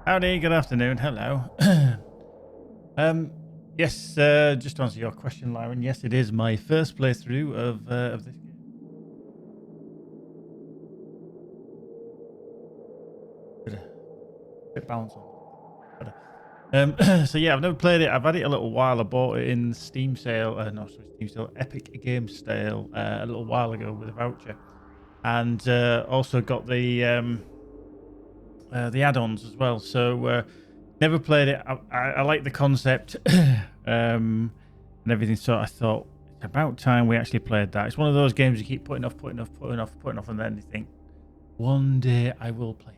Howdy, good afternoon. Hello. Yes, just to answer your question, Lyron. Yes, it is my first playthrough of this game. Bit bounce on. So yeah, I've never played it. I've had it a little while. I bought it in Steam sale. No, sorry, Steam sale, Epic Games sale a little while ago with a voucher, and also got the add-ons as well. So never played it. I like the concept and everything. So I thought it's about time we actually played that. It's one of those games you keep putting off, and then you think one day I will play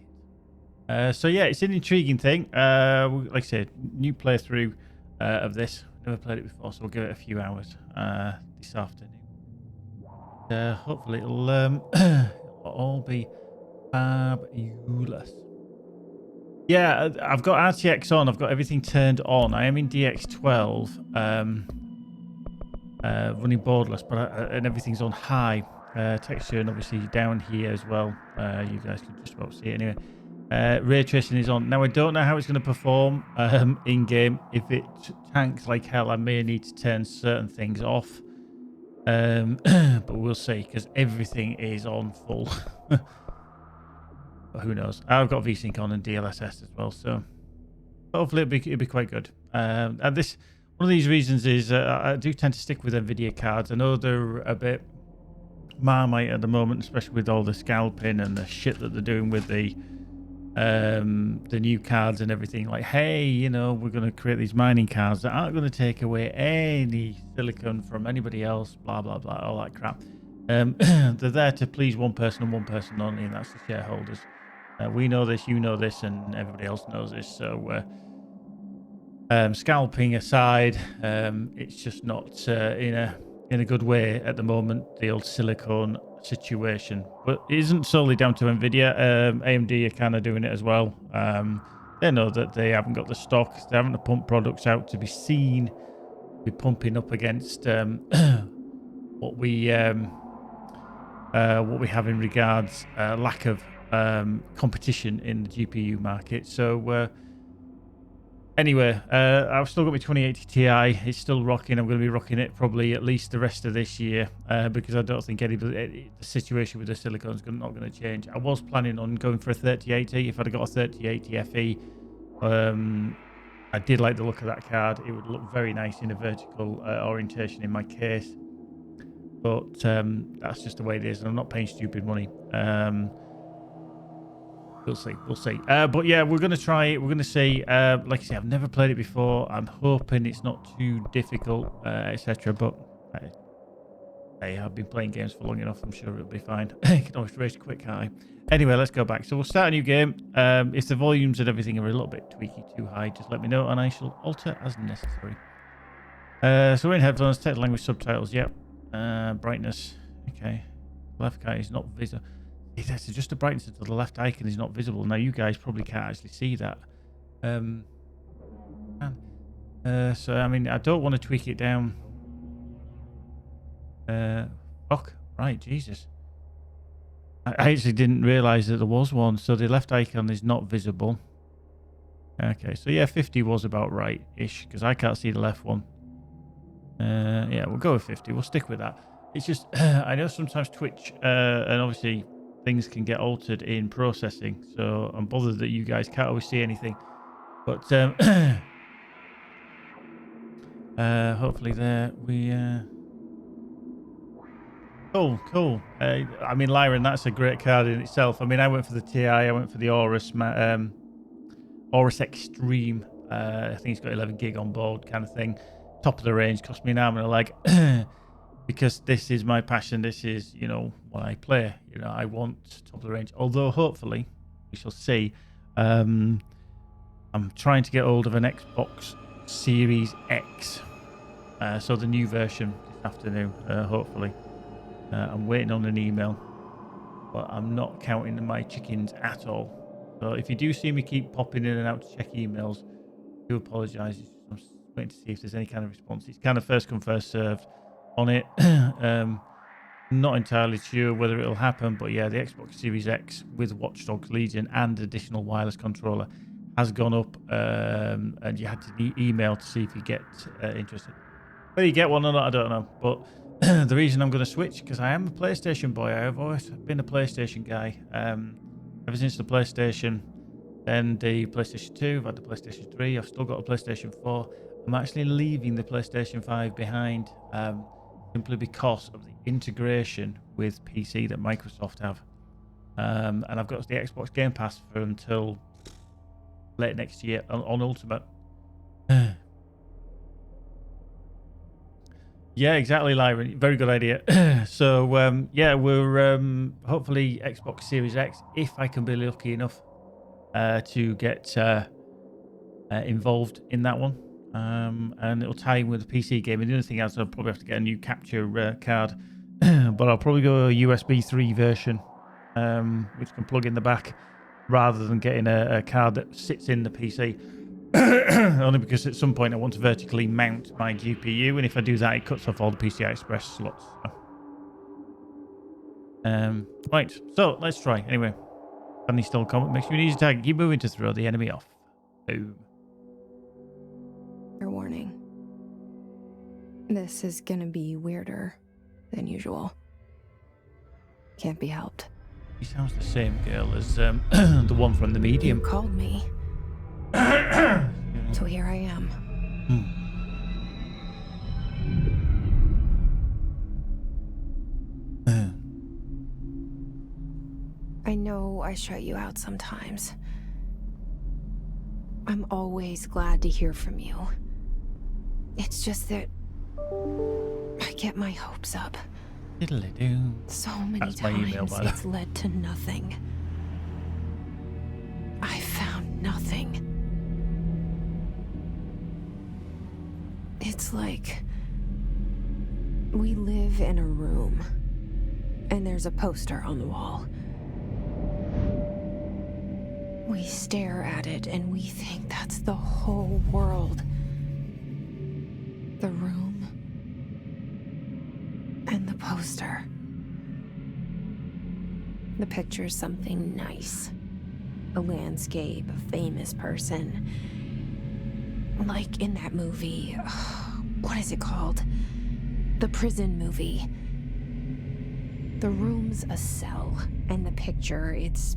it. So yeah, it's an intriguing thing. Like I said, new playthrough of this. Never played it before, so we'll give it a few hours this afternoon. Hopefully it'll all be fabulous. Yeah, I've got RTX on. I've got everything turned on. I am in DX12, running borderless, and everything's on high texture, and obviously down here as well. You guys can just about see it anyway. Ray tracing is on. Now I don't know how it's going to perform in game. If it tanks like hell, I may need to turn certain things off. But we'll see, because everything is on full. But who knows? I've got VSync on and DLSS as well, so hopefully it'll be quite good. And this one of these reasons is I do tend to stick with Nvidia cards. I know they're a bit Marmite at the moment, especially with all the scalping and the shit that they're doing with the new cards and everything. Like, hey, you know, we're going to create these mining cards that aren't going to take away any silicon from anybody else. Blah blah blah, all that crap. They're there to please one person and one person only, and that's the shareholders. We know this, you know this, and everybody else knows this. So, scalping aside, it's just not in a good way at the moment. The old silicone situation, but it isn't solely down to Nvidia. AMD are kind of doing it as well. They know that they haven't got the stock. They haven't pumped products out to be seen. Be pumping up against what we have in regards lack of competition in the GPU market. So anyway, I've still got my 2080 Ti. It's still rocking. I'm going to be rocking it probably at least the rest of this year because I don't think the situation with the silicon is not going to change. I was planning on going for a 3080 if I'd got a 3080 FE. I did like the look of that card. It would look very nice in a vertical orientation in my case. But that's just the way it is, and I'm not paying stupid money. We'll see. But yeah, we're going to try it. We're going to see. Like I say, I've never played it before. I'm hoping it's not too difficult, etc. But hey, I've been playing games for long enough. I'm sure it'll be fine. You can always race quick high. Anyway, let's go back. So we'll start a new game. If the volumes and everything are a little bit tweaky too high, just let me know, and I shall alter as necessary. So we're in headphones, text language subtitles. Yep. Brightness. Okay. Left guy is not visible. That's just the brightness of the left icon is not visible. Now you guys probably can't actually see that. So I mean, I don't want to tweak it down. Fuck. Right, Jesus. I actually didn't realize that there was one. So the left icon is not visible. Okay, so yeah, 50 was about right-ish because I can't see the left one. Yeah, we'll go with 50. We'll stick with that. It's just I know sometimes Twitch and obviously things can get altered in processing, so I'm bothered that you guys can't always see anything. But hopefully there we cool. I mean, Lyron, that's a great card in itself. I mean, I went for the TI, I went for the Aorus Aorus Extreme. I think it's got 11 gig on board kind of thing. Top of the range, cost me an arm and a leg. Because this is my passion. This is, you know, what I play. You know, I want top of the range. Although, hopefully, we shall see. I'm trying to get hold of an Xbox Series X. So the new version this afternoon, hopefully. I'm waiting on an email. But I'm not counting my chickens at all. So if you do see me keep popping in and out to check emails, I do apologise. I'm waiting to see if there's any kind of response. It's kind of first come, first served on it. Not entirely sure whether it'll happen, but yeah, the Xbox Series X with Watch Dogs Legion and additional wireless controller has gone up, and you had to email to see if you get interested. Whether you get one or not, I don't know. But the reason I'm going to switch, because I am a PlayStation boy. I have always been a PlayStation guy. Ever since the PlayStation, then the PlayStation 2, I've had the PlayStation 3, I've still got a PlayStation 4. I'm actually leaving the PlayStation 5 behind, simply because of the integration with PC that Microsoft have. And I've got the Xbox Game Pass for until late next year on Ultimate. Yeah, exactly, Lyra. Very good idea. So, yeah, we're hopefully Xbox Series X, if I can be lucky enough to get involved in that one. And it'll tie in with the PC game. And the other thing is I'll probably have to get a new capture card. But I'll probably go a USB 3 version, which can plug in the back, rather than getting a card that sits in the PC. Only because at some point I want to vertically mount my GPU, and if I do that, it cuts off all the PCI Express slots. Right, so let's try. Anyway, Fanny still comment. Make sure you use a tag. Keep moving to throw the enemy off. Boom. Fair warning. This is gonna be weirder than usual. Can't be helped. He sounds the same girl as the one from the Medium. You called me. So here I am. I know I shut you out sometimes. I'm always glad to hear from you. It's just that I get my hopes up. Diddly-doo. So many That's my email, times by the way. it's led to nothing. I found nothing. It's like we live in a room, and there's a poster on the wall. We stare at it, and we think that's the whole world. The room and the poster. The picture's something nice. A landscape, a famous person. Like in that movie, what is it called? The prison movie. The room's a cell, and the picture, it's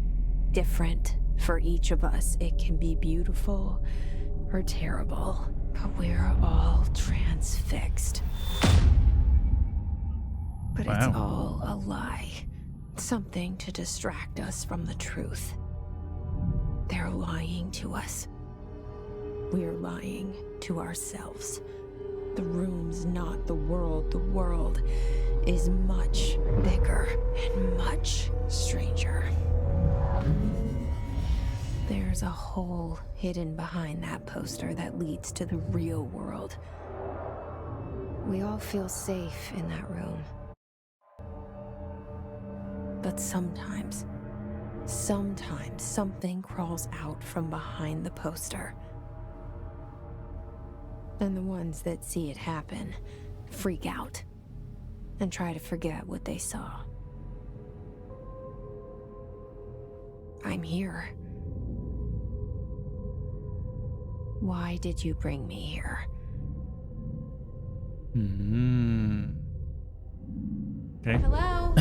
different for each of us. It can be beautiful or terrible, but we're all transfixed. But Wow. it's all a lie. Something to distract us from the truth. They're lying to us. We're lying to ourselves. The room's not the world. The world is much bigger and much stranger. There's a hole hidden behind that poster that leads to the real world. We all feel safe in that room. But sometimes something crawls out from behind the poster. And the ones that see it happen freak out and try to forget what they saw. I'm here. Why did you bring me here? Okay. Hello?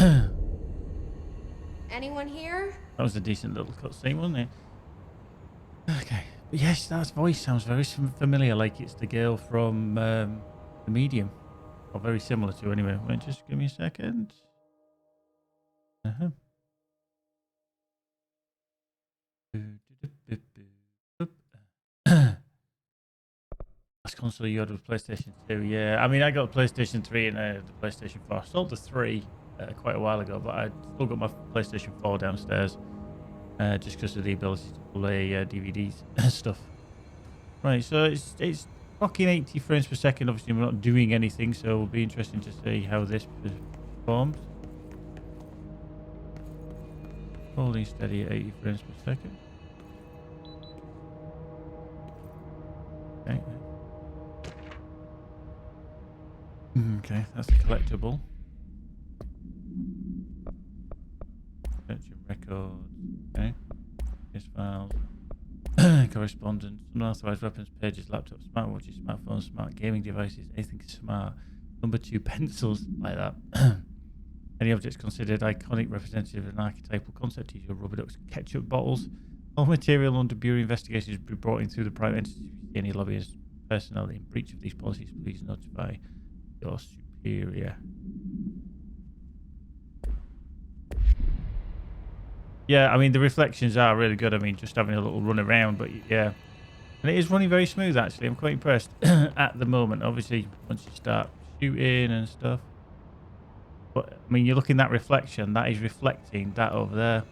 Anyone here? That was a decent little cutscene, wasn't it? Okay. But yes, that voice sounds very familiar, like it's the girl from the Medium. Or very similar to, anyway. Wait, just give me a second. Last console you had was PlayStation 2, yeah. I mean, I got a PlayStation 3 and the PlayStation 4. I sold the 3 quite a while ago, but I still got my PlayStation 4 downstairs. Just because of the ability to play DVDs and stuff. Right, so it's fucking 80 frames per second. Obviously, we're not doing anything, so it'll be interesting to see how this performs. Holding steady at 80 frames per second. Okay. Okay, that's a collectible. Search your records. Okay. Yes, files. correspondence, unauthorized weapons, pages, laptops, smartwatches, smartphones, smart gaming devices, anything smart. Number 2, pencils, like that. Any objects considered iconic, representative of an archetypal concept, use your rubber ducks, ketchup bottles. All material under Bureau investigations will be brought in through the private entity. If you see any lobbyist personnel in breach of these policies, please notify your superior. Yeah, I mean, the reflections are really good. I mean, just having a little run around, but yeah. And it is running very smooth, actually. I'm quite impressed at the moment. Obviously, once you start shooting and stuff. But, I mean, you look in that reflection. That is reflecting that over there.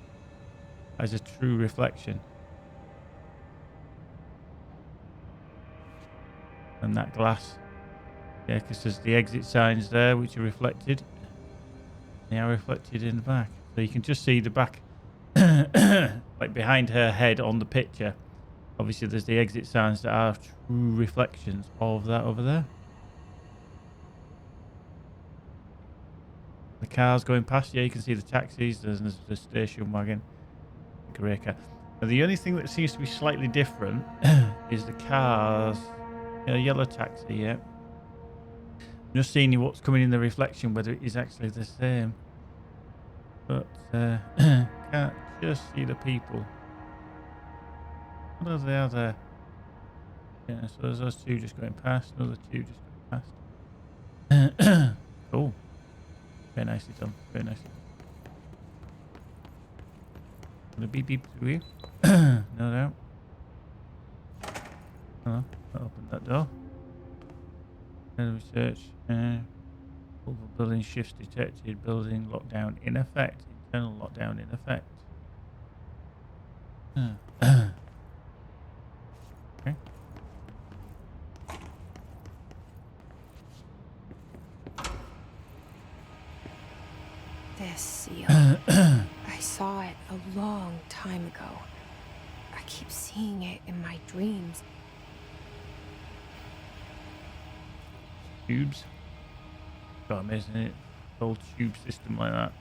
That is a true reflection. And that glass. Yeah, because there's the exit signs there, which are reflected. They are reflected in the back. So you can just see the back, like behind her head on the picture. Obviously, there's the exit signs that are true reflections of that over there. The cars going past, yeah, you can see the taxis. There's the station wagon. Grey car. Now, the only thing that seems to be slightly different is the cars. Yeah, yellow taxi, yeah. Just seeing what's coming in the reflection, whether it is actually the same. But can't just see the people. What are they out there? Yeah, so there's those two just going past, another two just going past. Cool. Very nicely done. Very nicely done. Gonna beep beep through here. No doubt. Oh, open that door. Research. Multiple building shifts detected. Building lockdown in effect. Internal lockdown in effect. Okay. This seal. I saw it a long time ago. I keep seeing it in my dreams. Tubes. God, amazing, isn't it? Whole tube system like that.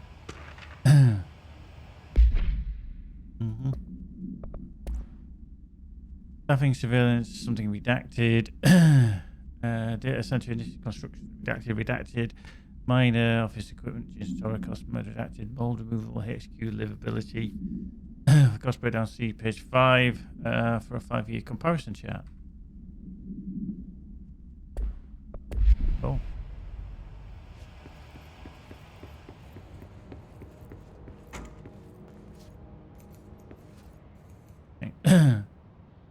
Staffing surveillance, something redacted. Data center initiative construction, redacted. Minor office equipment, historic customer redacted. Mold removal, HQ livability. Cost breakdown, see page 5 for a 5-year comparison chart. Oh.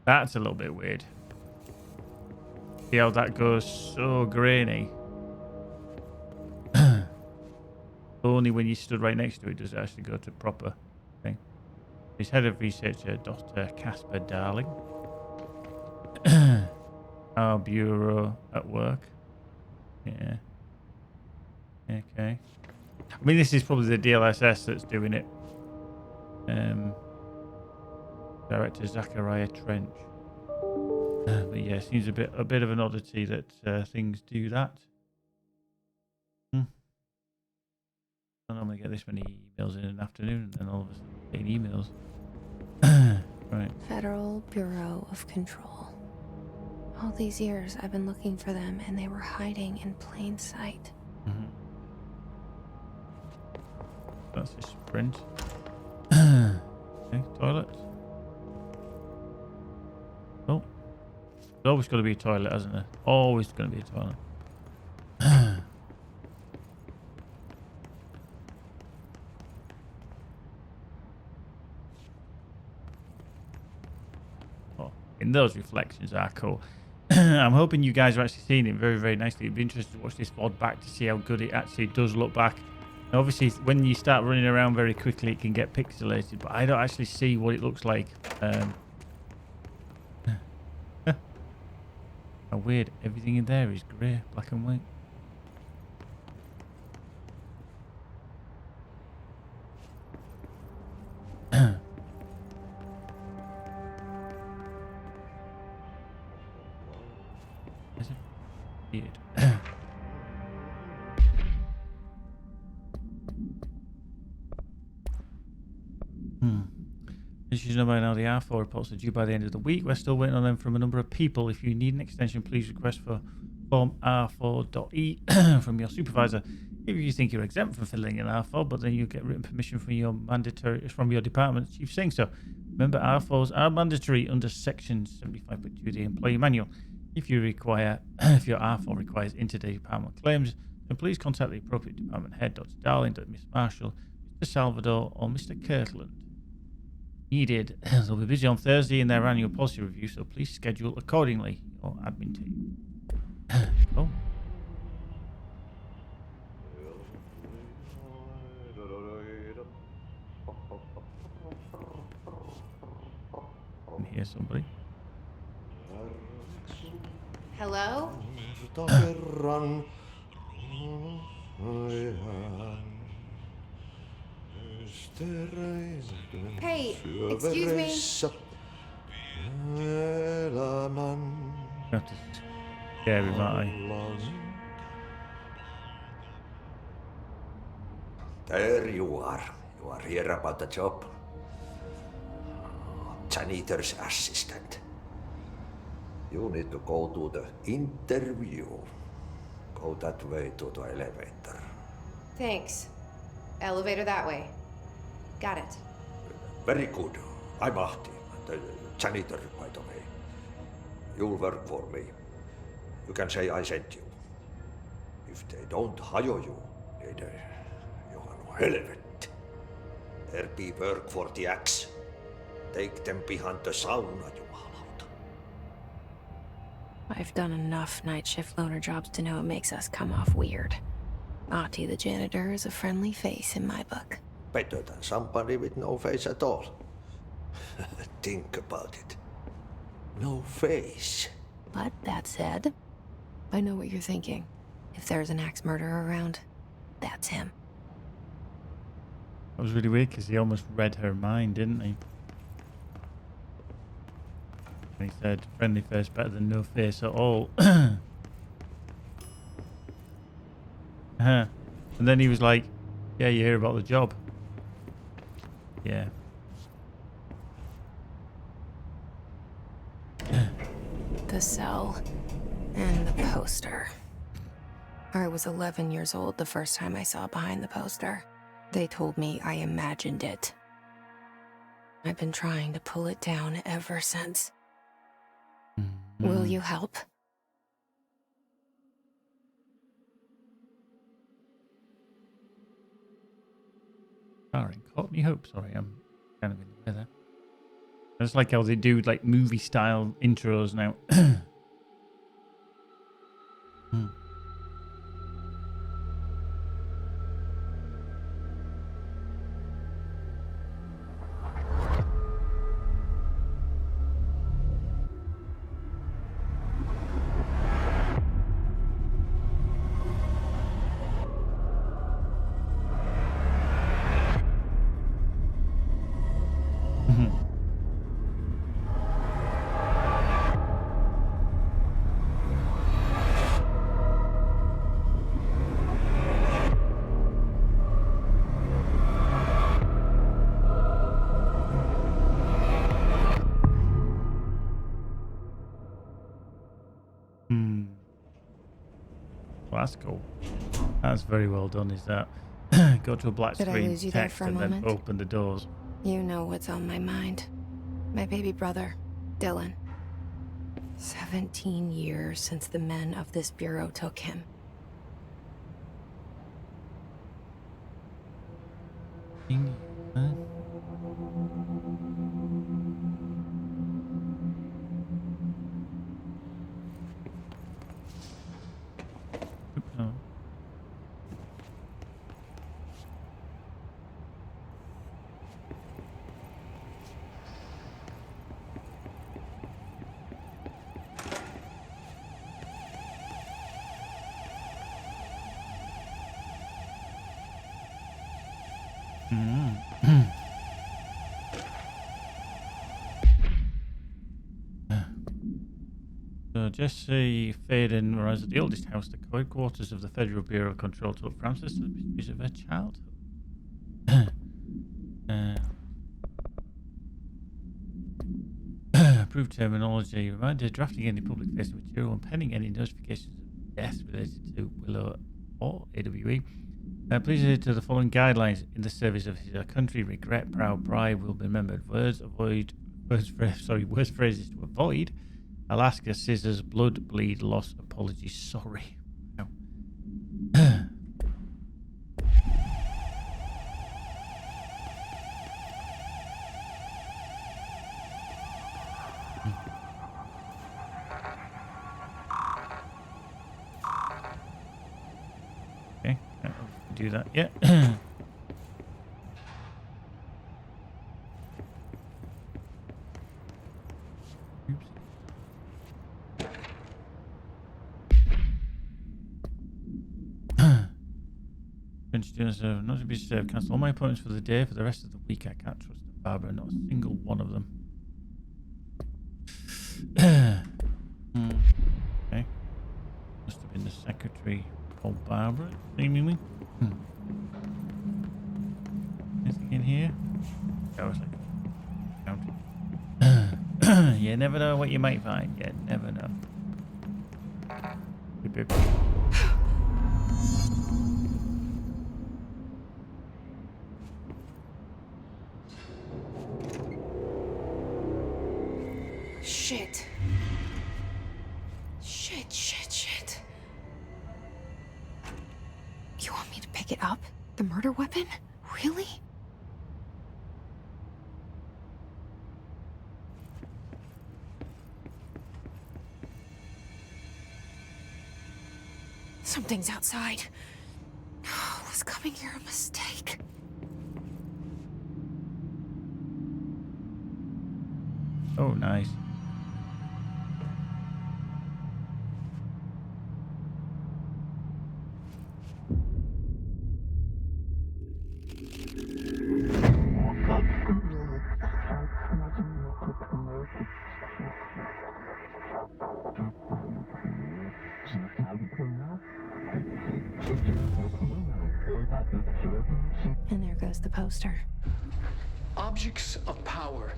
That's a little bit weird. See how that goes so grainy. Only when you stood right next to it does it actually go to proper thing. He's head of researcher, Dr. Casper Darling. Our bureau at work. Yeah. Okay. I mean, this is probably the DLSS that's doing it. Director Zachariah Trench. But yeah, seems a bit of an oddity that things do that. I normally get this many emails in an afternoon, and then all of a sudden 8 emails. Right. Federal Bureau of Control. All these years I've been looking for them, and they were hiding in plain sight. That's a sprint. Okay, toilet. Oh. There's always got to be a toilet, hasn't there? Always going to be a toilet. Oh, and those reflections are cool. I'm hoping you guys are actually seeing it very, very nicely. It'd be interesting to watch this VOD back to see how good it actually does look back. And obviously, when you start running around very quickly, it can get pixelated, but I don't actually see what it looks like. How weird. Everything in there is grey, black and white. Is it weird? As as you know by now, the R4 reports are due by the end of the week. We're still waiting on them from a number of people. If you need an extension, please request for form R4.E from your supervisor. If you think you're exempt from filling in R4, but then you get written permission from your department chief saying so. Remember, R4s are mandatory under Section 75.2 of the Employee Manual. If your R4 requires inter-day department claims, then please contact the appropriate department head, Dr. Darling, Dr. Miss Marshall, Mr. Salvador, or Mr. Kirkland. Needed. They'll be busy on Thursday in their annual policy review, so please schedule accordingly. Your admin team. Oh. Can hear somebody. Hello? Hey, excuse me. Have to scare him, aren't There you are. You are here about the job. Janitor's assistant. You need to go to the interview. Go that way to the elevator. Thanks. Elevator that way. Got it. Very good. I'm Ahti, the janitor, by the way. You'll work for me. You can say I sent you. If they don't hire you, then you are helvet. There be work for the axe. Take them behind the sauna, jumalauta. I've done enough night shift loner jobs to know it makes us come off weird. Ahti the janitor is a friendly face in my book. Better than somebody with no face at all. Think about it. No face. But that said, I know what you're thinking. If there's an axe murderer around, that's him. That was really weird because he almost read her mind, didn't he? And he said, friendly face better than no face at all. And then he was like, yeah, you hear about the job. Yeah. The cell and the poster. I was 11 years old the first time I saw behind the poster. They told me I imagined it. I've been trying to pull it down ever since. Will you help? Starring Courtney Hope. Sorry, I'm kind of in the way there. It's like how they do like movie style intros now. Well, that's cool. That's very well done, is that? Go to a black Did I screen, lose you there text, for a and then moment? open the doors. You know what's on my mind. My baby brother, Dylan. 17 years since the men of this bureau took him. Oh. So Jesse Faden arrives at the oldest house, the headquarters of the Federal Bureau of Control, to look Francis to the mysteries of her childhood. Approved terminology. Reminder, drafting any public facing material and pending any notifications of death related to Willow or AWE. Please adhere to the following guidelines in the service of his country. Regret, proud, pride will be remembered. Words, phrases to avoid. Alaska, scissors, blood, bleed, loss, apology, sorry. No. Okay, can't do that yet. Oops. Not to be served. Cancel all my appointments for the day. For the rest of the week, I can't trust Barbara. Not a single one of them. Okay. Must have been the secretary or Barbara, seemingly. Anything in here? I was like, counting. You never know what you might find. You never know. Beep, beep. Shit. Shit. You want me to pick it up? The murder weapon? Really? Something's outside. Was coming here a mistake? Oh, nice. And there goes the poster. Objects of power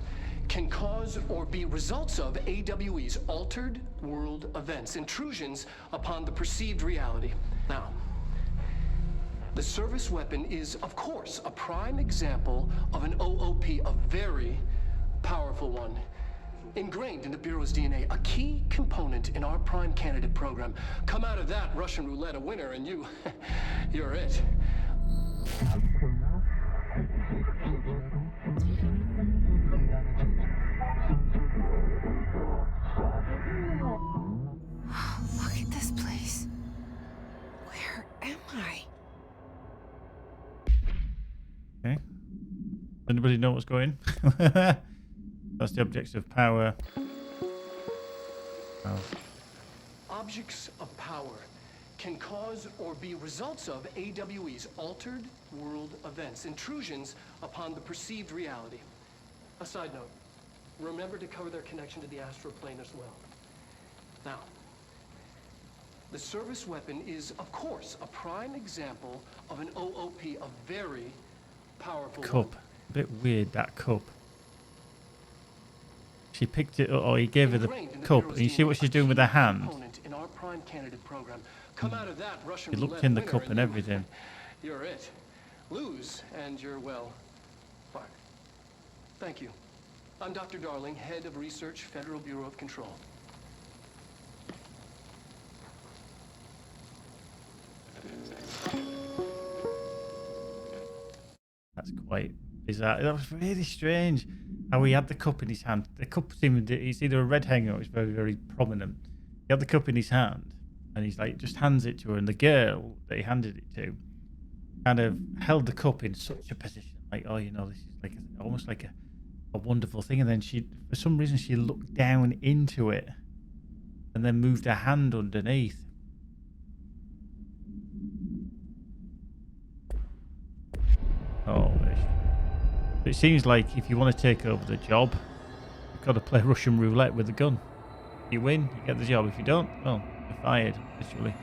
can cause or be results of AWE's altered world events, intrusions upon the perceived reality. Now, the service weapon is, of course, a prime example of an OOP, a very powerful one. Ingrained in the Bureau's DNA, a key component in our prime candidate program. Come out of that Russian roulette a winner and you're it. Look at this place. Where am I? Okay. Anybody know what's going? That's the objects of power. Oh. Objects of power can cause or be results of AWE's altered world events, intrusions upon the perceived reality. A side note, remember to cover their connection to the astral plane as well. Now, the service weapon is, of course, a prime example of an OOP, a very powerful Cup. one. A bit weird, that cup. She picked it up, or he gave her the cup, and you see what she's doing with her hand? In our prime candidate program. Come out of that Russian She looked roulette in the winner cup and you- everything. You're it. Lose, and you're, well, fired. Thank you. I'm Dr. Darling, head of research, Federal Bureau of Control. That's quite bizarre. That was really strange how he had the cup in his hand. The cup seemed, it's either a red hanger or it's very, very prominent. He had the cup in his hand and he's like, just hands it to her. And the girl that he handed it to kind of held the cup in such a position. Like, oh, you know, this is like almost like a wonderful thing. And then she, for some reason, she looked down into it and then moved her hand underneath. Oh, it seems like if you want to take over the job, you've got to play Russian roulette with a gun. You win, you get the job. If you don't, well, you're fired, literally.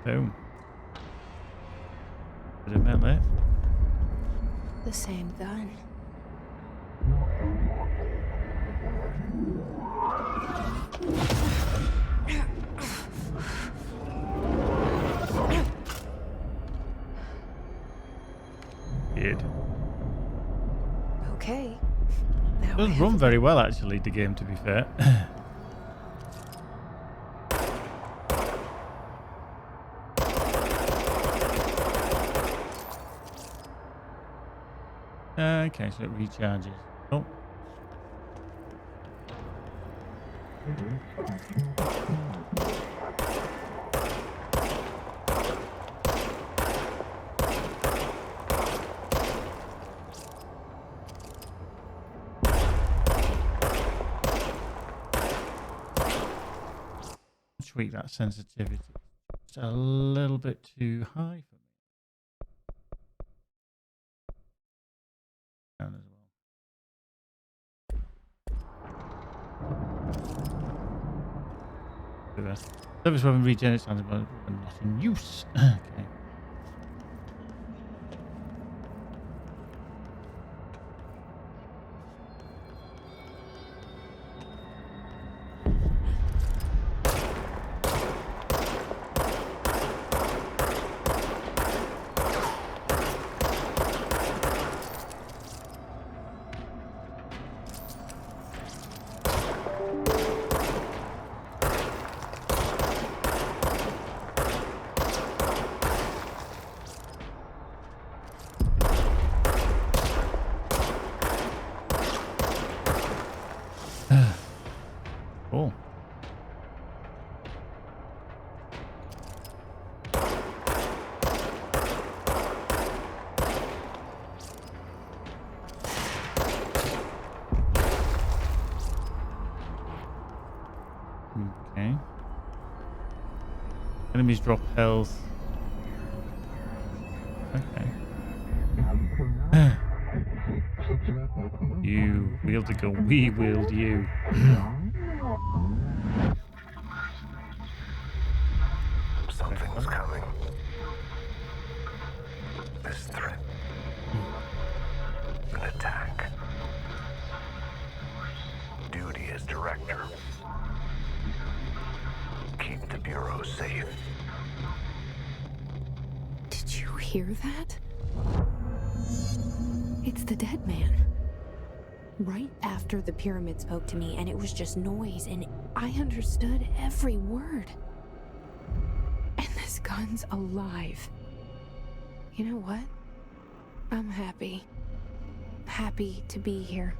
Boom. Bit of melee. The same gun. Weird. Okay. Now Does I have run a- very well, actually, the game, to be fair. Okay, so it recharges. Oh. Tweak that sensitivity. It's a little bit too high for me. Down as well. Service weapon regenerates when not in use. Okay. Cool. Okay. Enemies drop health. Okay. You wield the gun, we wield you. Something's coming. This threat. An attack. Duty as director. Keep the Bureau safe. Did you hear that? It's the dead man. Right after the pyramid spoke to me, and it was just noise, and I understood every word. And this gun's alive. You know what? I'm happy. Happy to be here.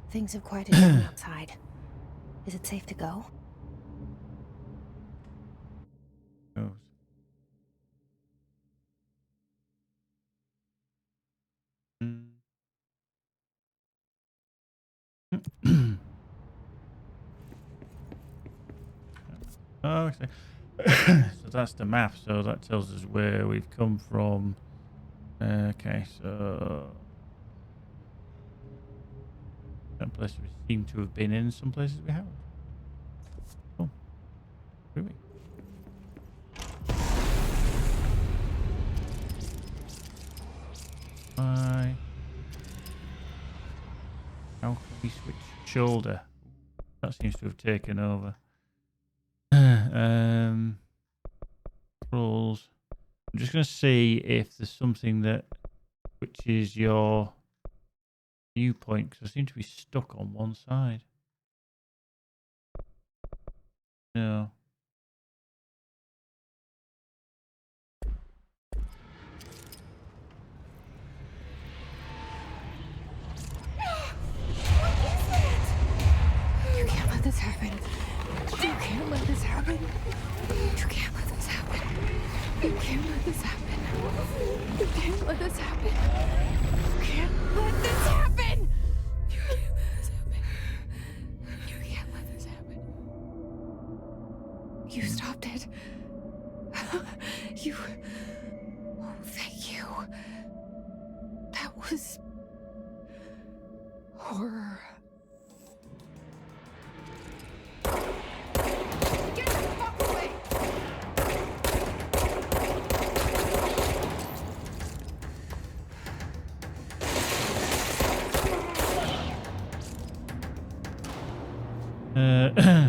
Things have quieted down outside. Is it safe to go? Goes. Oh, okay. So that's the map. So that tells us where we've come from. Okay, so some places we seem to have been in, some places we haven't. Oh, really? How can we switch shoulder? That seems to have taken over. Controls. I'm just going to see if there's something that switches your viewpoint, because I seem to be stuck on one side. No. You can't let this happen. You can't let this happen. You can't let this happen. You can't let this happen. You can't let this happen. You can't let this happen. You can't let this happen. it. You... Oh, thank you. That was... horror. Get the fuck away!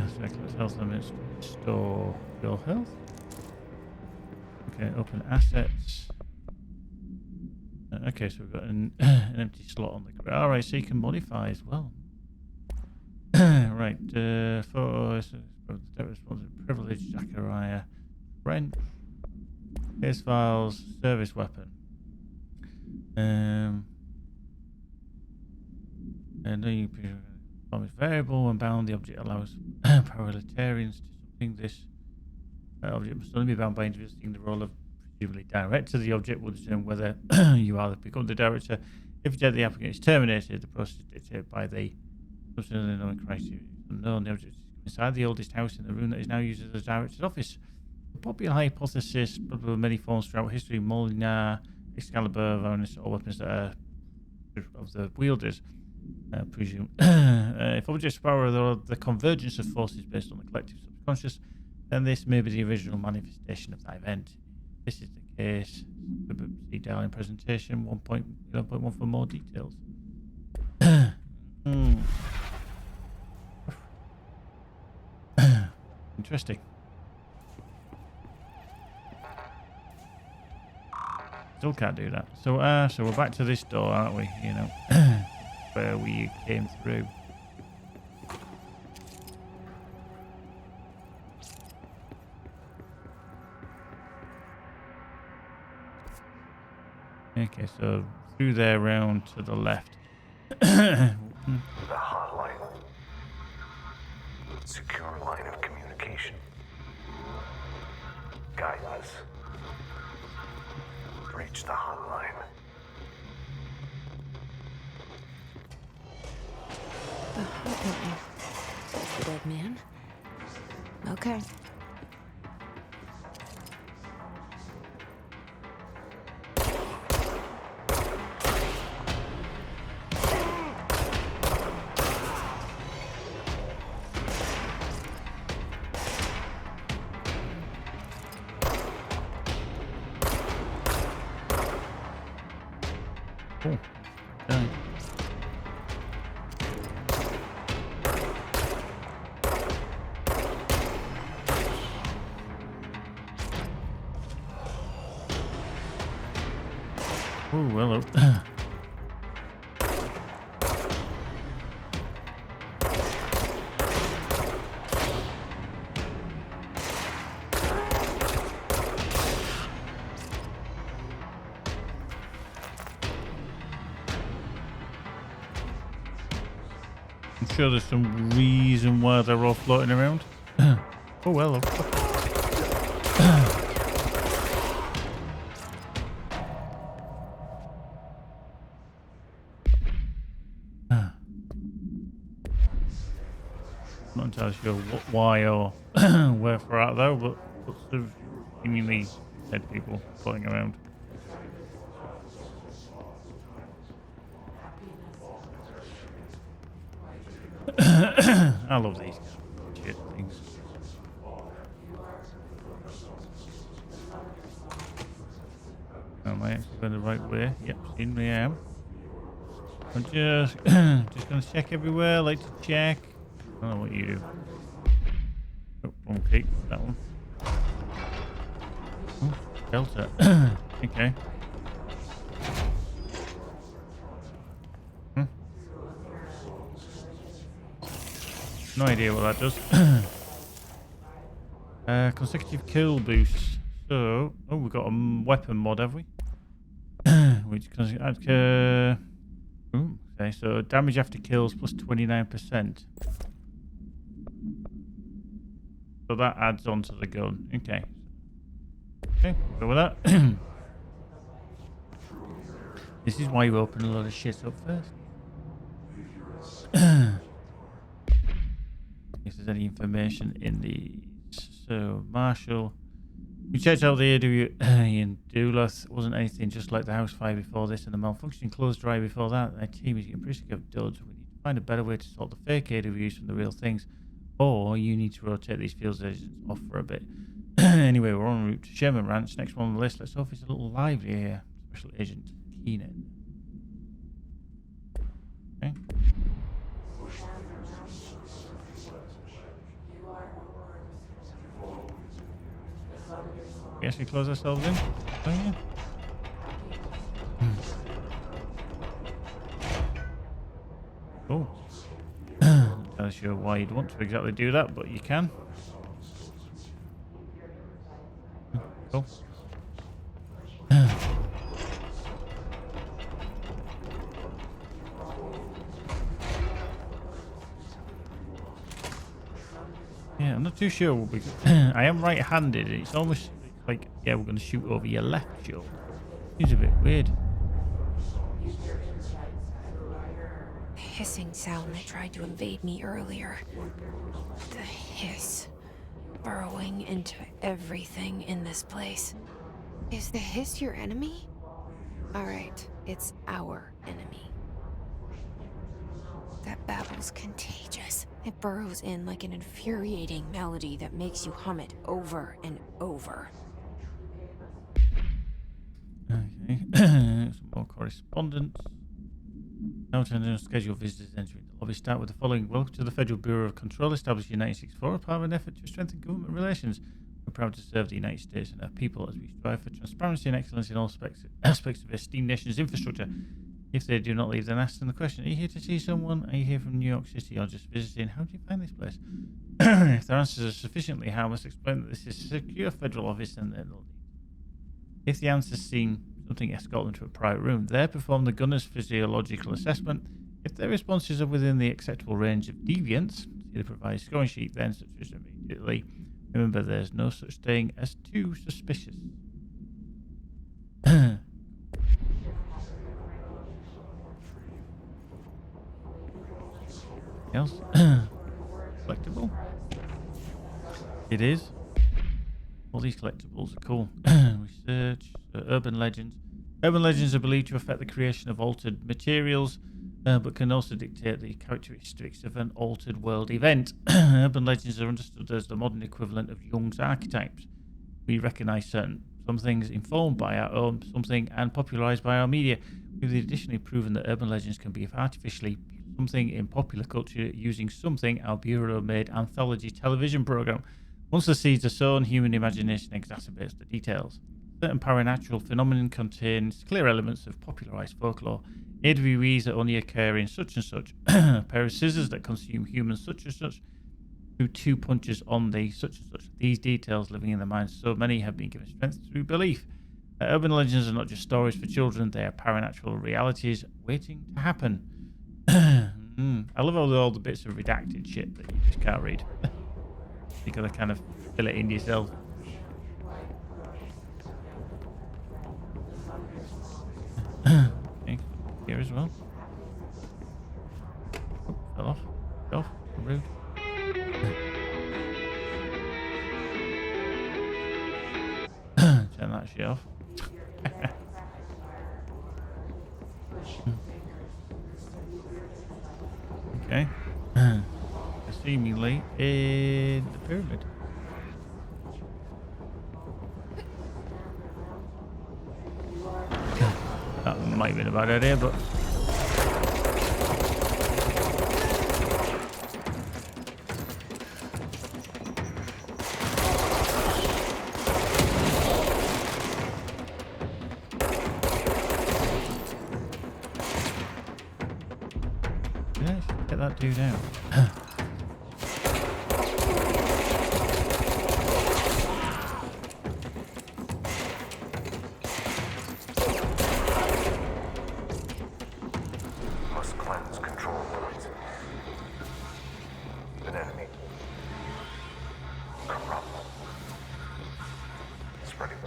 Select health limits. Restore your health. Okay, open assets. Okay, so we've got an empty slot on the grid. Alright, so you can modify as well. Right, photos, privilege, Zachariah, French, case files, service weapon. And then you perform is variable when bound. The object allows parallelitarians to something. This object must only be bound by individuals taking the role of presumably director. The object will determine whether you either become the director. If the applicant is terminated, the process is dictated by the subsequently known criteria. Unknown, the object is inside the oldest house in the room that is now used as a director's office. The popular hypothesis, but with many forms throughout history, Molinar, Excalibur, Varanus, all weapons that are of the wielders. Presume if objects power the convergence of forces based on the collective subconscious, then this may be the original manifestation of that event. If this is the case, see Darling presentation 1.11.1 for more details. Interesting. Still can't do that. So we're back to this door, aren't we? You know, where we came through. Okay, so through there, round to the left. The hotline. Secure line of communication. Guidance. Reach the hotline. Okay. The dead man. Okay. Cool. Done. Oh, well. I'm sure there's some reason why they're all floating around. Oh, well. Not entirely sure why or where for out though, but lots of seemingly dead people floating around. I love these shit things. Am I actually going the right way? Yep, seems I am. I'm just gonna check everywhere. Like to check. I don't know what you do. Oh, okay, that one. Oh, Delta. Okay. No idea what that does. Consecutive kill boosts. So, oh, we've got a weapon mod, have we? Which okay, so damage after kills plus 29%. So that adds on to the gun. Okay. Okay, go with that. This is why you open a lot of shit up first. If there's any information in these. So, Marshall. We checked out the AW in Duluth. Wasn't anything just like the house fire before this and the malfunctioning clothes dryer before that. Their team is getting pretty sick of duds. We need to find a better way to sort the fake AWs from the real things. Or you need to rotate these field agents off for a bit. Anyway, we're en route to Sherman Ranch. Next one on the list. Let's hope it's a little lively here. Special Agent Keenan. Okay. We actually close ourselves in? Oh, yeah. Oh. Not entirely sure why you'd want to exactly do that, but you can. Cool. Yeah, I'm not too sure. I am right-handed, and it's almost like, yeah, we're going to shoot over your left shoulder. Seems a bit weird. The hissing sound that tried to invade me earlier. The hiss. Burrowing into everything in this place. Is the hiss your enemy? Alright, it's our enemy. That babble's contagious. It burrows in like an infuriating melody that makes you hum it over and over. Okay. Some more correspondence. Now to schedule visitors entering the lobby. Start with the following. Welcome to the Federal Bureau of Control, established in 1964, part of an effort to strengthen government relations. We're proud to serve the United States and our people as we strive for transparency and excellence in all aspects of esteemed nation's infrastructure. If they do not leave, then ask them the question. Are you here to see someone? Are you here from New York City or just visiting? How do you find this place? If their answers are sufficiently harmless, explain that this is a secure federal office and they'll leave. If the answers seem something, escort them to a private room. There, perform the gunner's physiological assessment. If their responses are within the acceptable range of deviance, see the provided scoring sheet then, such as immediately. Remember, there's no such thing as too suspicious. Else? Collectible? It is. All these collectibles are cool. Research, urban legends. Urban legends are believed to affect the creation of altered materials, but can also dictate the characteristics of an altered world event. Urban legends are understood as the modern equivalent of Jung's archetypes. We recognize some things informed by our own something and popularized by our media. We've additionally proven that urban legends can be artificially something in popular culture using something our Bureau-made anthology television program. Once the seeds are sown, human imagination exacerbates the details. Certain paranatural phenomenon contains clear elements of popularized folklore. AWEs that only occur in such and such. A pair of scissors that consume humans such and such. Two punches on the such and such. These details living in the minds of so many have been given strength through belief. Urban legends are not just stories for children, they are paranatural realities waiting to happen. I love all the bits of redacted shit that you just can't read. You gotta kind of fill it in yourself. Okay, here as well. Oh, fell off. Fell off. Rude. Turn that shit off. Okay. Seemingly in the pyramid. That might have been a bad idea, but yeah, get that dude out. Must cleanse control points. An enemy. Corrupt. Spreading.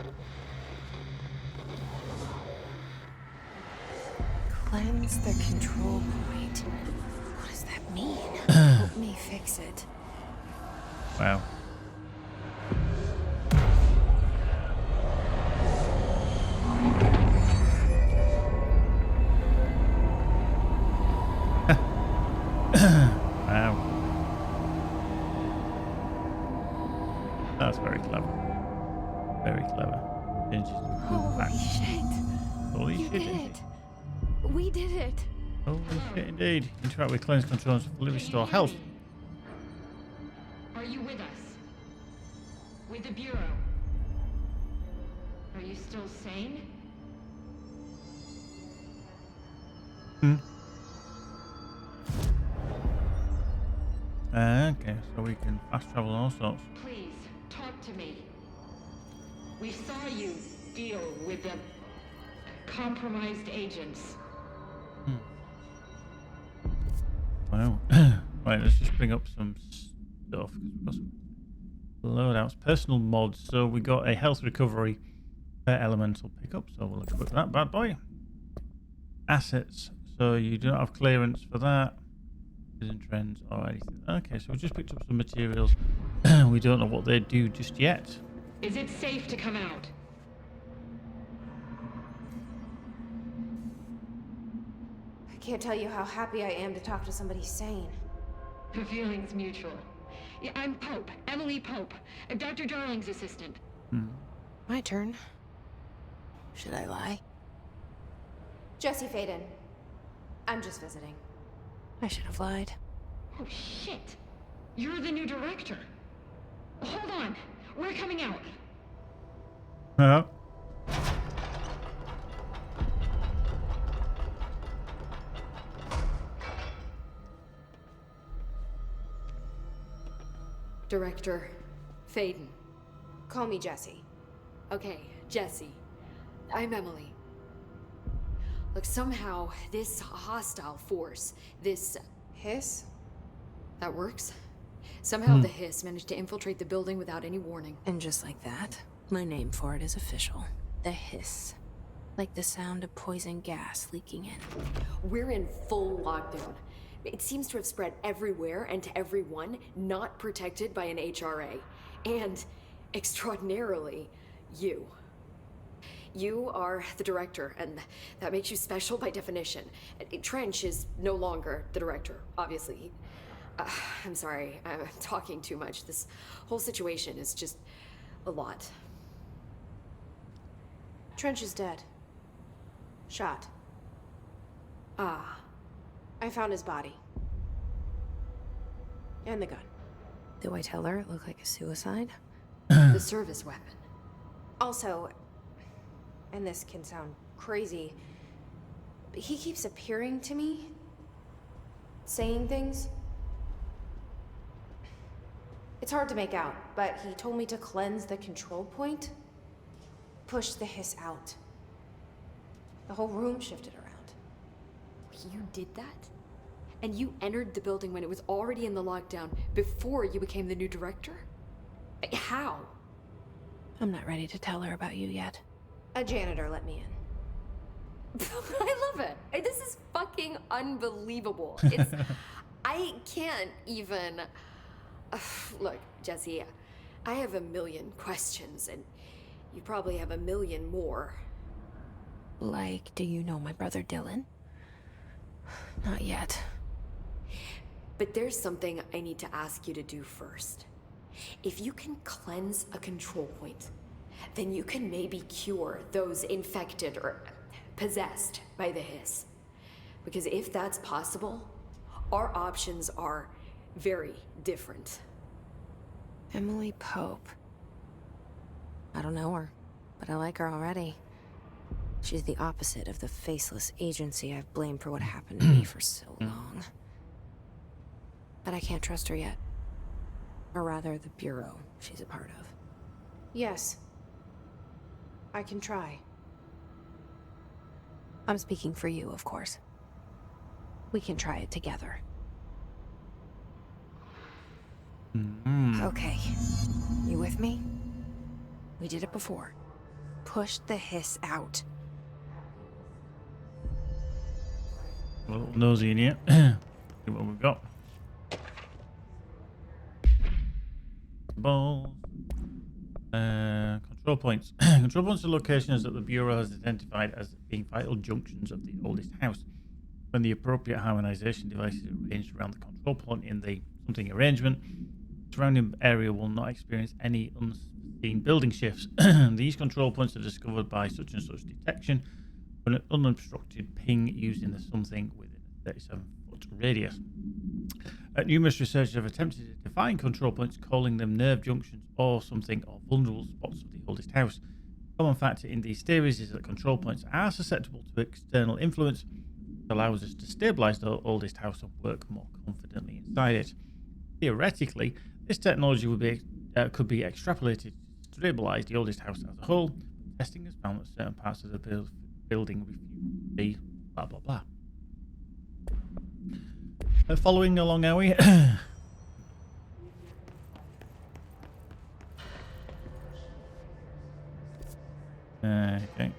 Cleanse the control point. What does that mean? Help me fix it. Wow. did it. We did it. Oh, shit, indeed. Interact with cleanse controls to fully restore health. Are you with us? With the Bureau? Are you still sane? Okay, so we can fast travel and all sorts. Please, talk to me. We saw you deal with the compromised agents. Wow. Right, let's just bring up some stuff because we've got some loadouts. Personal mods. So we got a health recovery elemental pickup. So we'll equip that bad boy. Assets. So you do not have clearance for that. Isn't trends or anything. Okay, so we just picked up some materials. We don't know what they do just yet. Is it safe to come out? I can't tell you how happy I am to talk to somebody sane. The feeling's mutual. Yeah, I'm Pope, Emily Pope, Dr. Darling's assistant. My turn. Should I lie? Jesse Faden. I'm just visiting. I should have lied. Oh, shit. You're the new director. Hold on. We're coming out. Director Faden. Call me Jesse. Okay, Jesse. I'm Emily. Look, somehow this hostile force, this... Hiss? That works? Somehow the Hiss managed to infiltrate the building without any warning. And just like that, my name for it is official. The Hiss. Like the sound of poison gas leaking in. We're in full lockdown. It seems to have spread everywhere and to everyone not protected by an HRA. And, extraordinarily, you. You are the director, and that makes you special by definition. Trench is no longer the director, obviously. I'm sorry, I'm talking too much. This whole situation is just a lot. Trench is dead. Shot. Ah. I found his body. And the gun. Do I tell her it looked like a suicide? The service weapon. Also, and this can sound crazy, but he keeps appearing to me, saying things. It's hard to make out, but he told me to cleanse the control point, push the Hiss out. The whole room shifted around. You did that? And you entered the building when it was already in the lockdown before you became the new director? How? I'm not ready to tell her about you yet. A janitor let me in. I love it. This is fucking unbelievable. It's... I can't even... Look, Jesse, I have a million questions, and you probably have a million more. Like, do you know my brother Dylan? Not yet. But there's something I need to ask you to do first. If you can cleanse a control point, then you can maybe cure those infected or possessed by the Hiss. Because if that's possible, our options are very different. Emily Pope. I don't know her, but I like her already. She's the opposite of the faceless agency I've blamed for what happened to me for so long. But I can't trust her yet. Or rather, the Bureau she's a part of. Yes. I can try. I'm speaking for you, of course. We can try it together. Okay. You with me? We did it before. Push the Hiss out. A little nosy in here. See what we've got. Balls. Control points. Control points are locations that the Bureau has identified as being vital junctions of the oldest house. When the appropriate harmonization device is arranged around the control point in the something arrangement, the surrounding area will not experience any unseen building shifts. These control points are discovered by such and such detection an unobstructed ping using the something within a 37-foot radius. Numerous researchers have attempted to define control points, calling them nerve junctions or something, or vulnerable spots of the oldest house. A common factor in these theories is that control points are susceptible to external influence, which allows us to stabilize the oldest house and work more confidently inside it. Theoretically, this technology could be extrapolated to stabilize the oldest house as a whole. Testing has found that certain parts of the building refuse to be blah blah blah. Following along, are we? Okay.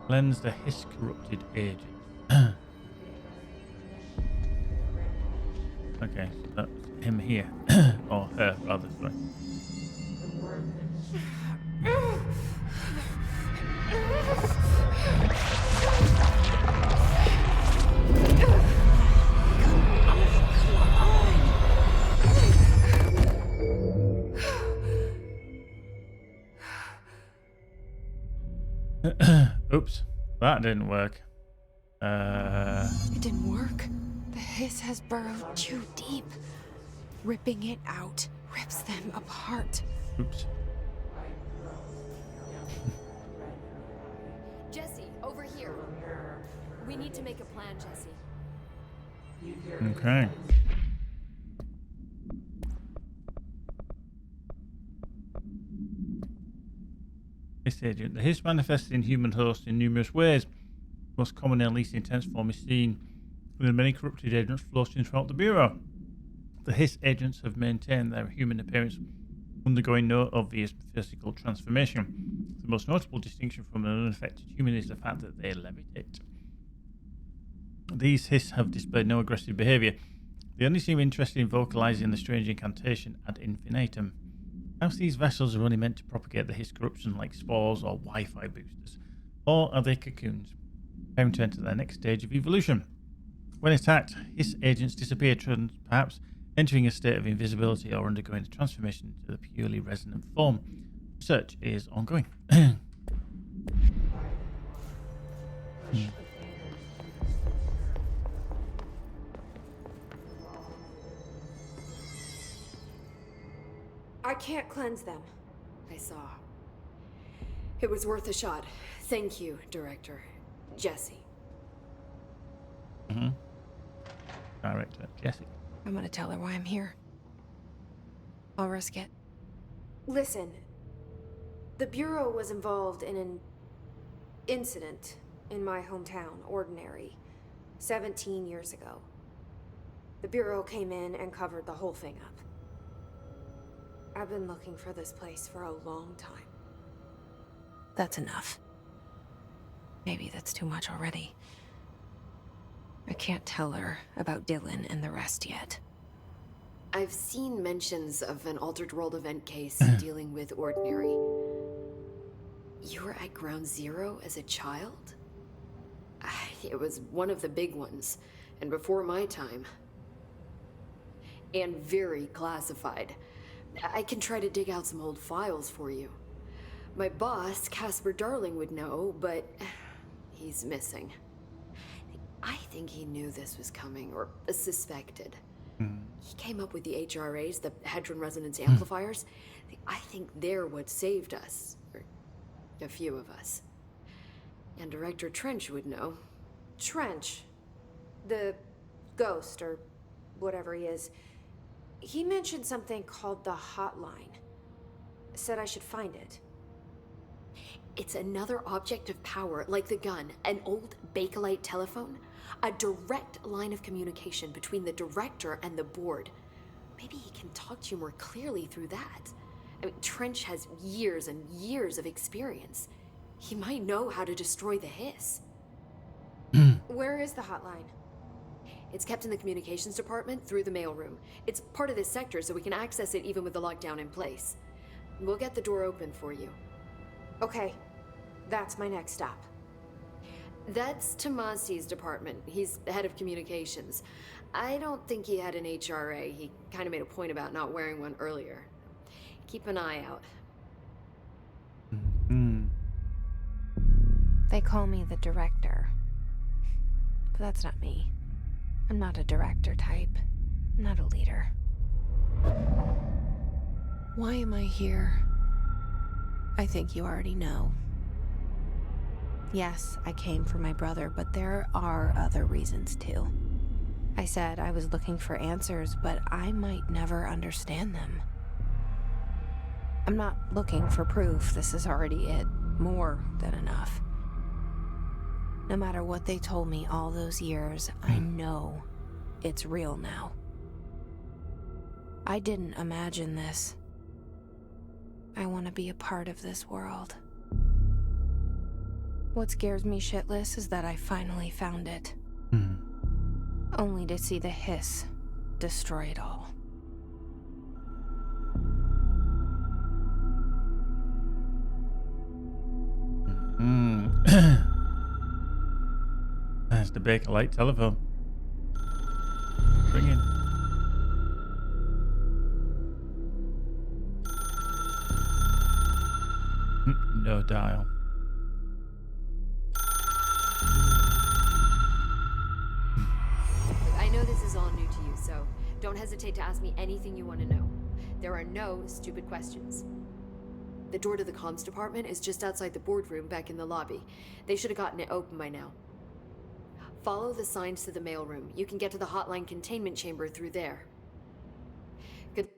Cleanse the hiss corrupted agent. Okay, so that's him here. Or her, rather, sorry. Oops, that didn't work. It didn't work. The hiss has burrowed too deep. Ripping it out rips them apart. Oops. Jesse, over here. We need to make a plan, Jesse. Okay. Hiss agent. The hiss manifests in human hosts in numerous ways. Most common and least intense form is seen within many corrupted agents floating throughout the Bureau. The hiss agents have maintained their human appearance, undergoing no obvious physical transformation. The most notable distinction from an unaffected human is the fact that they levitate. These hiss have displayed no aggressive behaviour. They only seem interested in vocalising the strange incantation ad infinitum. Perhaps these vessels are only meant to propagate the hiss corruption like spores or Wi-Fi boosters. Or are they cocoons, preparing to enter their next stage of evolution? When attacked, hiss agents disappear, perhaps entering a state of invisibility or undergoing a transformation into the purely resonant form. Research is ongoing. I can't cleanse them. I saw. It was worth a shot. Thank you, Director. Jesse. Director Jesse. I'm gonna tell her why I'm here. I'll risk it. Listen, the Bureau was involved in an incident in my hometown, Ordinary, 17 years ago. The Bureau came in and covered the whole thing up. I've been looking for this place for a long time. That's enough. Maybe that's too much already. I can't tell her about Dylan and the rest yet. I've seen mentions of an Altered World event case dealing with Ordinary. You were at Ground Zero as a child? It was one of the big ones, and before my time. And very classified. I can try to dig out some old files for you. My boss, Casper Darling, would know, but he's missing. I think he knew this was coming, or suspected. He came up with the HRAs, the Hadron Resonance Amplifiers. I think they're what saved us. Or a few of us. And Director Trench would know. Trench, the ghost, or whatever he is, he mentioned something called the Hotline. Said I should find it. It's another object of power, like the gun, an old Bakelite telephone. A direct line of communication between the director and the board. Maybe he can talk to you more clearly through that. I mean, Trench has years and years of experience. He might know how to destroy the hiss. Where is the hotline? It's kept in the communications department through the mailroom. It's part of this sector, so we can access it even with the lockdown in place. We'll get the door open for you. Okay, that's my next stop. That's Tomasi's department. He's the head of communications. I don't think he had an HRA. He kind of made a point about not wearing one earlier. Keep an eye out. They call me the director. But that's not me. I'm not a director type. I'm not a leader. Why am I here? I think you already know. Yes, I came for my brother, but there are other reasons too. I said I was looking for answers, but I might never understand them. I'm not looking for proof. This is already it. More than enough. No matter what they told me all those years, I know it's real now. I didn't imagine this. I want to be a part of this world. What scares me shitless is that I finally found it. Only to see the hiss destroy it all. That's the Baker Light telephone. Ringing. No dial. I know this is all new to you, so don't hesitate to ask me anything you want to know. There are no stupid questions. The door to the comms department is just outside the boardroom back in the lobby. They should have gotten it open by now. Follow the signs to the mailroom. You can get to the hotline containment chamber through there. Good.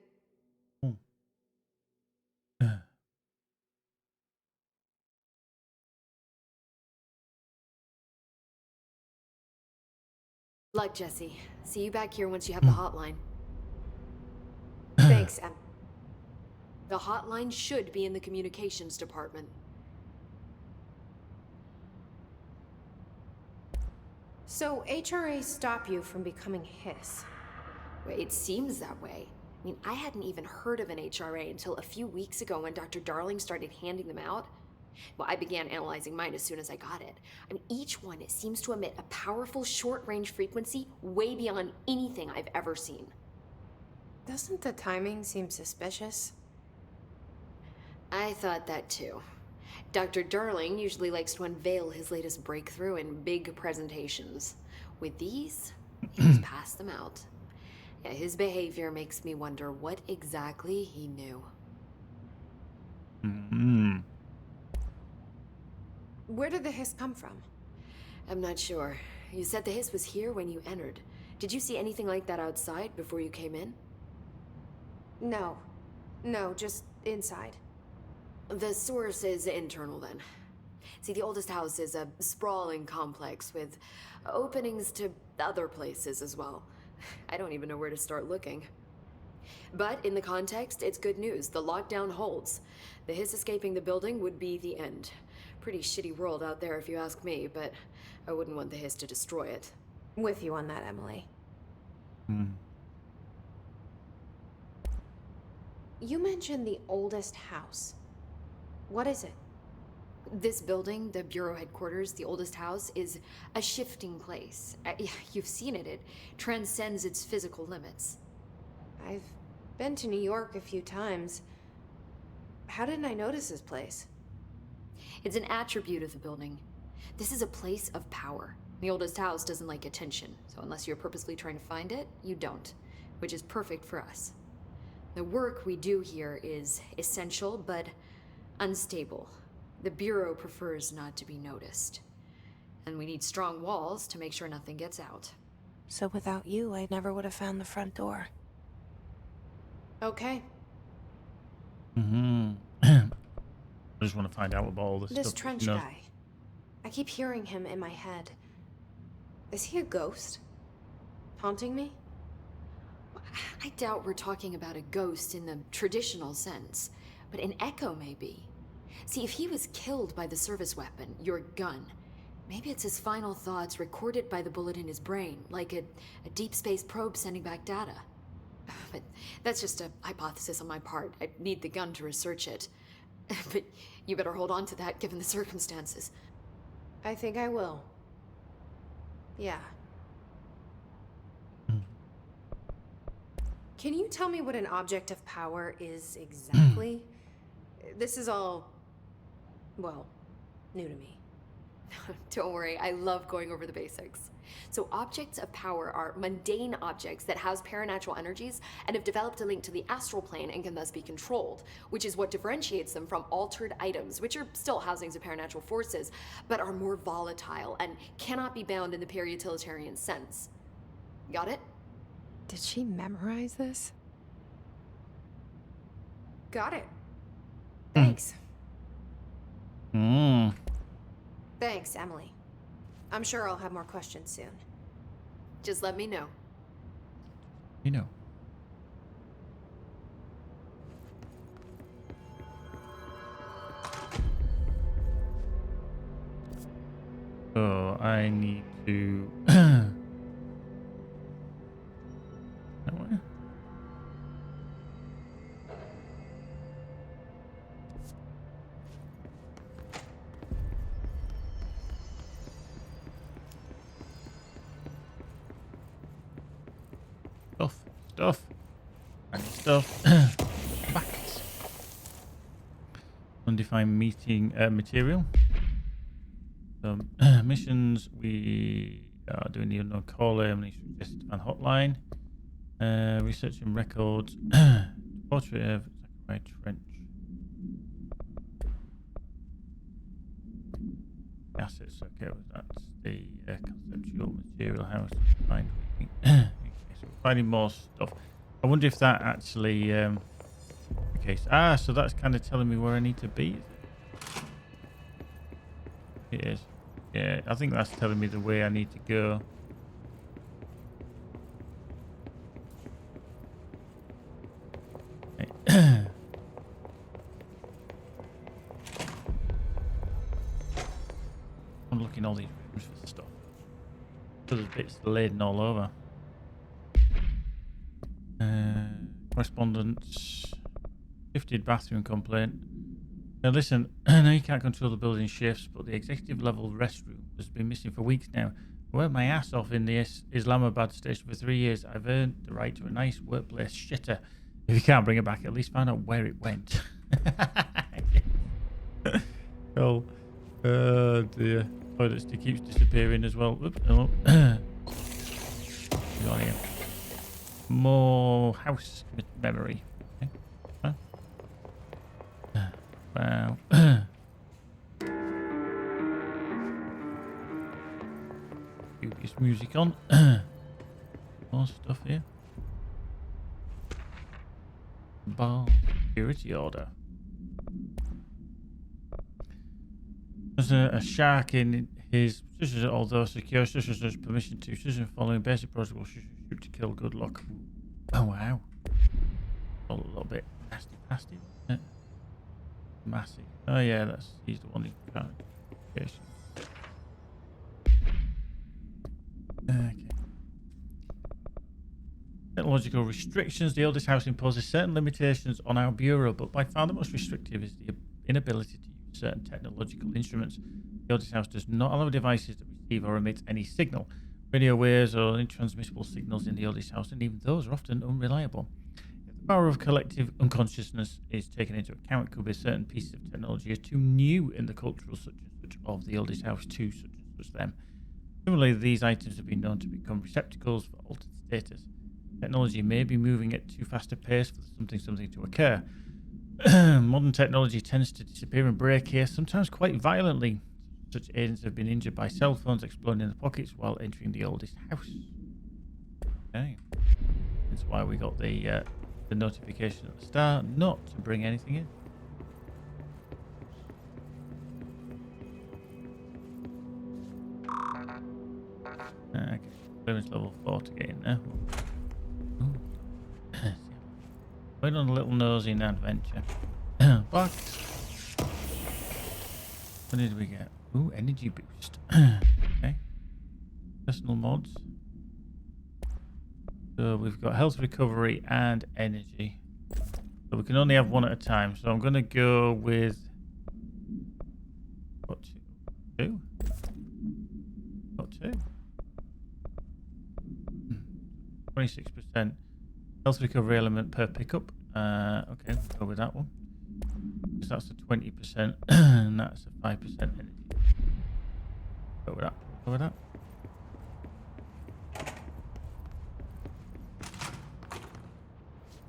Luck, Jesse. See you back here once you have the hotline. Thanks, Em. The hotline should be in the communications department. So HRA stop you from becoming Hiss? Well, it seems that way. I mean, I hadn't even heard of an HRA until a few weeks ago when Dr. Darling started handing them out. Well, I began analyzing mine as soon as I got it. I mean, each one seems to emit a powerful short-range frequency way beyond anything I've ever seen. Doesn't the timing seem suspicious? I thought that too. Dr. Darling usually likes to unveil his latest breakthrough in big presentations. With these, he just passed them out. Yeah, his behavior makes me wonder what exactly he knew. Where did the hiss come from? I'm not sure. You said the hiss was here when you entered. Did you see anything like that outside before you came in? No. No, just inside. The source is internal then. See, the oldest house is a sprawling complex with openings to other places as well. I don't even know where to start looking. But in the context, it's good news. The lockdown holds. The hiss escaping the building would be the end. Pretty shitty world out there if you ask me, but I wouldn't want the hiss to destroy it. With you on that, Emily. You mentioned the oldest house. What is it? This building, the Bureau headquarters, the oldest house, is a shifting place. You've seen it. It transcends its physical limits. I've been to New York a few times. How didn't I notice this place? It's an attribute of the building. This is a place of power. The oldest house doesn't like attention, so unless you're purposely trying to find it, you don't, which is perfect for us. The work we do here is essential, but unstable. The Bureau prefers not to be noticed. And we need strong walls to make sure nothing gets out. So without you, I never would have found the front door. Okay. I just want to find out about all this This stuff. Trench guy. I keep hearing him in my head. Is he a ghost? Haunting me? I doubt we're talking about a ghost in the traditional sense, but an echo maybe. See, if he was killed by the service weapon, your gun, maybe it's his final thoughts recorded by the bullet in his brain, like a deep space probe sending back data. But that's just a hypothesis on my part. I need the gun to research it. But you better hold on to that given the circumstances. I think I will. Yeah. Can you tell me what an object of power is exactly? This is all, well, new to me. Don't worry, I love going over the basics. So objects of power are mundane objects that house paranatural energies and have developed a link to the astral plane and can thus be controlled, which is what differentiates them from altered items, which are still housings of paranatural forces, but are more volatile and cannot be bound in the peri-utilitarian sense. Got it? Did she memorize this? Got it. Thanks. Thanks, Emily. I'm sure I'll have more questions soon. Just let me know. You know. So I need to. That way? Stuff. I need stuff. Facts. Undefined meeting material. So, missions, we are doing the unknown caller, ammunition fan hotline. Researching records. Portrait of Zachariah Trench. Assets, okay, that's the conceptual material house. Find so finding more stuff. I wonder if that actually the case. So that's kind of telling me where I need to be. It is. Yeah, I think that's telling me the way I need to go. I'm looking all these rooms for stuff. So there's bits laden all over. Correspondence. Shifted bathroom complaint. Now listen, I know you can't control the building shifts, but the executive level restroom has been missing for weeks now. I worked my ass off in the Islamabad station for 3 years. I've earned the right to a nice workplace shitter. If you can't bring it back, at least find out where it went. Oh, dear. Toilet stick keeps disappearing as well. Oops, oh. Got here. More house memory. Okay. Huh? Wow. Dubious music on. More stuff here. Bar security order. There's a shark in his although secure has permission to following basic protocol shoot to kill. Good luck. Oh wow. A little bit nasty, isn't it? Massive. Oh yeah, he's the one who's trying to. Okay. Technological restrictions. The oldest house imposes certain limitations on our bureau, but by far the most restrictive is the inability to use certain technological instruments. The oldest house does not allow devices that receive or emit any signal. Radio waves or intransmissible signals in the oldest house, and even those are often unreliable. If the power of collective unconsciousness is taken into account, it could be certain pieces of technology are too new in the cultural such and such of the oldest house to such and such them. Similarly, these items have been known to become receptacles for altered status. Technology may be moving at too fast a pace for something to occur. Modern technology tends to disappear and break here, sometimes quite violently. Such agents have been injured by cell phones exploding in the pockets while entering the oldest house. Okay. That's why we got the notification at the start not to bring anything in. Okay. Clearance level 4 to get in there. Went on a little nosy in adventure. Box. What did we get? Ooh, energy boost. Okay. Personal mods. So we've got health recovery and energy. So we can only have one at a time. So I'm going to go with... What, two? Got two. 26% health recovery element per pickup. Okay, we'll go with that one. So that's a 20%, and that's a 5% energy. Go with that. Go with that.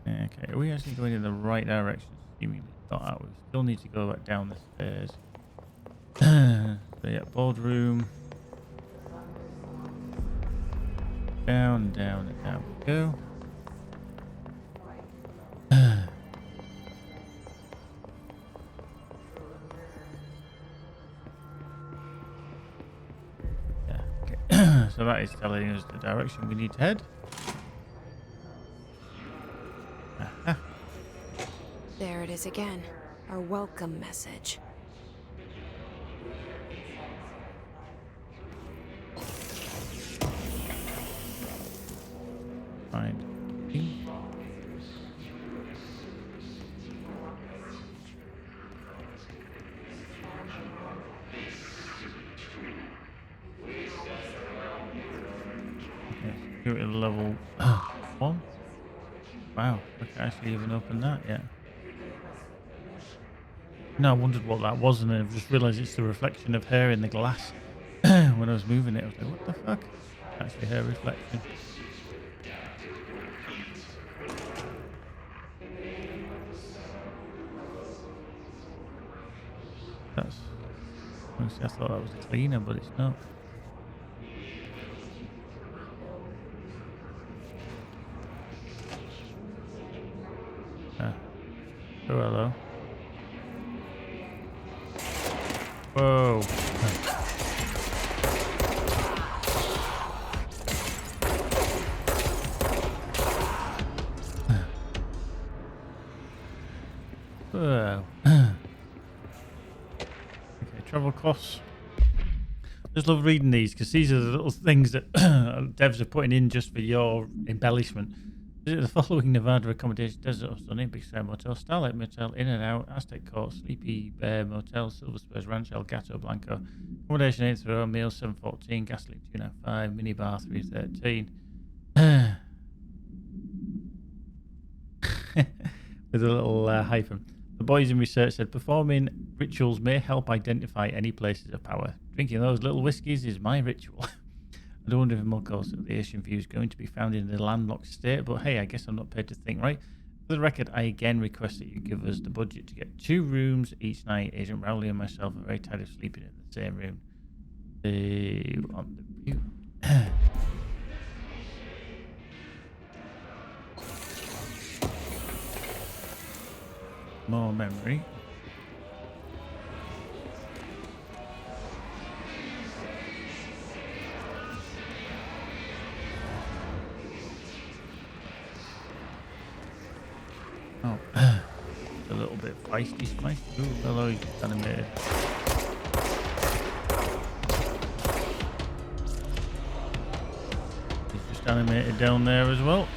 Okay, are we actually going in the right direction? Seemingly not. We still need to go back down the stairs. So yeah, boardroom. Down, down, and down we go. Yeah, okay. So that is telling us the direction we need to head. There it is again. Our welcome message. Find key. Okay, security level 1. Wow, I can't actually even open that yet. No, I wondered what that was, and I've just realised it's the reflection of her in the glass. When I was moving it, I was like, what the fuck? Actually, her reflection. That's... Honestly, I thought that was a cleaner, but it's not. Oh, hello. Whoa. Whoa. Okay, travel costs. I just love reading these because these are the little things that devs are putting in just for your embellishment. Visit the following Nevada accommodation: Desert or Sunny, Big Sur Motel, Starlight Motel, In and Out, Aztec Court, Sleepy Bear Motel, Silver Spurs Ranch, El Gato Blanco. Accommodation 8 through meals 714, gasoline 295, minibar 313. With a little hyphen. The boys in research said performing rituals may help identify any places of power. Drinking those little whiskies is my ritual. I don't wonder if more course of the Asian view is going to be found in the landlocked state, but hey, I guess I'm not paid to think, right? For the record, I again request that you give us the budget to get 2 rooms each night. Agent Rowley and myself are very tired of sleeping in the same room. On the view. More memory. Oh, a little bit feisty, spicy. Ooh, hello, he's animated. He's just animated down there as well.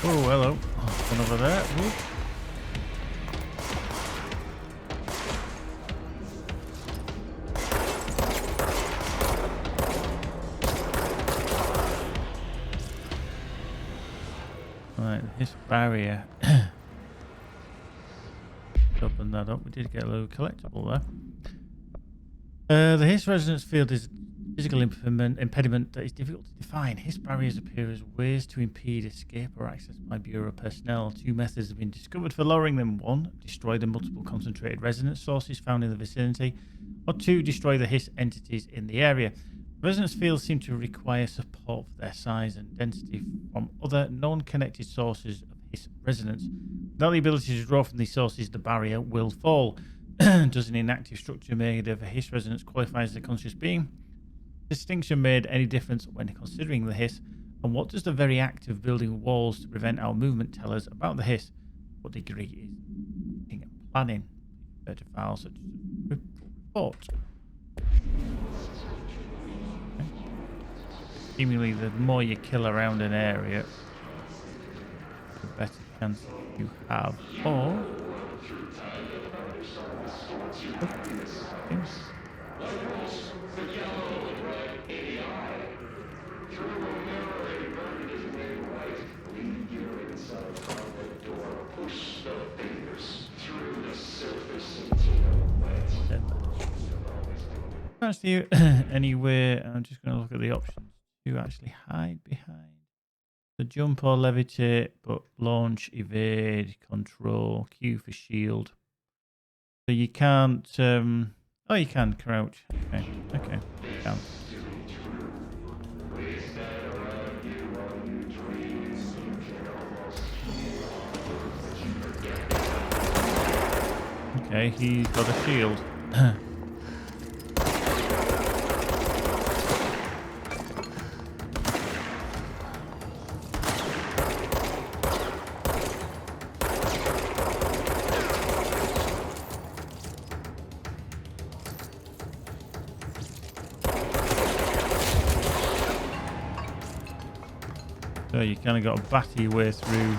Oh, hello. One over there. Ooh. Right, this barrier. Open that up. We did get a little collectible there. The Hiss resonance field is a physical impediment that is difficult to define. Hiss barriers appear as ways to impede escape or access by Bureau personnel. 2 methods have been discovered for lowering them. 1, destroy the multiple concentrated resonance sources found in the vicinity. Or 2, destroy the Hiss entities in the area. Resonance fields seem to require support for their size and density from other non-connected sources of Hiss resonance. Without the ability to draw from these sources, the barrier will fall. Does an inactive structure made of a Hiss resonance qualify as a conscious being? Distinction made any difference when considering the Hiss? And what does the very act of building walls to prevent our movement tell us about the Hiss? What degree is thinking and planning? Refer to files such as report. Seemingly, the more you kill around an area, the better chance you have. Or Actually, anywhere, I'm just going to look at the options to actually hide behind. So jump or levitate, but launch, evade, control, Q for shield. So you can't. Oh, you can crouch. Okay, okay, you can. Okay, he's got a shield. So you kind of got to batter your way through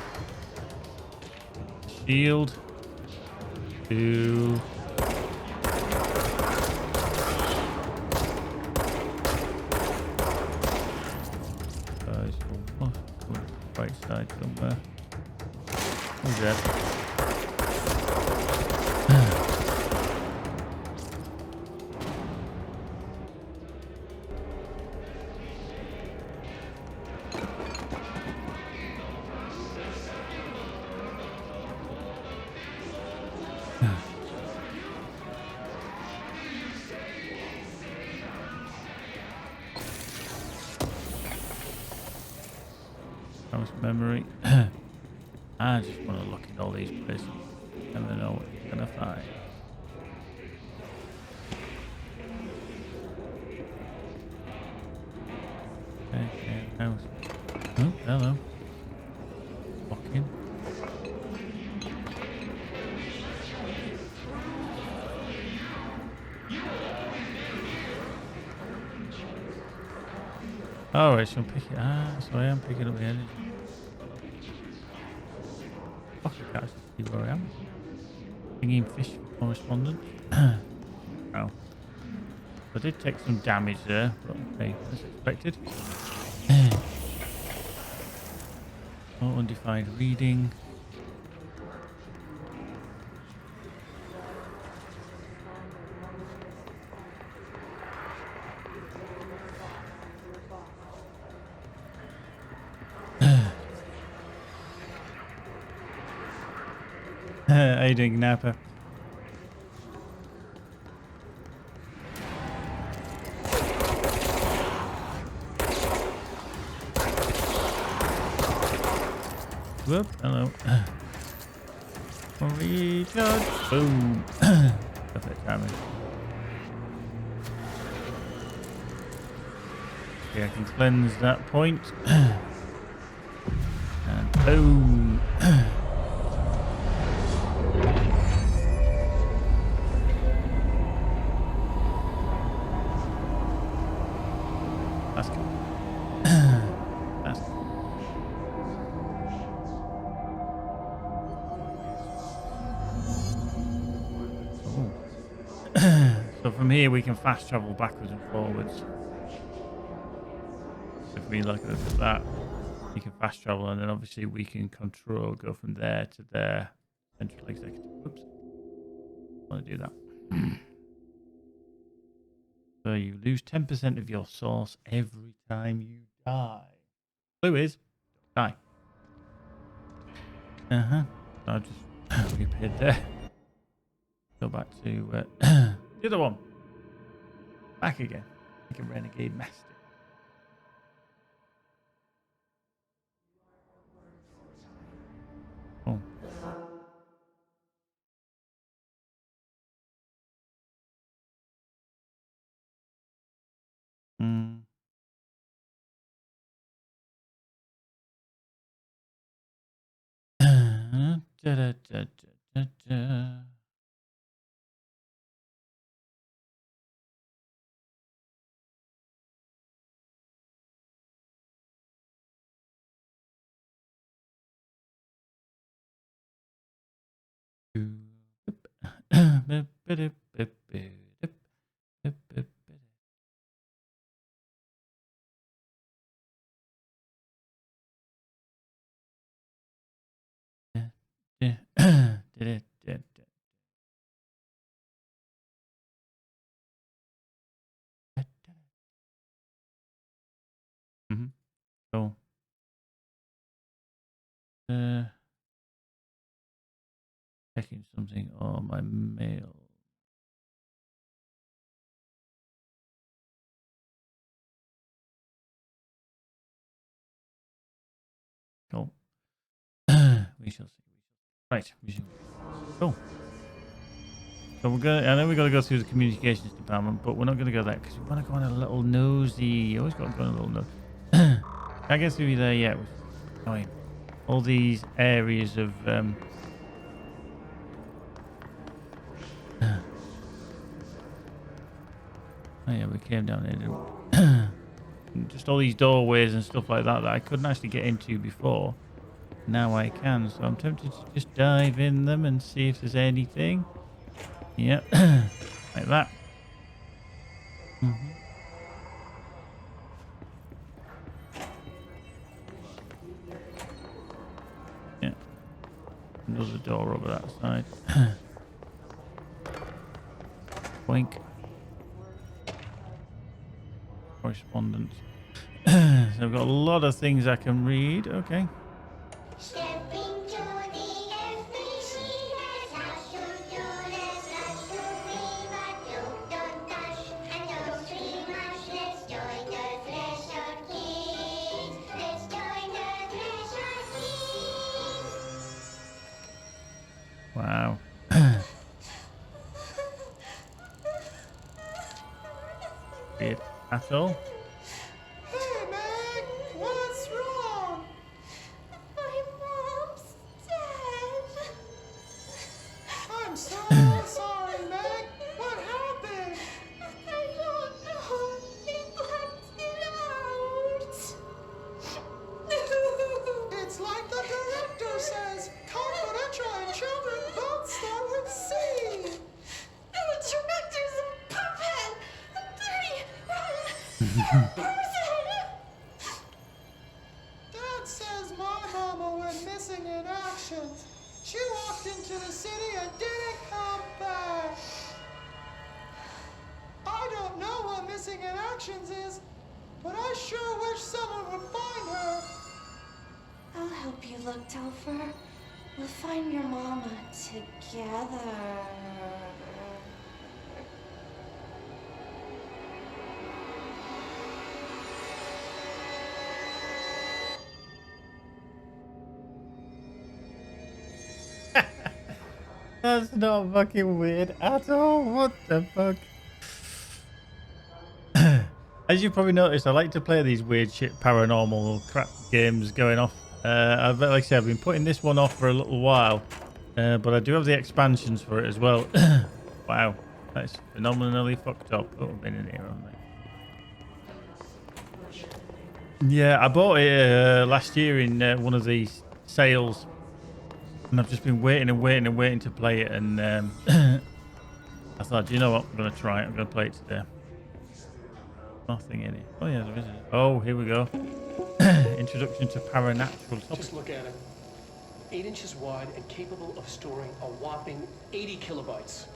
the shield to right side somewhere. Who's that? Memory. I just want to look at all these places and then know what you're gonna find. Okay, house. Oh, hello. Walking. Oh, right, so I'm picking. So I am picking up the energy. Fuck, I can't see where I am. Bringing fish for correspondence. Oh. I did take some damage there, but okay, as expected. Oh, undefined reading. How you doing, Napa? Whoop, hello. Recharge. Boom. Perfect timing. Okay, I can cleanse that point. And boom. That's good. That's good. So from here we can fast travel backwards and forwards. If we look at that, you can fast travel, and then obviously we can control, go from there to there. Central executive. Oops. I want to do that. So you lose 10% of your source every time you die. Clue is, die. I'll just reappeared there. Go back to the other one. Back again. Like a renegade master. Oh. Mm. Da, da, da, da, da. Cool. Checking something on my mail. Cool. We shall see. Right. We shall. Cool. So we're gonna. I know we got to go through the communications department, but we're not gonna go there because we want to go on a little nosy. You always got to go on a little nose. Can't get through there yet. Annoying. All these areas of. Oh yeah, we came down here. Just all these doorways and stuff like that I couldn't actually get into before. Now I can, so I'm tempted to just dive in them and see if there's anything. Yep, like that. Yeah, another door over that side. Boink. Correspondence. So I've got a lot of things I can read. Okay. Wow. Weird at all. Hey, Meg! What's wrong? My mom's dead. I'm so sorry, Meg. What happened? I don't know. He blacked it out. It's like the director says. Confidential and children don't start with C. The director's a puppet. Dad says my mama went missing in action. She walked into the city and didn't come back. I don't know what missing in actions is, but I sure wish someone would find her. I'll help you look, Telfer. We'll find your mama together. That's not fucking weird at all. What the fuck? As you probably noticed, I like to play these weird shit paranormal crap games going off. Like I said, I've been putting this one off for a little while, but I do have the expansions for it as well. Wow, that's phenomenally fucked up. Oh, I've been in here, haven't I? Yeah, I bought it last year in one of these sales. And I've just been waiting to play it, and I thought, you know what, I'm going to try it. I'm going to play it today. Nothing in it. Oh, yeah, there is. Oh, here we go. Introduction to Paranatural Topics. Just look at it. 8 inches wide and capable of storing a whopping 80 kilobytes.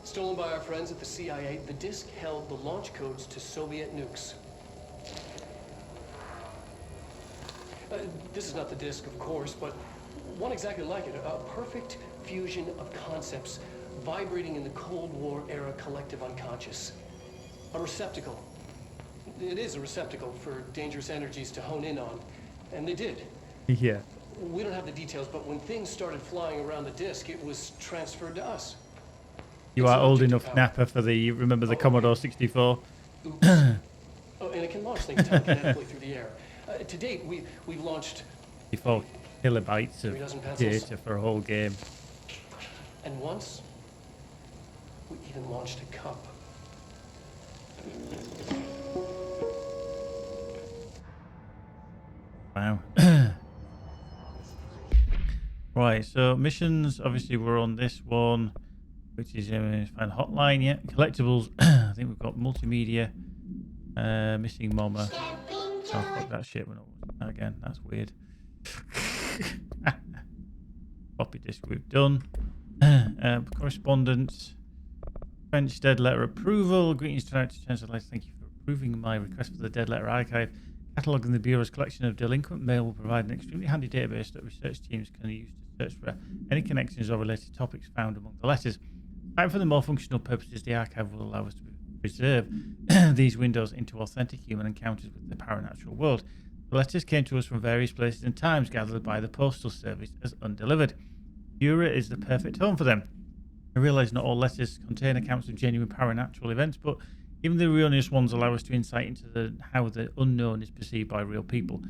Stolen by our friends at the CIA, the disk held the launch codes to Soviet nukes. This is not the disk, of course, but one exactly like it. A perfect fusion of concepts vibrating in the Cold War era collective unconscious. A receptacle. It is a receptacle for dangerous energies to hone in on. And they did. Yeah. We don't have the details, but when things started flying around the disk, it was transferred to us. You are old enough, Napper, for the, remember the Commodore 64? Oops. Oh, and it can launch things telekinetically through the air. To date, we've launched 64 kilobytes of data for a whole game. And once, we even launched a cup. Wow. Right, so missions, obviously we're on this one. which is find hotline. Yeah, collectibles. I think we've got multimedia. Missing Mama. Oh, fuck that shit. We're not again. That's weird. Copy disk we've done. Correspondence. French dead letter approval. Greetings tonight to Chancellor. Thank you for approving my request for the dead letter archive. Cataloguing the Bureau's collection of delinquent mail will provide an extremely handy database that research teams can use to search for any connections or related topics found among the letters. For the more functional purposes, the archive will allow us to preserve these windows into authentic human encounters with the paranatural world. The letters came to us from various places and times, gathered by the Postal Service as undelivered. Bureau is the perfect home for them. I realise not all letters contain accounts of genuine paranatural events, but even the erroneous ones allow us to insight into how the unknown is perceived by real people.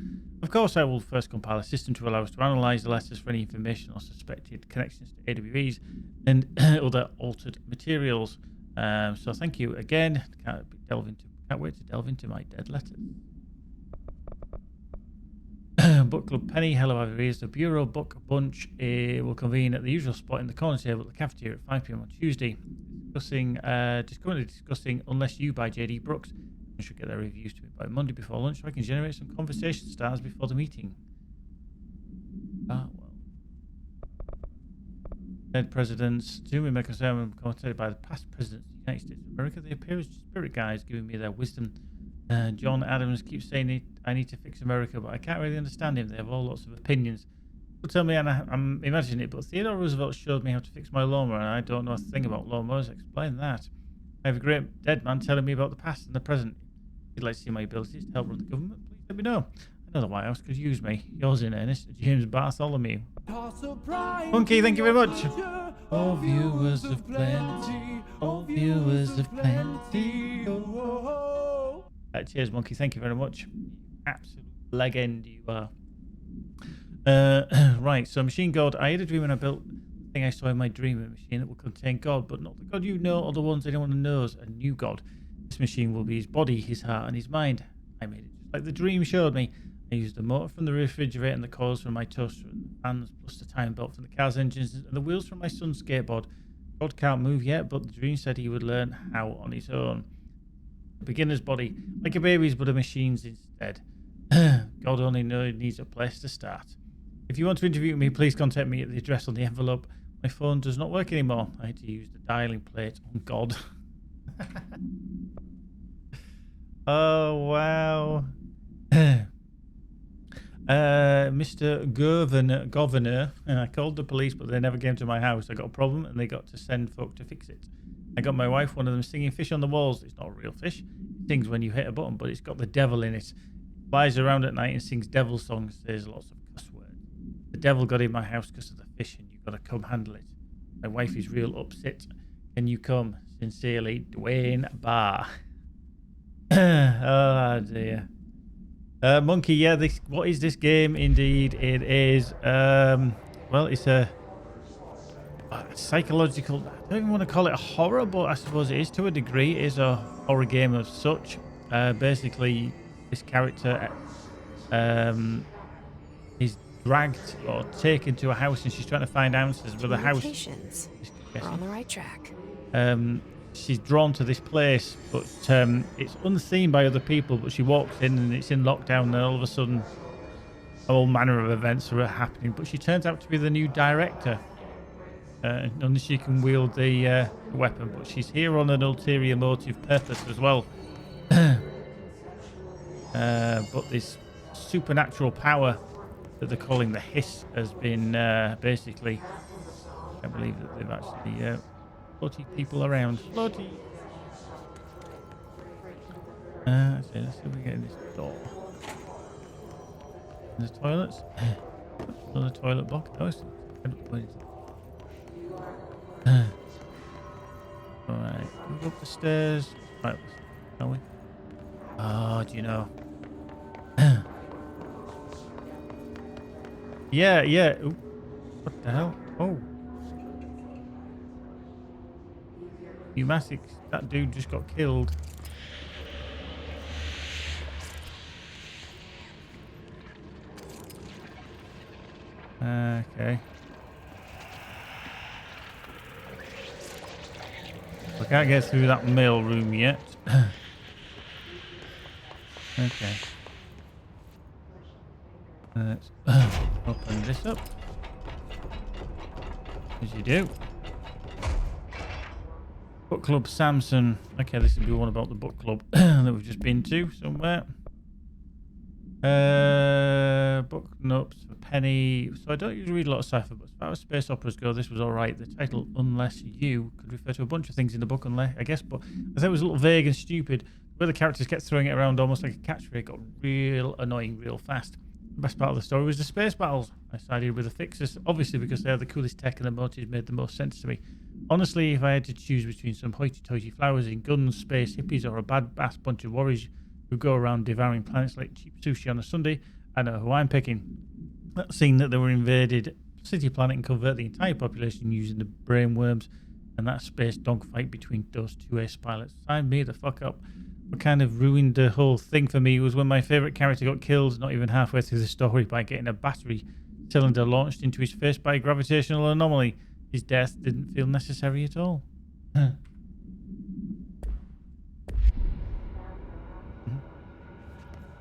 Of course, I will first compile a system to allow us to analyse the letters for any information or suspected connections to AWEs and other altered materials. So thank you again. Can't wait to delve into my dead letters. Book Club Penny, hello everybody. The Bureau Book Bunch will convene at the usual spot in the corner table at the cafeteria at 5 PM on Tuesday. Currently discussing Unless You by J.D. Brooks. I should get their reviews to me by Monday before lunch so I can generate some conversation starters before the meeting. Well. Dead presidents. Soon we make a sermon commentated by the past presidents of the United States of America. They appear as spirit guides giving me their wisdom. John Adams keeps saying I need to fix America, but I can't really understand him. They have all lots of opinions. People tell me, and I'm imagining it, but Theodore Roosevelt showed me how to fix my lawnmower, and I don't know a thing about lawnmowers. Explain that. I have a great dead man telling me about the past and the present. If you'd like to see my abilities to help run the government, please let me know. I know the White House could use me. Yours in earnest, James Bartholomew. Monkey, thank you very much. All viewers of plenty. All viewers of plenty. Cheers, Monkey. Thank you very much. Absolute legend you are. Right, so Machine God. I had a dream when I built the thing I saw in my dream, a machine that will contain God, but not the God you know or the ones anyone knows, a new God. This machine will be his body, his heart, and his mind. I made it just like the dream showed me. I used the motor from the refrigerator and the coils from my toaster and the fans, plus the time belt from the car's engines and the wheels from my son's skateboard. God can't move yet, but the dream said he would learn how on his own. A beginner's body, like a baby's, but a machine's instead. God only needs a place to start. If you want to interview me, please contact me at the address on the envelope. My phone does not work anymore. I had to use the dialing plate on God. Oh, wow. Mr. Governor, I called the police, but they never came to my house. I got a problem, and they got to send folk to fix it. I got my wife, one of them, singing Fish on the Walls. It's not a real fish. It sings when you hit a button, but it's got the devil in it. It flies around at night and sings devil songs. There's lots of cuss words. The devil got in my house because of the fish, and you've got to come handle it. My wife is real upset. Can you come? Sincerely, Dwayne Barr. Oh, dear. Monkey, yeah, what is this game? Indeed, it is, well, it's a psychological, I don't even want to call it a horror, but I suppose it is to a degree. It is a horror game of such. Basically, this character is dragged or taken to a house, and she's trying to find answers with a house. We're on the right track. She's drawn to this place, but it's unseen by other people, but she walks in and it's in lockdown, and all of a sudden all manner of events are happening. But she turns out to be the new director. Only she can wield the weapon, but she's here on an ulterior motive purpose as well. But this supernatural power that they're calling the Hiss has been basically, I believe that they've actually floaty people around. Floaty. Let's see if we get in this door. In the toilets. Another toilet block. No, it's Alright, move up the stairs. Right, shall we? Oh, do you know? Yeah. Ooh. What the hell? Oh. Pneumatics. That dude just got killed. Okay. Can't get through that mail room yet. Okay. Let's open this up. As you do. Book Club Samson. Okay, this will be one about the book club that we've just been to somewhere. Book notes for Penny. So I don't usually read a lot of sci-fi, but as far as space operas go, this was alright. The title, Unless You, could refer to a bunch of things in the book, unless, I guess, but I thought it was a little vague and stupid. Where the characters kept throwing it around almost like a catchphrase got real annoying real fast. The best part of the story was the space battles. I sided with the Fixers, obviously because they had the coolest tech and the motives made the most sense to me. Honestly, if I had to choose between some hoity-toity flowers in guns, space hippies, or a bad-bass bunch of warriors who go around devouring planets like cheap sushi on a Sunday, I know who I'm picking. That scene that they were invaded city planet and convert the entire population using the brainworms, and that space dogfight between those two ace pilots. Sign me the fuck up. What kind of ruined the whole thing for me was when my favourite character got killed not even halfway through the story by getting a battery cylinder launched into his face by a gravitational anomaly. His death didn't feel necessary at all.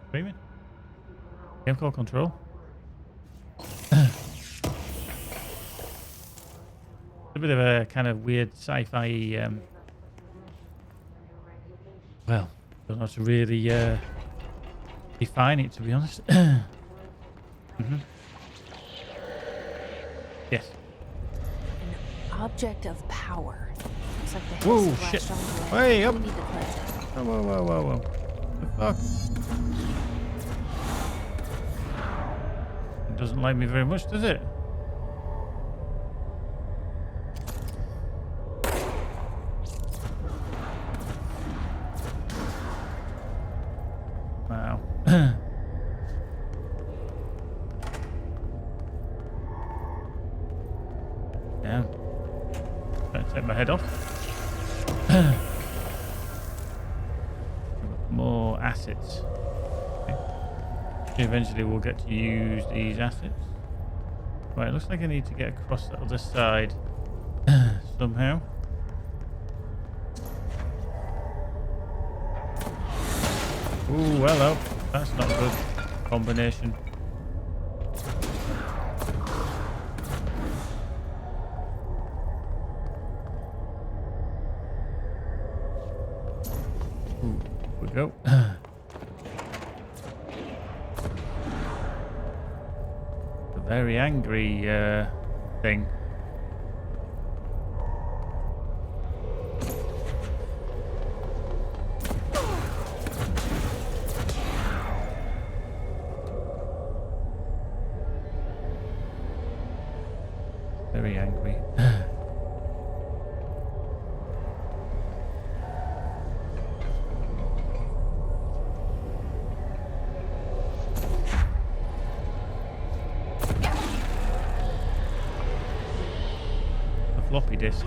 Screaming? Game call control. A bit of a kind of weird sci-fi. Well, don't know how to really define it, to be honest. Yes. An object of power. Looks like the Whoa, hills shit. flashed on the way. Hey, up. We need the plan. Whoa. The fuck? It doesn't like me very much, does it? Wow. Yeah. Trying to take my head off. More assets. Okay. Eventually we'll get to use these assets. Right, it looks like I need to get across the other side somehow. Ooh, hello. That's not a good combination. Ooh, here we go. A very angry thing. Very angry. The floppy disk.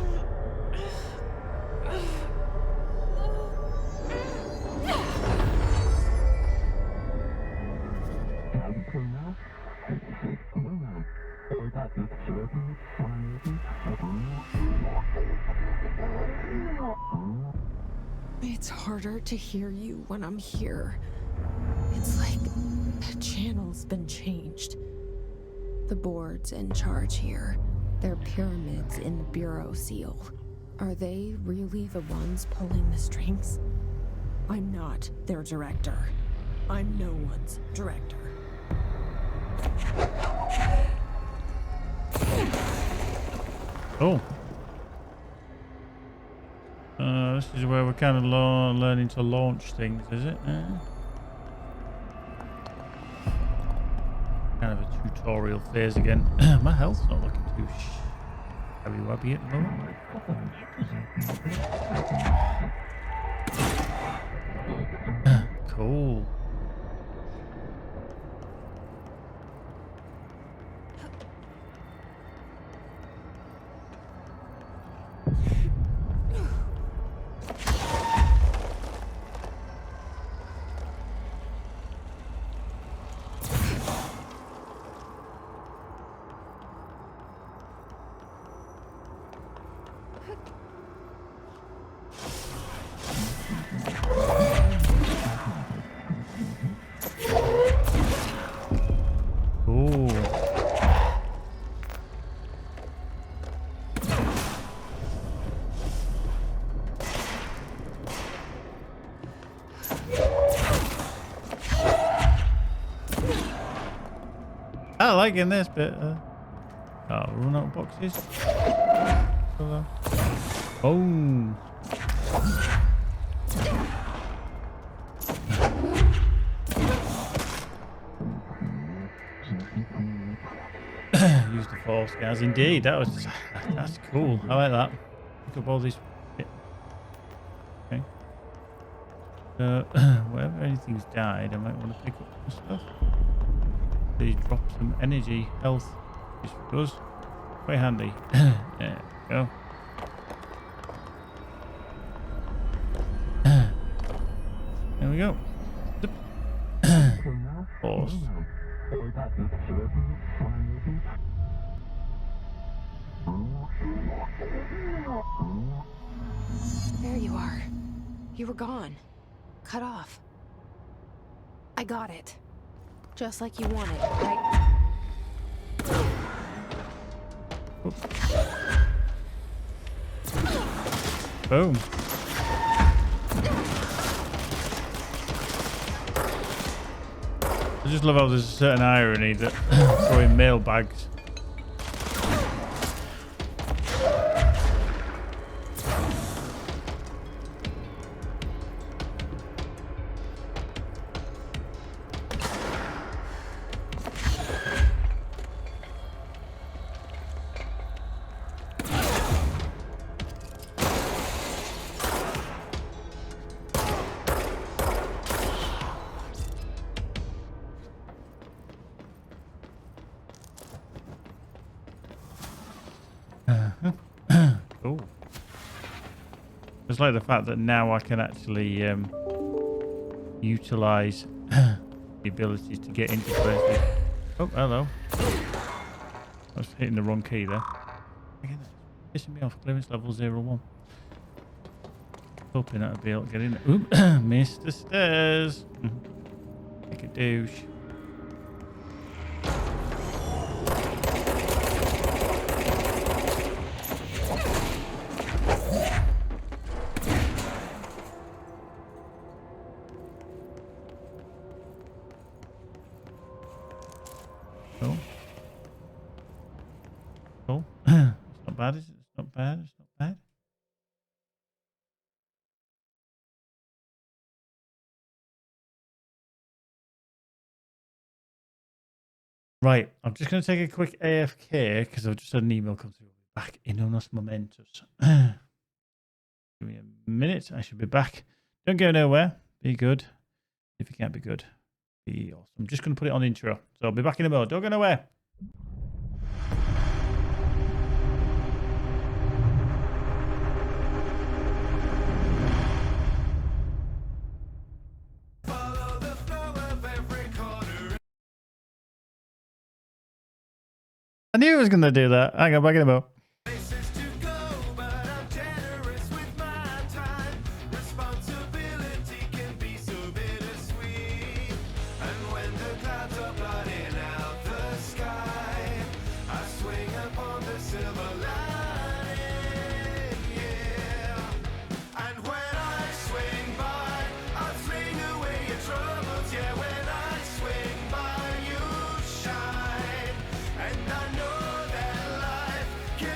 It's harder to hear you when I'm here. It's like the channel's been changed. The board's in charge here. They're pyramids in the Bureau seal. Are they really the ones pulling the strings? I'm not their director. I'm no one's director. Oh. This is where we're kind of learning to launch things, is it? Kind of a tutorial phase again. My health's not looking too shabby-wabby at the moment. Cool. quite liking this bit. Oh, run out of boxes. Oh. Use the force, guys. Indeed, that's cool. I like that. Look up all these. Okay. Wherever anything's died, I might want to pick up some stuff. They drop some energy, health, just for us. Quite handy. There we go. There we go. Force. There you are. You were gone. Cut off. I got it. Just like you wanted, right? Boom. I just love how there's a certain irony that throwing mailbags. Oh, it's like the fact that now I can actually utilize the ability to get into places. Oh, hello. I was hitting the wrong key there. Again, that's pissing me off. Clearance level 01. Hoping I'd be able to get in. Oop, missed the stairs. Take a douche. Cool. It's not bad, is it? It's not bad. It's not bad. Right. I'm just going to take a quick AFK because I've just had an email come through. Back in unos momentos. Give me a minute. I should be back. Don't go nowhere. Be good. If you can't be good, be awesome. I'm just going to put it on intro. So I'll be back in a moment. Don't go nowhere. I knew I was going to do that. Hang on, back in a moment. Can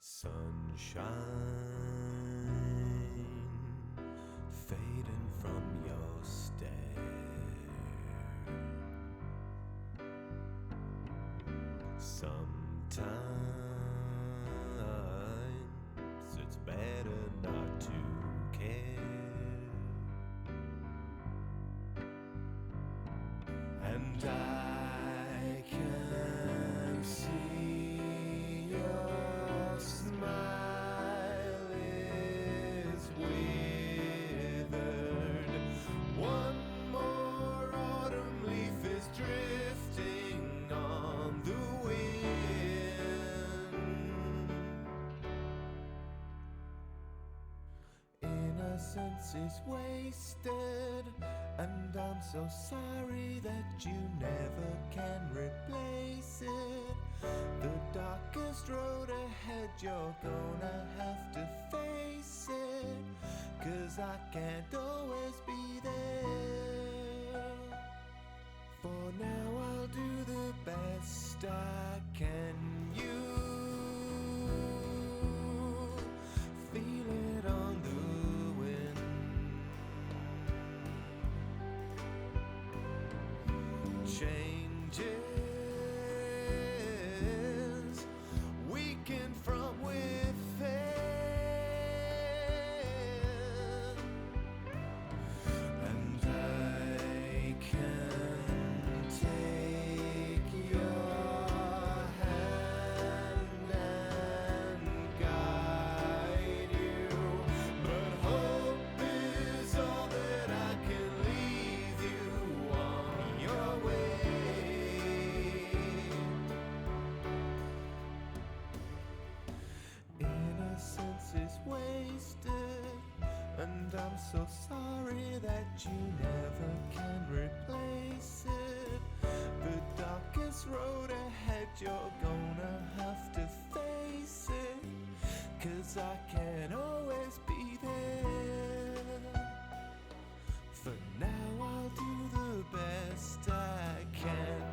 Sunshine fading from your stare. Sometimes it's better not to care. And I can see your smile is withered. One more autumn leaf is drifting on the wind. Innocence is wasted, and I'm so sorry that you never can replace it. The darkest road ahead, you're gonna have to face it, 'cause I can't always be there. For now I'll do the best I can. You feel it on the wind. Changes weaken from within, and I can take your hand and guide you, but hope is all that I can leave you on your way. Innocence is wasted, and I'm so sorry that you never can replace it. The darkest road ahead, you're gonna have to face it, 'cause I can't always be there. For now I'll do the best I can.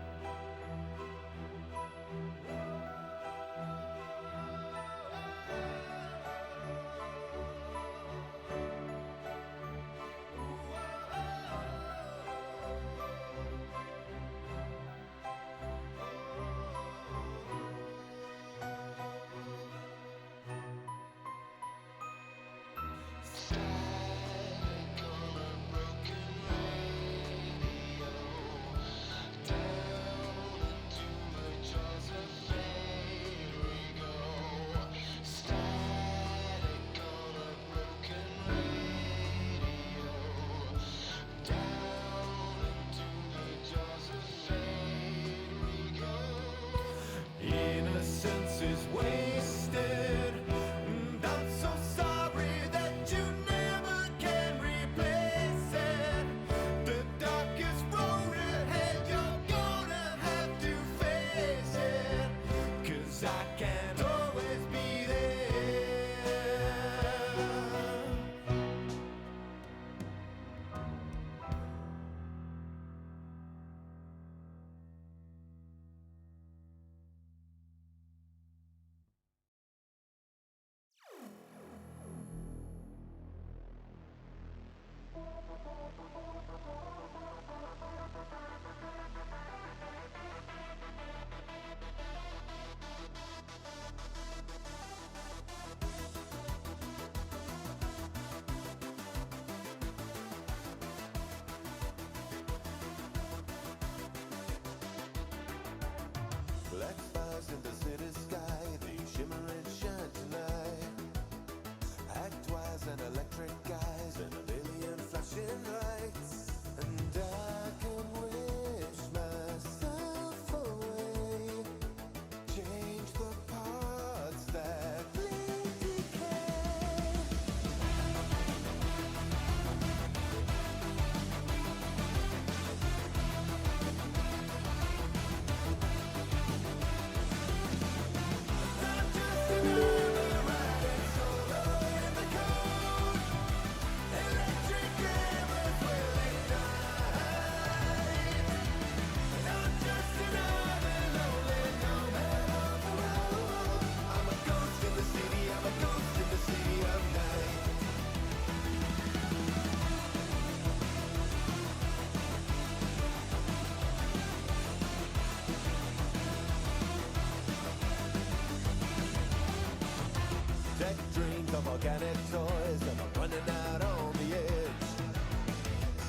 Tech dreams of organic toys that are running out on the edge.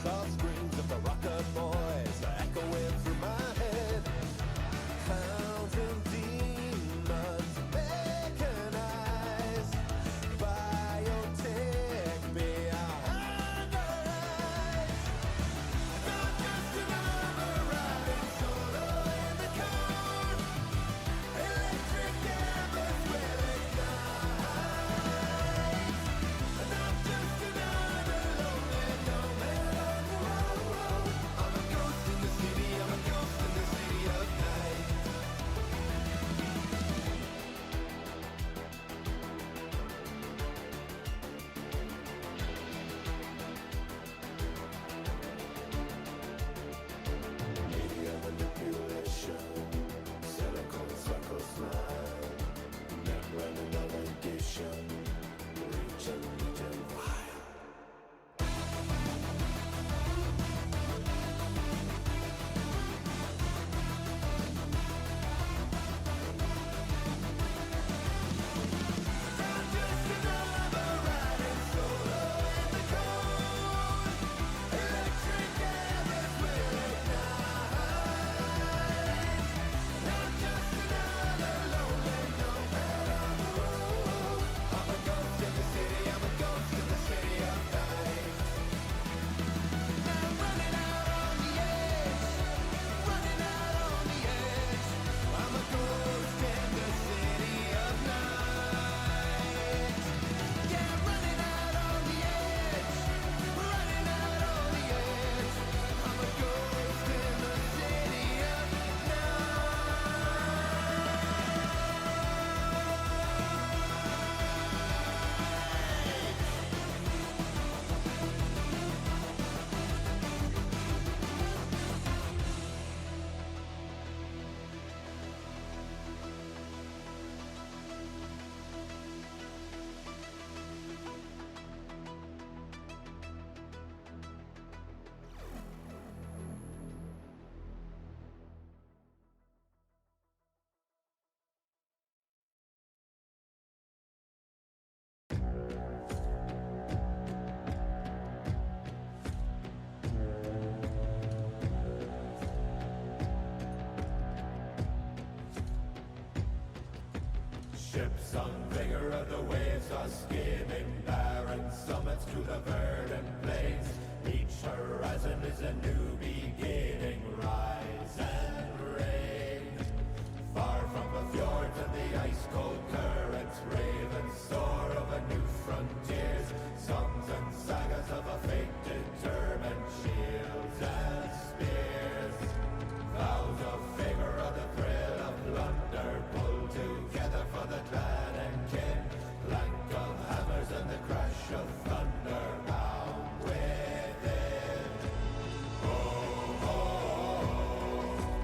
Soft screams of the rocker boys are echoing through my head. Hounds and demons mechanized. Biotech behind our eyes. Not just another riding solo in the car. Electric cameras will ignite. Not just another lonely nomad on the road. I'm a ghost in the city, I'm a ghost in the city of night. Media manipulation, silicon circle smile, never another edition, reach and wild. Not just another riding solo in the cold. Electric cameras will ignite. Not just another lonely nomad on the road. I'm a ghost in the city, I'm a ghost in the city of night. Now running out on the edge, running out on the edge. I'm a ghost in the city of night. Yeah, running out on the edge, running out on the edge. I'm a ghost in the city of ships on vigor of the waves are skimming barren summits to the verdant plains. Each horizon is a new beginning. Rise and reign. Far from the fjords and the ice-cold currents, ravens soar over new frontiers. Songs and sagas of a fate determined, shields and spears. Vows of favor of the thrill of plunder, pull together for the clan and kin. Clank of hammers and the crash of thunder, bound within. Oh, oh, oh.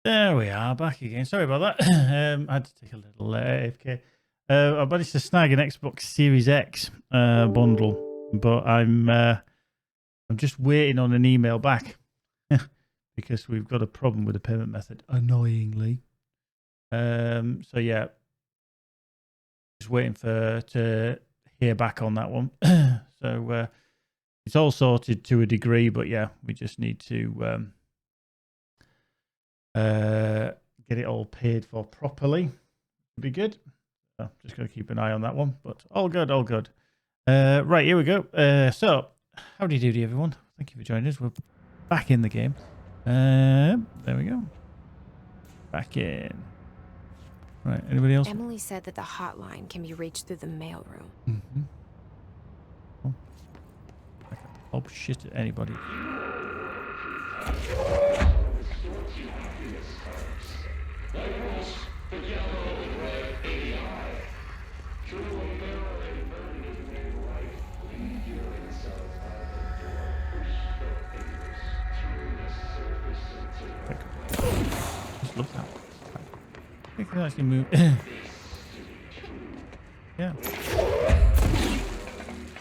There we are, back again. Sorry about that. I had to take a little AFK. I managed to snag an Xbox Series X bundle, but I'm just waiting on an email back because we've got a problem with the payment method, annoyingly. So yeah, just waiting to hear back on that one. So it's all sorted to a degree, but yeah, we just need to get it all paid for properly. It'd be good. So just got to keep an eye on that one, but all good, all good. Right, here we go. So, howdy doody, everyone. Thank you for joining us. We're back in the game. There we go. Back in. Right, anybody else? Emily said that the hotline can be reached through the mailroom. Mm-hmm. Oh. I can lob shit at anybody. Just look at that. I can actually move. Yeah.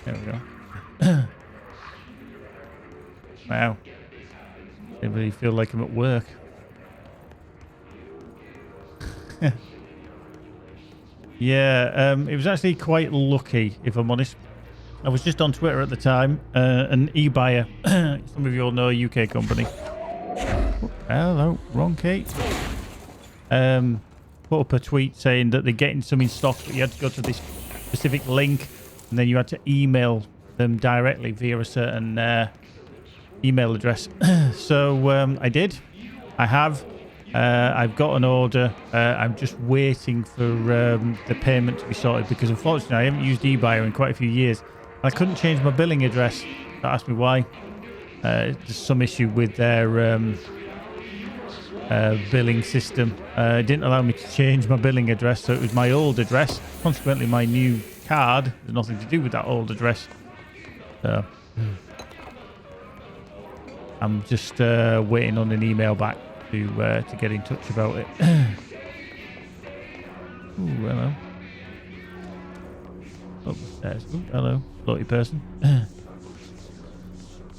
There we go. Wow. Anybody feel like I'm at work? Yeah, it was actually quite lucky, if I'm honest. I was just on Twitter at the time, and eBuyer, some of you all know, a UK company. Oh, hello, wrong Kate. Put up a tweet saying that they're getting some in stock, but you had to go to this specific link, and then you had to email them directly via a certain email address. So I did. I have. I've got an order. I'm just waiting for the payment to be sorted because unfortunately I haven't used eBuyer in quite a few years. I couldn't change my billing address. Don't ask me why. There's some issue with their billing system. It didn't allow me to change my billing address, so it was my old address. Consequently, my new card has nothing to do with that old address. So I'm just waiting on an email back to get in touch about it. Ooh, hello. Upstairs. Ooh, hello, floaty person.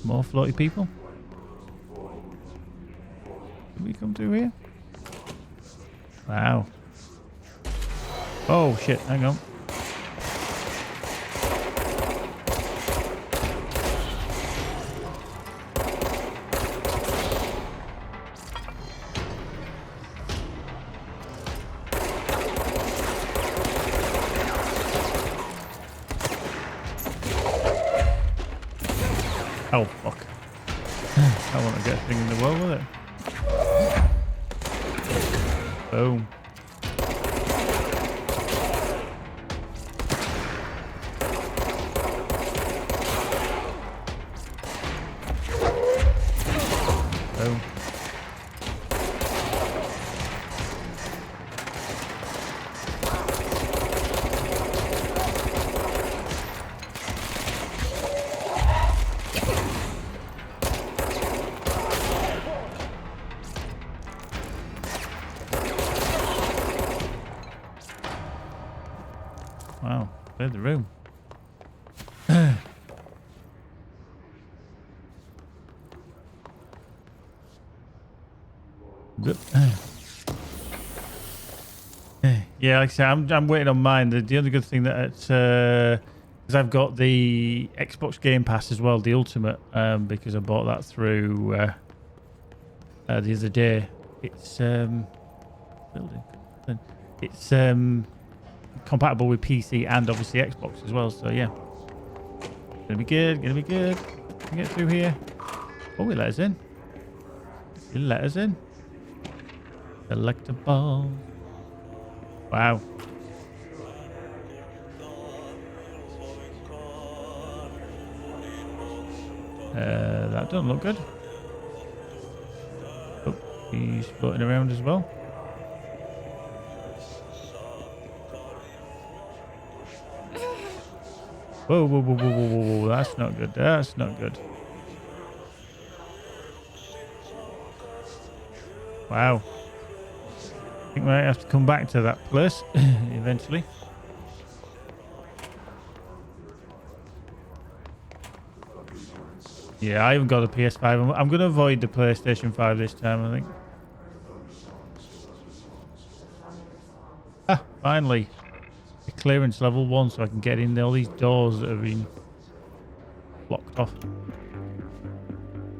More floaty people. Can we come through here? Wow. Oh shit! Hang on. Oh, fuck. I want to get a thing in the world with it. Boom. Boom. Wow, cleared the room. Good. Yeah, like I say, I'm waiting on mine. The other good thing that it's because I've got the Xbox Game Pass as well, the Ultimate, because I bought that through the other day. It's compatible with PC and obviously Xbox as well. So yeah, gonna be good. Gonna be good. Can we get through here? Oh, we let us in. You let us in. Collectible. Wow. That doesn't look good. Oh, he's floating around as well. Whoa, whoa, whoa, whoa, whoa, whoa, whoa. That's not good. That's not good. Wow. I think we might have to come back to that place eventually. Yeah, I haven't got a PS5. I'm going to avoid the PlayStation 5 this time, I think. Ah, finally. A clearance level 1 so I can get in all these doors that have been blocked off.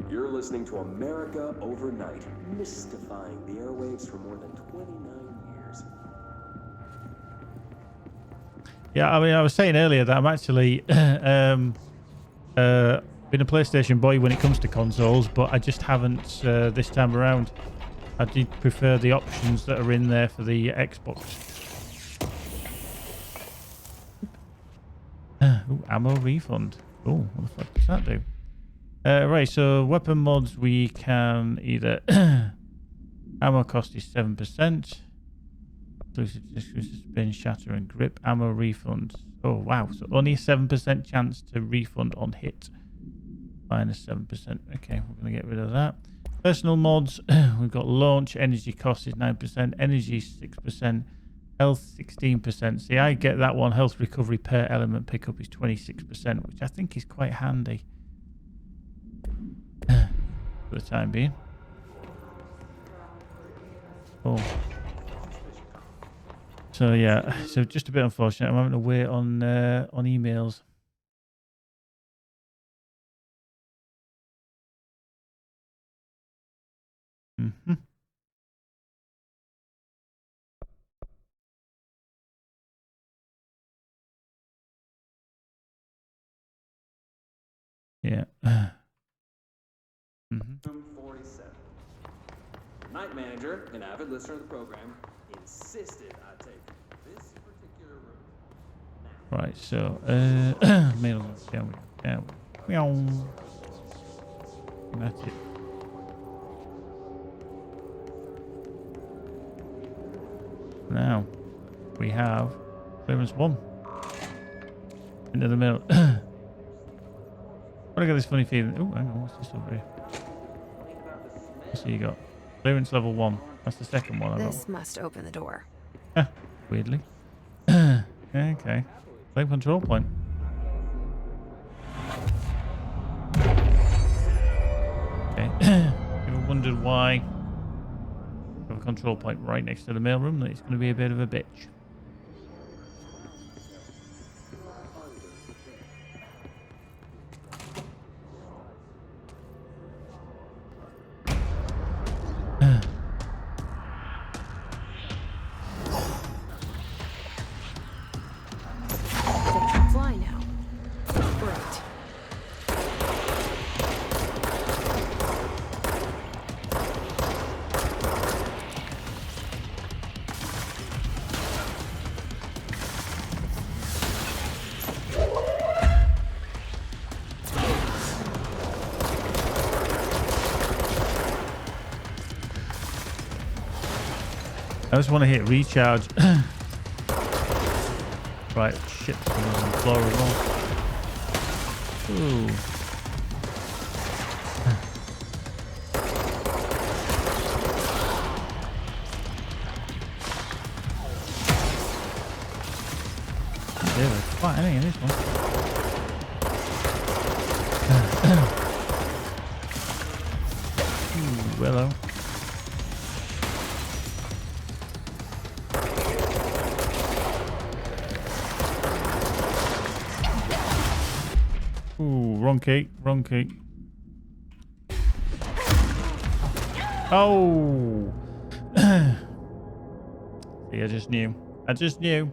You're listening to America Overnight, mystifying the airwaves for more than 29 years. Yeah, I mean, I was saying earlier that I'm actually been a PlayStation boy when it comes to consoles, but I just haven't this time around. I did prefer the options that are in there for the Xbox. Ooh, ammo refund. Oh, what the fuck does that do? Right, so weapon mods we can either ammo cost is 7%. Exclusive spin, shatter, and grip. Ammo refund. Oh wow! So only a 7% chance to refund on hit. Minus 7%. Okay, we're gonna get rid of that. Personal mods. We've got launch. Energy cost is 9%. Energy 6%. Health 16%. See, I get that one. Health recovery per element pickup is 26%, which I think is quite handy for the time being. Oh. So yeah, so just a bit unfortunate. I'm having to wait on emails. Mm-hmm. Yeah. Mm-hmm. Room 47. Night manager, an avid listener of the program, insisted I take this particular room. Right, so middle down. That's it. Now we have clearance 1 into the middle. I got this funny feeling. Oh, hang on, what's this over here? What's you got? Clearance level 1. That's the second one I got. This must open the door. Weirdly. Okay. Flame control point. Okay. Ever wondered why we have a control point right next to the mailroom? That it's going to be a bit of a bitch. Fly now. Right. I just want to hit recharge. Right, shit, on the floor as well. Ooh. There's quite anything in this one. Ooh, hello. Ooh, wrong key, wrong key. Oh! See, I just knew. I just knew.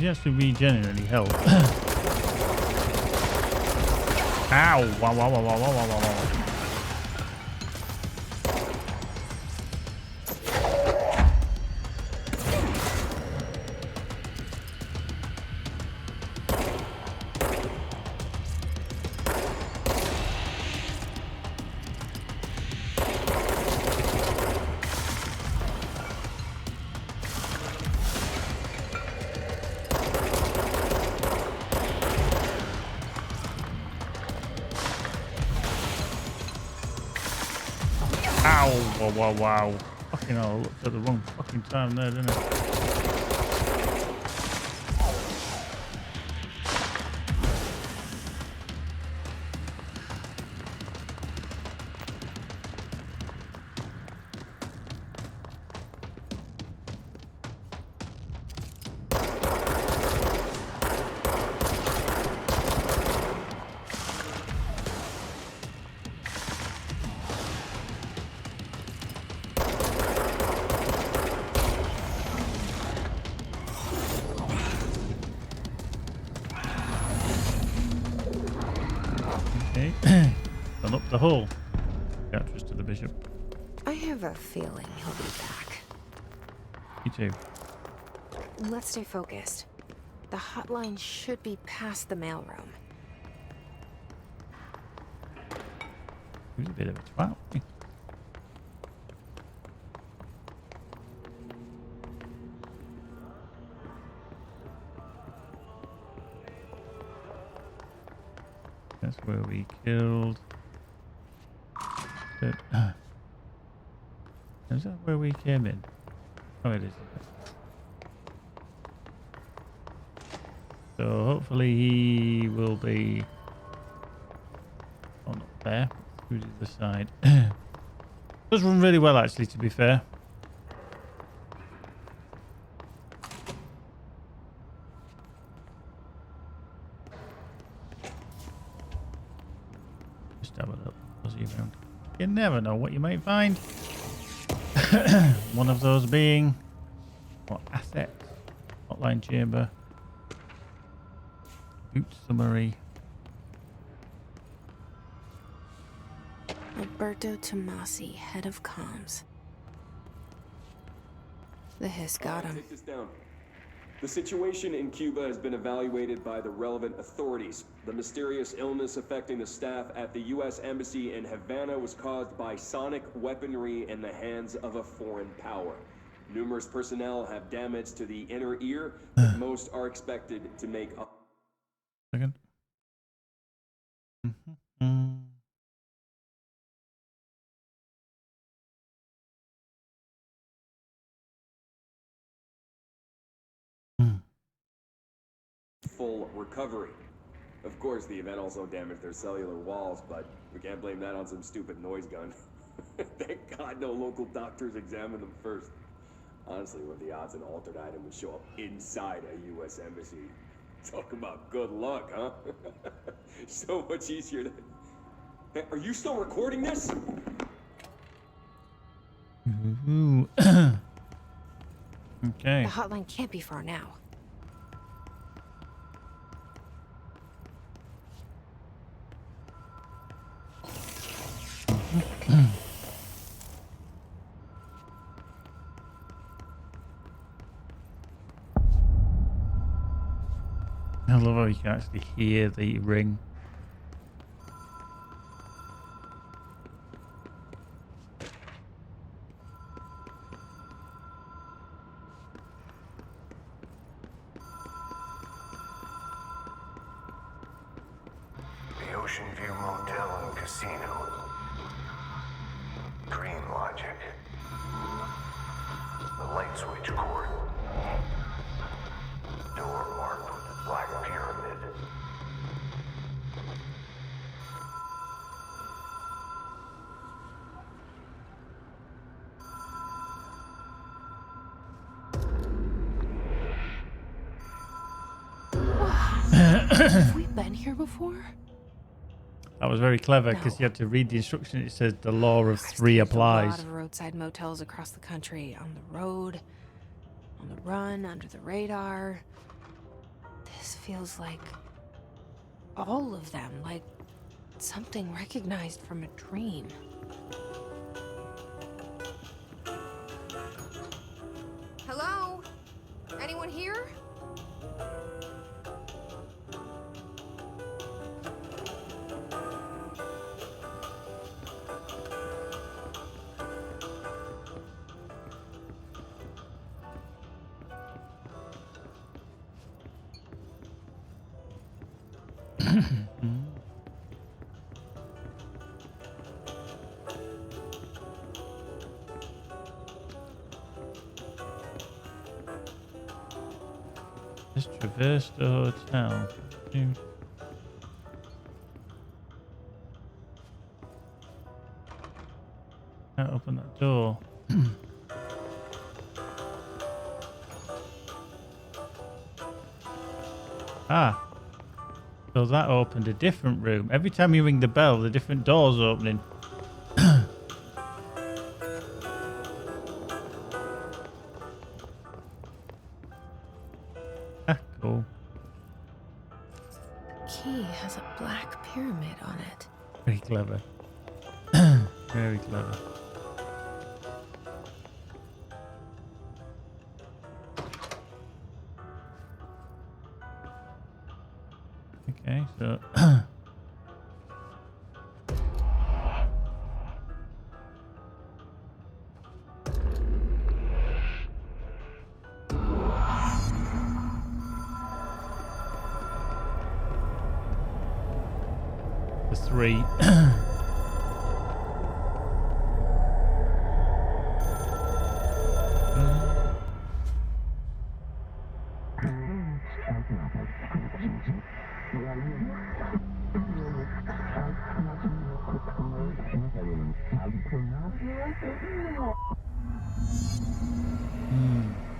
actually regenerating health. Ow! Wow, wow, wow, wow, wow, wow, wow. Ow! Wow, wow, wow. Fucking hell, I looked at the wrong fucking time there, didn't I? Okay. Gone up the hole. Captures to the bishop. I have a feeling he'll be back. Me too. Let's stay focused. The hotline should be past the mailroom. He was a bit of a twat. wasn't he? That's where we killed. Is that where we came in? Oh, it is. So hopefully he will be on up there. Through to the side. Does run really well, actually, to be fair. Just have a little fuzzy around. You never know what you might find. One of those being what asset? Hotline chamber. Boot summary. Alberto Tomasi, head of comms. The hiss got him. Take this down. The situation in Cuba has been evaluated by the relevant authorities. The mysterious illness affecting the staff at the U.S. Embassy in Havana was caused by sonic weaponry in the hands of a foreign power. Numerous personnel have damage to the inner ear, but most are expected to make up. Second. Full recovery. Of course, the event also damaged their cellular walls, but we can't blame that on some stupid noise gun. Thank God no local doctors examined them first. Honestly, what are the odds an altered item would show up inside a U.S. embassy? Talk about good luck, huh? So much easier to... Hey, are you still recording this? Okay. The hotline can't be far now. I love how you can actually hear the ring. The Ocean View Motel and Casino. Green Logic. The light switch cord. Door marked with the Black Pyramid. Have we been here before? That was very clever because you had to read the instruction. It says the law of three applies. A lot of roadside motels across the country, on the road, on the run, under the radar. This feels like all of them, like something recognized from a dream. Hello? Anyone here? Just traverse the hotel. Can't open that door. Ah. So that opened a different room. Every time you ring the bell, the different doors opening. Cool. Key has a black pyramid on it. Very clever. Very clever. Okay, so the 3.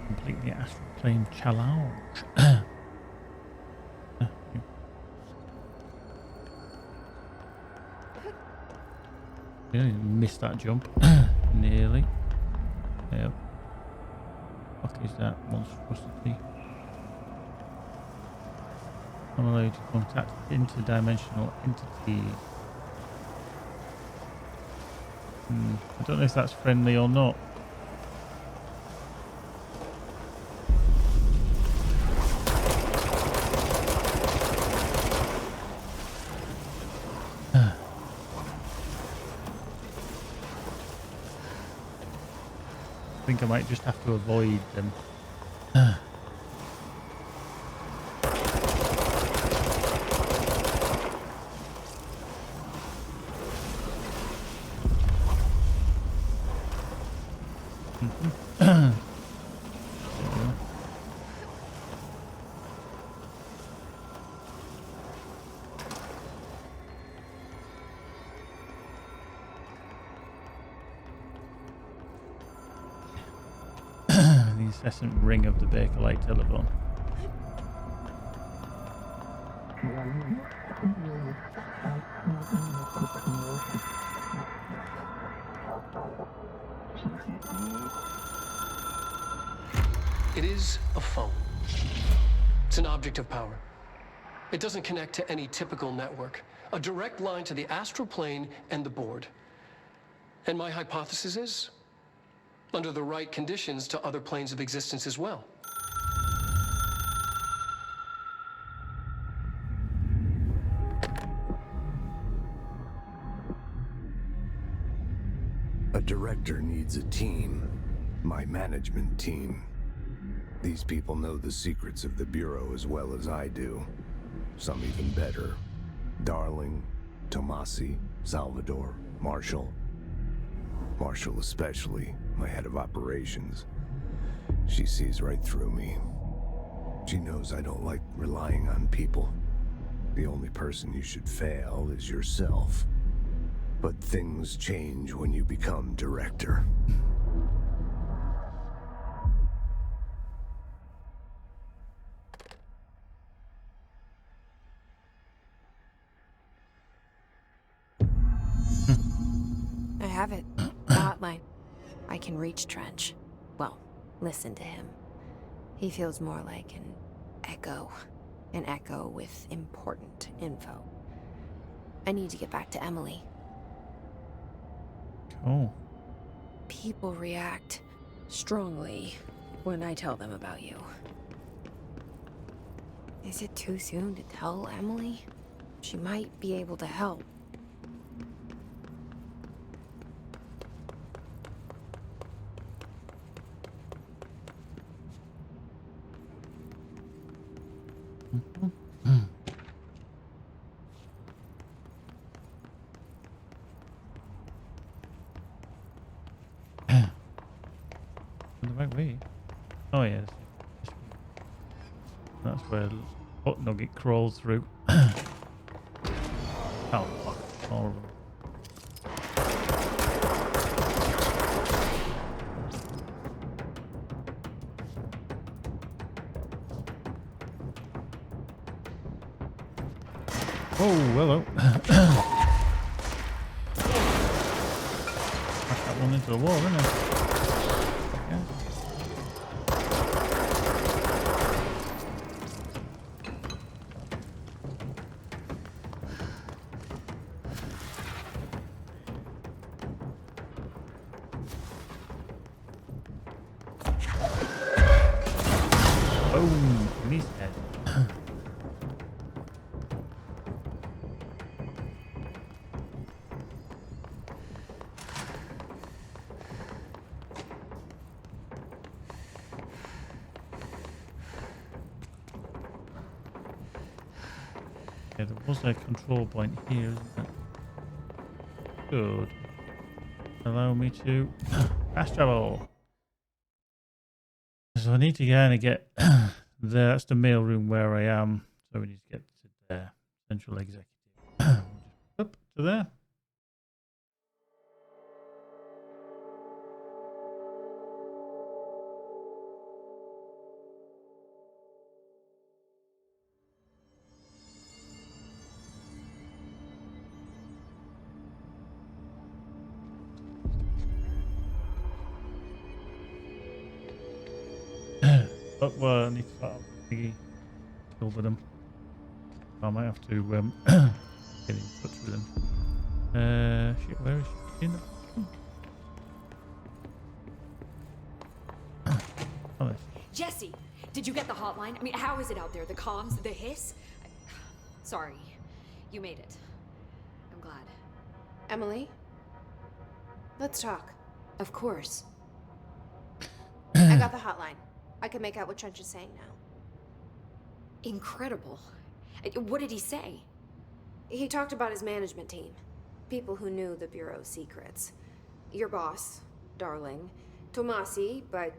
Complete the astral plane challenge. Nearly missed that jump. Nearly. Yep. What is that monstrosity? I'm allowed to contact interdimensional entities. I don't know if that's friendly or not. I think I might just have to avoid them. The incessant ring of the Bakelite telephone. It is a phone. It's an object of power. It doesn't connect to any typical network. A direct line to the astral plane and the board. And my hypothesis is, under the right conditions, to other planes of existence as well. A director needs a team. My management team. These people know the secrets of the Bureau as well as I do. Some even better. Darling, Tomasi, Salvador, Marshall. Marshall especially, my head of operations. She sees right through me. She knows I don't like relying on people. The only person you should fail is yourself. But things change when you become director. I have it. The hotline. I can reach Trench. Well, listen to him. He feels more like an echo. An echo with important info. I need to get back to Emily. Cool. People react strongly when I tell them about you. Is it too soon to tell Emily? She might be able to help. The right way. Oh yes. That's where Hot Nugget crawls through. Oh fuck. All of them. Oh, hello. Smash that one into the wall, didn't I? Yeah. Boom! In his head. Yeah, there was a control point here, isn't there? Good. Allow me to fast travel. So I need to kind of get there. That's the mail room where I am. So we need to get to there. Central executive. Just up to there. But well, I need to start thingy over them. I might have to get in touch with them. Shit, where is she? In the... Oh, there. Jesse, did you get the hotline? I mean, how is it out there? The comms, the hiss? Sorry, you made it. I'm glad. Emily? Let's talk. Of course. I got the hotline. I can make out what Trench is saying now. Incredible. What did he say? He talked about his management team. People who knew the Bureau's secrets. Your boss, Darling. Tomasi, but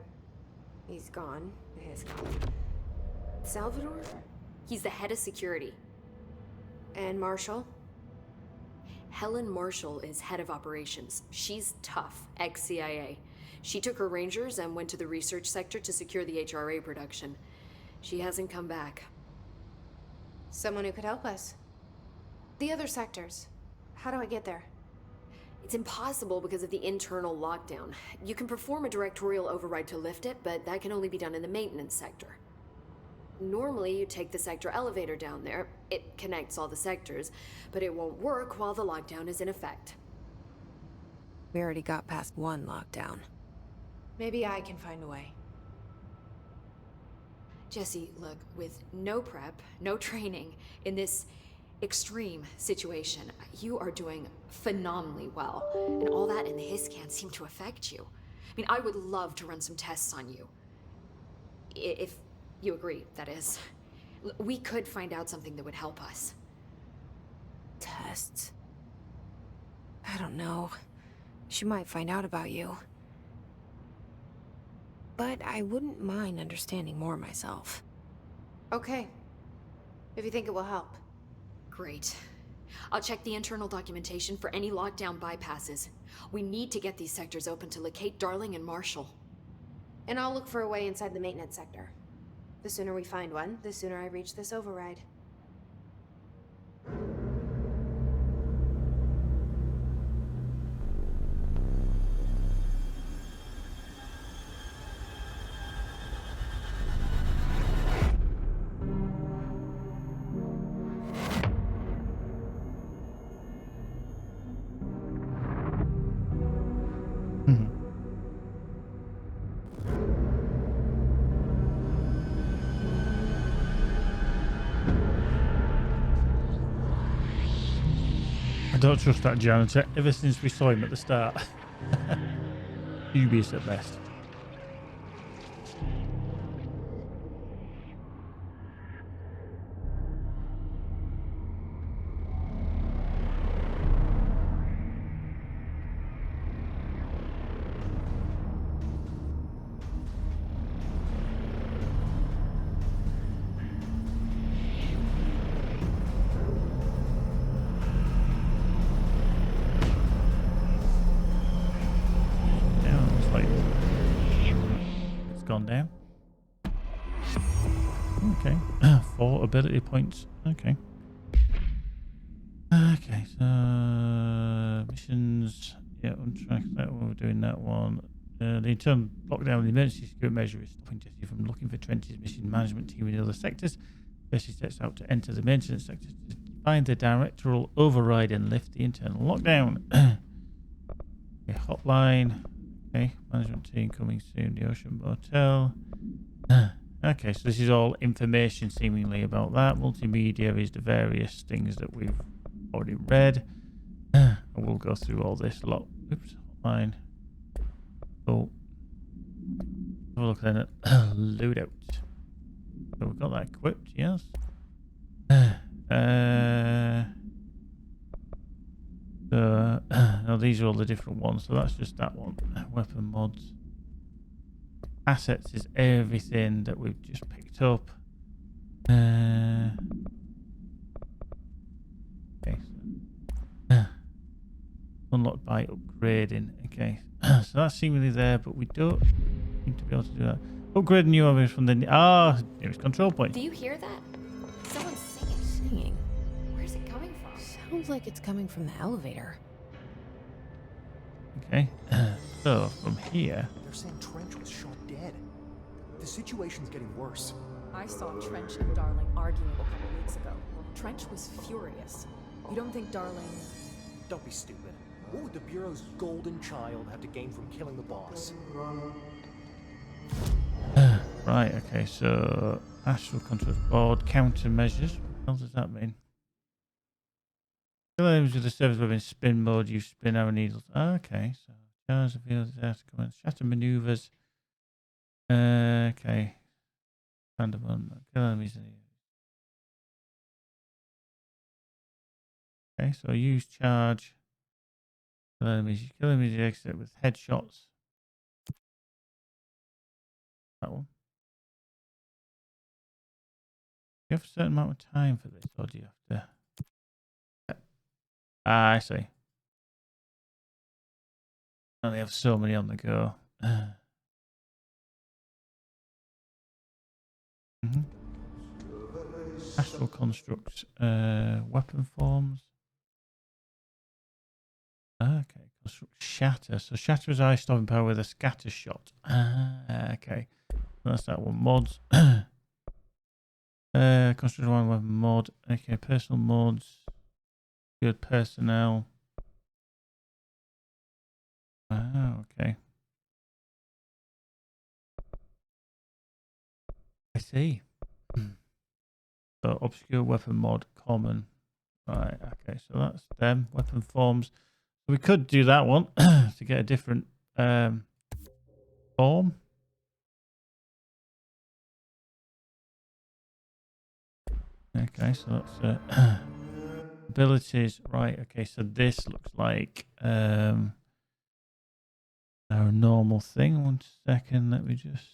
he's gone. He's gone. Salvador? He's the head of security. And Marshall? Helen Marshall is head of operations. She's tough, ex-CIA. She took her Rangers and went to the research sector to secure the HRA production. She hasn't come back. Someone who could help us. The other sectors. How do I get there? It's impossible because of the internal lockdown. You can perform a directorial override to lift it, but that can only be done in the maintenance sector. Normally, you take the sector elevator down there. It connects all the sectors, but it won't work while the lockdown is in effect. We already got past one lockdown. Maybe I can find a way. Jesse, look, with no prep, no training, in this extreme situation, you are doing phenomenally well. And all that in the hiss can't seem to affect you. I mean, I would love to run some tests on you. If you agree, that is. We could find out something that would help us. Tests? I don't know. She might find out about you. But I wouldn't mind understanding more myself. Okay. If you think it will help. Great. I'll check the internal documentation for any lockdown bypasses. We need to get these sectors open to locate Darling and Marshall. And I'll look for a way inside the maintenance sector. The sooner we find one, the sooner I reach this override. I don't trust that janitor ever since we saw him at the start. Dubious at best. Gone down. Okay. 4 ability points. Okay. Okay, so missions. Yeah, on track. That one, we're doing that one. The internal lockdown, the emergency security measure is stopping Jesse from looking for Trench's mission management team in other sectors. Jesse sets out to enter the maintenance sector to find the directorial override and lift the internal lockdown. Okay, hotline. Okay, management team coming soon. The Ocean Motel. Okay, so this is all information seemingly about that. Multimedia is the various things that we've already read. And we'll go through all this a lot. Oops, hotline. Oh. Have a look then at loadout. So we've got that equipped, yes. No, these are all the different ones, so that's just that one. Weapon mods. Assets is everything that we've just picked up. Okay. So, unlocked by upgrading. Okay. So that's seemingly there, but we don't seem to be able to do that. Upgrade new obvious from the nearest control point. Do you hear that? Someone's singing. Singing. Where's it coming from? Sounds like it's coming from the elevator. Okay. So from here. They're saying Trench was shot dead. The situation's getting worse. I saw Trench and Darling arguing a couple weeks ago. Trench was furious. You don't think Darling... Don't be stupid. What would the Bureau's golden child have to gain from killing the boss? Right, okay, so Astral Control Board, countermeasures. What does that mean? Kill enemies with the service weapon in spin mode, use spin arrow needles. Okay, so charge the field disaster command, shatter maneuvers. Okay. Random kill enemies. Okay, so use charge. Kill enemies exit with headshots. That one. Do you have a certain amount of time for this, or do you have to? I see. I only have so many on the go. Astral constructs, weapon forms. Okay, construct shatter. So shatter is ice stopping power with a scatter shot. Okay, that's that one. Mods. Construct one weapon mod. Okay, personal mods. Good personnel. Okay. I see. So obscure weapon mod common. Right, okay, so that's them. Weapon forms. We could do that one to get a different form. Okay, so that's abilities. Right, okay, so this looks like our normal thing. 1 second, let me just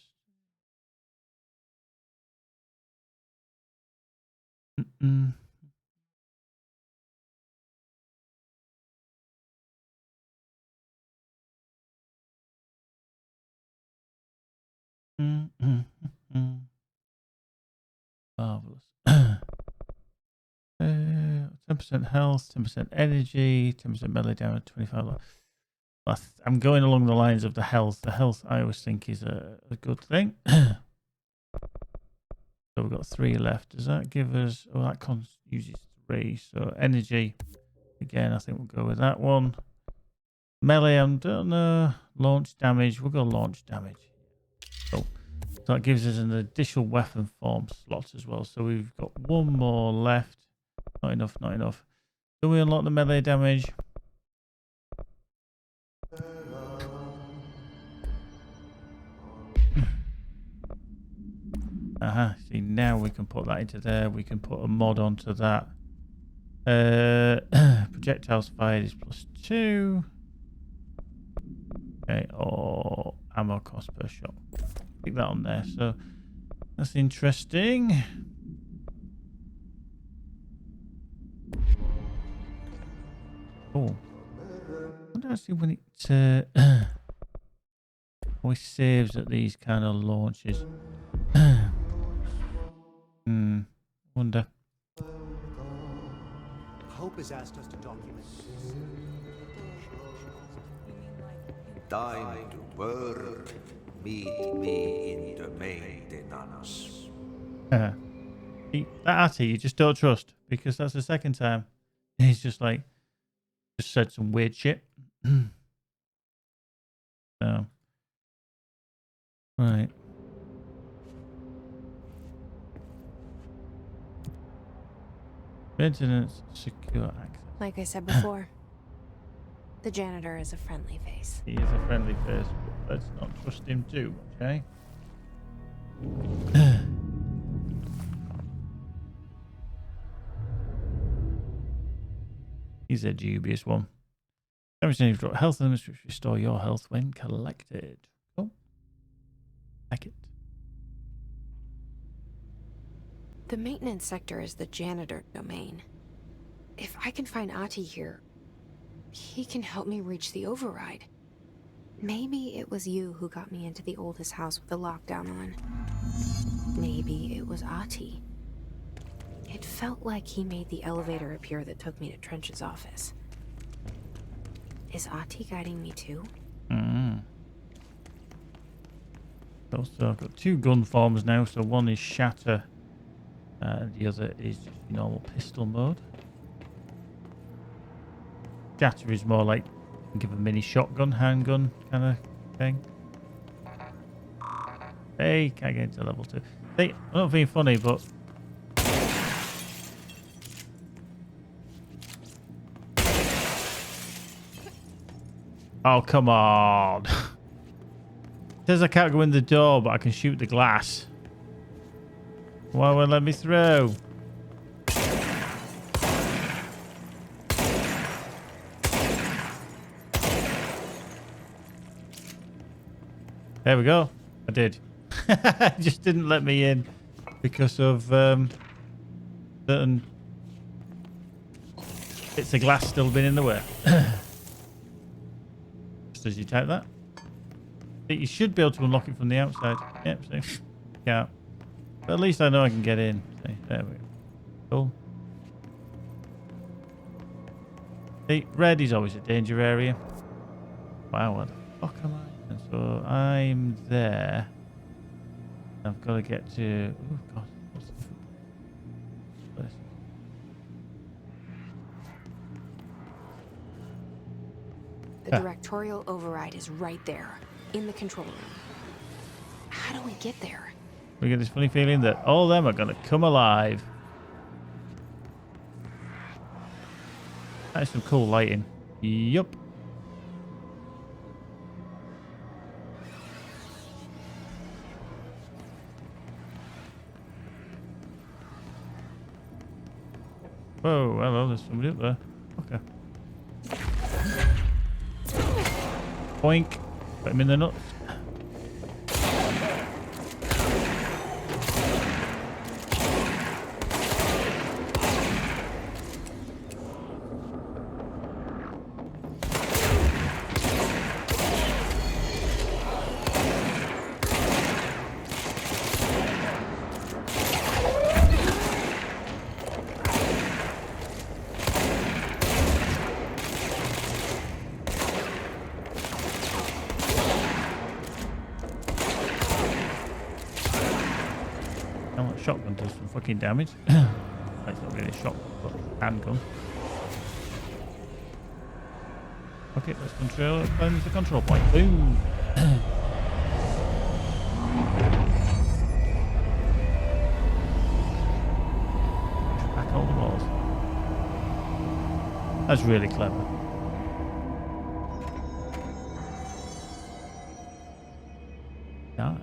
marvelous. 10% health, 10% energy, 10% melee damage, 25. I'm going along the lines of the health. The health I always think is a good thing. So we've got 3 left. Does that give us... Oh, that uses 3. So energy. Again, I think we'll go with that one. Melee, I don't know. Launch damage. We'll go launch damage. Cool. So that gives us an additional weapon form slot as well. So we've got one more left. Not enough, not enough. Do we unlock the melee damage? See, now we can put that into there. We can put a mod onto that. Projectiles fired is +2. Okay, or ammo cost per shot. Pick that on there. So that's interesting. Oh, I wonder actually when it always saves at these kind of launches. Wonder. Hope has asked us to document. Time to work. Meet me in the maintenance. That Atty you just don't trust, because that's the second time he's just like just said some weird shit. So right. Maintenance, secure access. Like I said before, the janitor is a friendly face. He is a friendly face, but let's not trust him too, okay? He's a dubious one. Everything you've got health limits which restore your health when collected. Cool. Like it. The maintenance sector is the janitor domain. If I can find Ahti here, he can help me reach the override. Maybe it was you who got me into the oldest house with the lockdown on. Maybe it was Ahti. It felt like he made the elevator appear that took me to Trench's office. Is Ahti guiding me too? Also, I've got 2 gun forms now, so one is shatter. The other is just normal pistol mode. Shatter is more like give a mini shotgun, handgun kind of thing. Hey, can't get into level 2. Hey, I'm not being funny, but oh come on! Says I can't go in the door, but I can shoot the glass. Why won't let me through? There we go. I did. It just didn't let me in because of certain bits of glass still being in the way. Just as you type that. You should be able to unlock it from the outside. Yep, see? Yeah. But at least I know I can get in. See, there we go. Cool. See, red is always a danger area. Wow, what the fuck am I? And so I'm there. I've got to get to... Oh, God. What's this? The directorial override is right there, in the control room. How do we get there? We get this funny feeling that all of them are going to come alive. That's some cool lighting. Yup. Whoa, hello, there's somebody up there. Okay. Boink. Put him in the nuts. Shotgun does some fucking damage. That's not really a shotgun, but handgun. Okay, let's cleanse the control point. Boom. Back all the walls. That's really clever. Nice.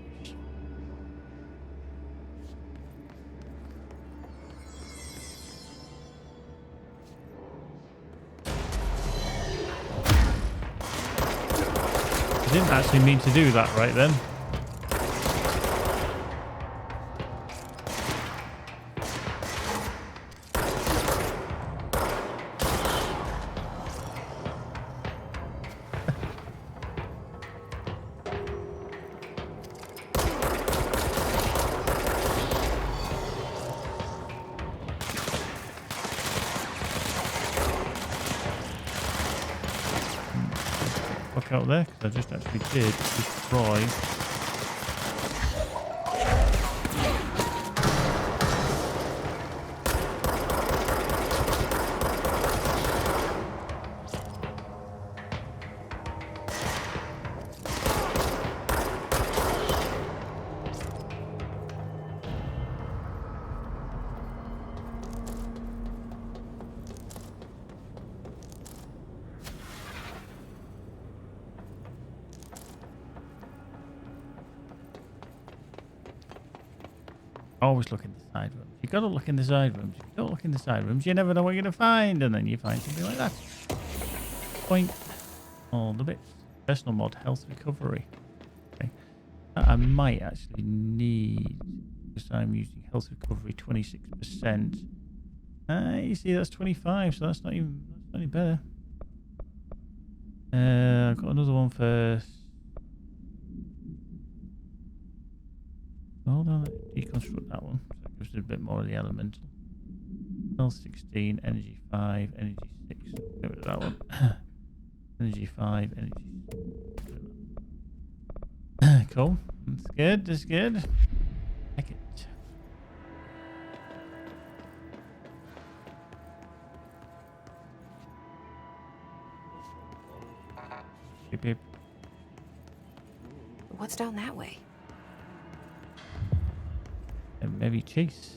I didn't actually mean to do that right then. Fuck out there, because I just actually did destroy. Always look in the side rooms. You gotta look in the side rooms. If you don't look in the side rooms, you never know what you're gonna find, and then you find something like that. Point. All the bits. Personal mod, health recovery. Okay. I might actually need, because I'm using health recovery 26%. You see, that's 25, so that's not any better. I've got another one first. Hold on, deconstruct that one. So it gives us a bit more of the elemental. Health 16, energy 5, energy 6. Get rid of that one. Energy 5, energy 6. Cool. That's good, that's good. Like it. Beep, beep. What's down that way? And maybe chase.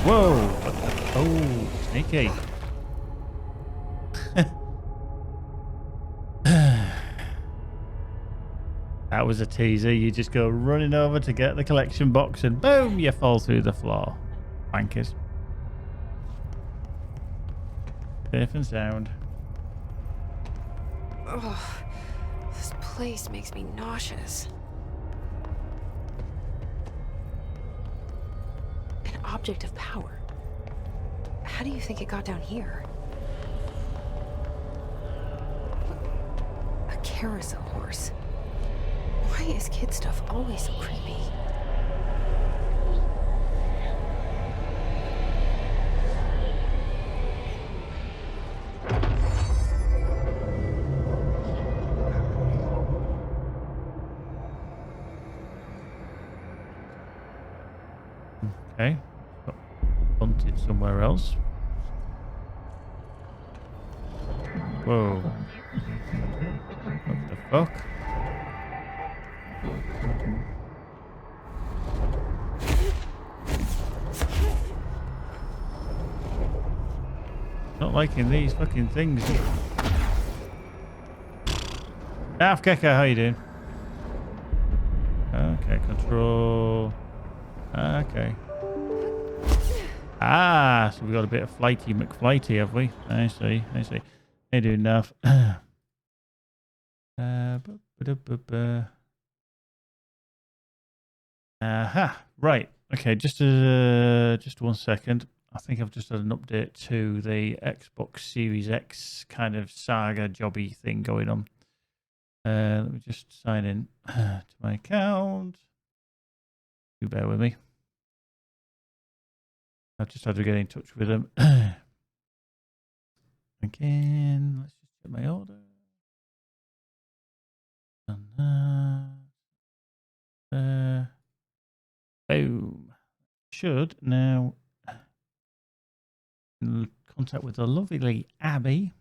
Whoa! Oh, sneaky. That was a teaser. You just go running over to get the collection box and boom, you fall through the floor. Wankers. Safe and sound. Ugh, this place makes me nauseous. An object of power. How do you think it got down here? A carousel horse. Why is kid stuff always so creepy? Okay. Got bunted somewhere else. Whoa. What the fuck? Not liking these fucking things. Half Keka, how you doing? Okay, control. Okay. Ah, so we got a bit of flighty McFlighty, have we? I see, I see. Hey, dude, enough. Aha, right. Okay, just 1 second. I think I've just had an update to the Xbox Series X kind of saga jobby thing going on. Let me just sign in to my account. You bear with me. I've just had to get in touch with them. Again, let's just get my order. should now in contact with the lovely Abby.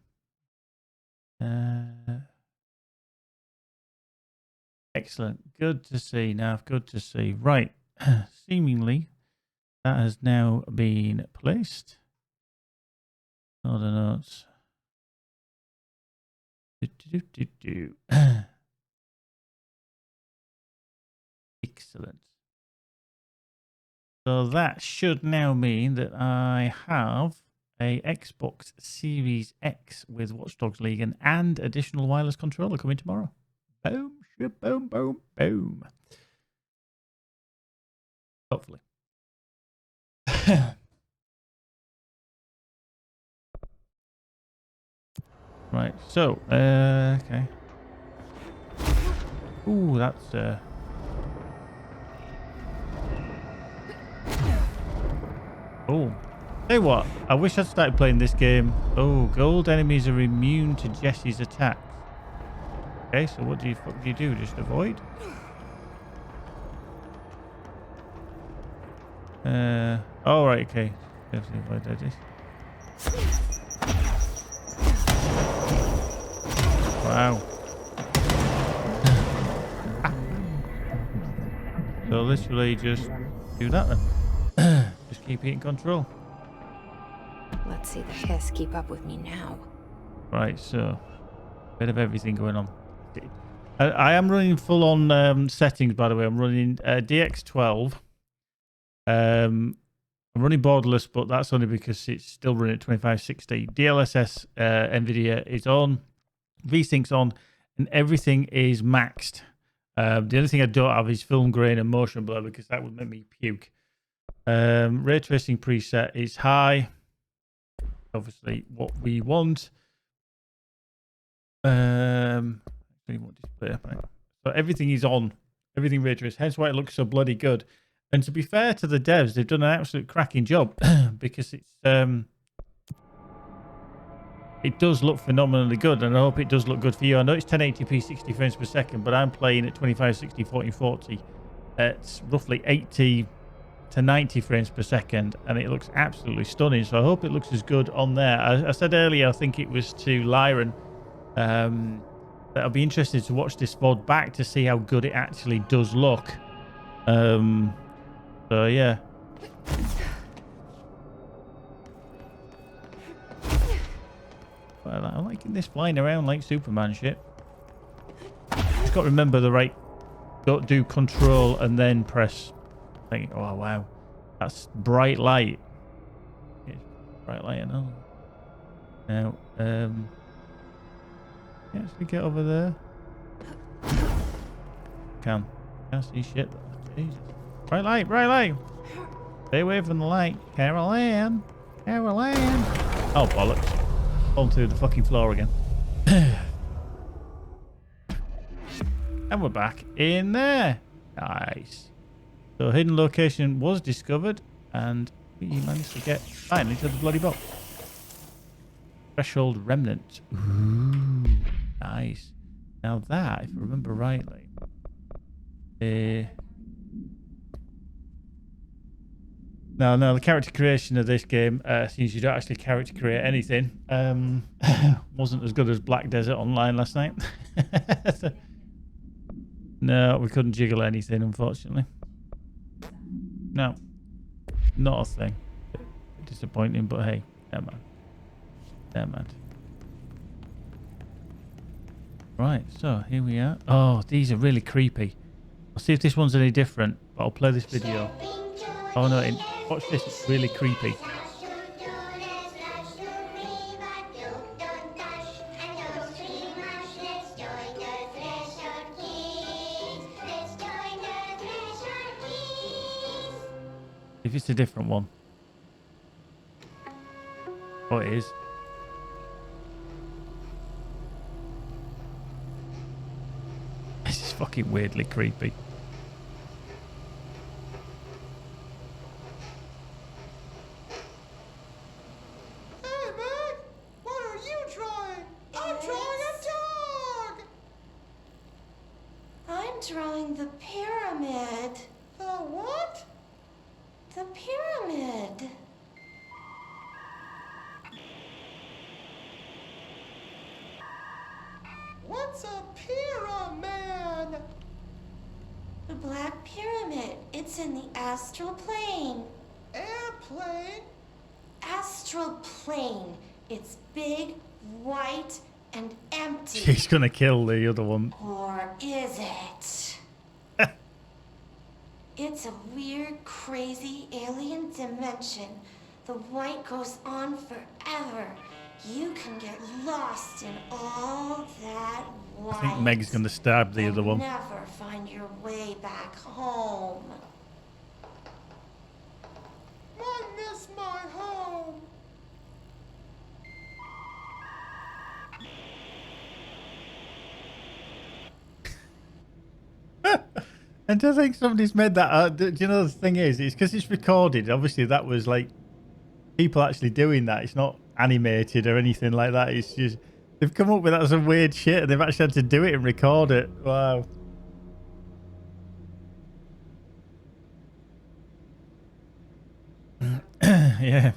Excellent. Good to see, Nav. Good to see. Right. Seemingly, that has now been placed. Order notes. Excellent. So that should now mean that I have a Xbox Series X with Watch Dogs Legion and additional wireless controller coming tomorrow. Boom, boom, boom, boom. Hopefully. Right, so, okay. Ooh, that's, oh. Tell you what, I wish I'd started playing this game. Oh, gold enemies are immune to Jesse's attacks. Okay, so what do you do? Just avoid? Oh, right, okay. Have to avoid this. Wow. So literally just do that then. Just keep it in control. Let's see the hiss keep up with me now. Right, so bit of everything going on. I am running full on settings, by the way. I'm running DX12. I'm running borderless, but that's only because it's still running at 2560. DLSS NVIDIA is on. VSync's on, and everything is maxed. The only thing I don't have is film grain and motion blur because that would make me puke. Ray tracing preset is high. Obviously, what we want. Display. So everything is on. Everything ray traced. Hence why it looks so bloody good. And to be fair to the devs, they've done an absolute cracking job because it's it does look phenomenally good, and I hope it does look good for you. I know it's 1080p 60 frames per second, but I'm playing at 2560 1440 at roughly 80 to 90 frames per second, and it looks absolutely stunning. So I hope it looks as good on there. I said earlier, I think it was to Lyron, that I'll be interested to watch this VOD back to see how good it actually does look. So yeah. Well, I'm liking this flying around like Superman shit. Just got to remember the right. Don't do control and then press. Oh wow, that's bright light. It's bright light and all. Now, can actually get over there. Can't see shit. Jesus. Bright light, bright light. Stay away from the light, Carol Ann. Carol Ann. Oh bollocks. Onto the fucking floor again. And we're back in there. Nice. So hidden location was discovered, and we managed to get finally to the bloody box. Threshold remnant. Ooh, nice. Now that, if I remember rightly, No, the character creation of this game, since you don't actually character create anything, wasn't as good as Black Desert Online last night. No, we couldn't jiggle anything, unfortunately. No, not a thing. Disappointing, but hey, never mind. Never mind. Right, so here we are. Oh, these are really creepy. I'll see if this one's any different, but I'll play this video. Oh no, watch this, it's really creepy. If it's a different one. Oh, it is. This is fucking weirdly creepy. Drawing the pyramid. The what? The pyramid. What's a pyramid? The Black Pyramid. It's in the astral plane. Airplane? Astral plane. It's big, white, and empty. She's gonna kill the other one. Or is it? It's a weird, crazy alien dimension. The white goes on forever. You can get lost in all that white. I think Meg's gonna stab the other one. Never find your way back home. I miss my home. And do you think somebody's made that? Do you know the thing is, it's because it's recorded. Obviously, that was like people actually doing that. It's not animated or anything like that. It's just they've come up with that some weird shit, and they've actually had to do it and record it. Wow. Yeah,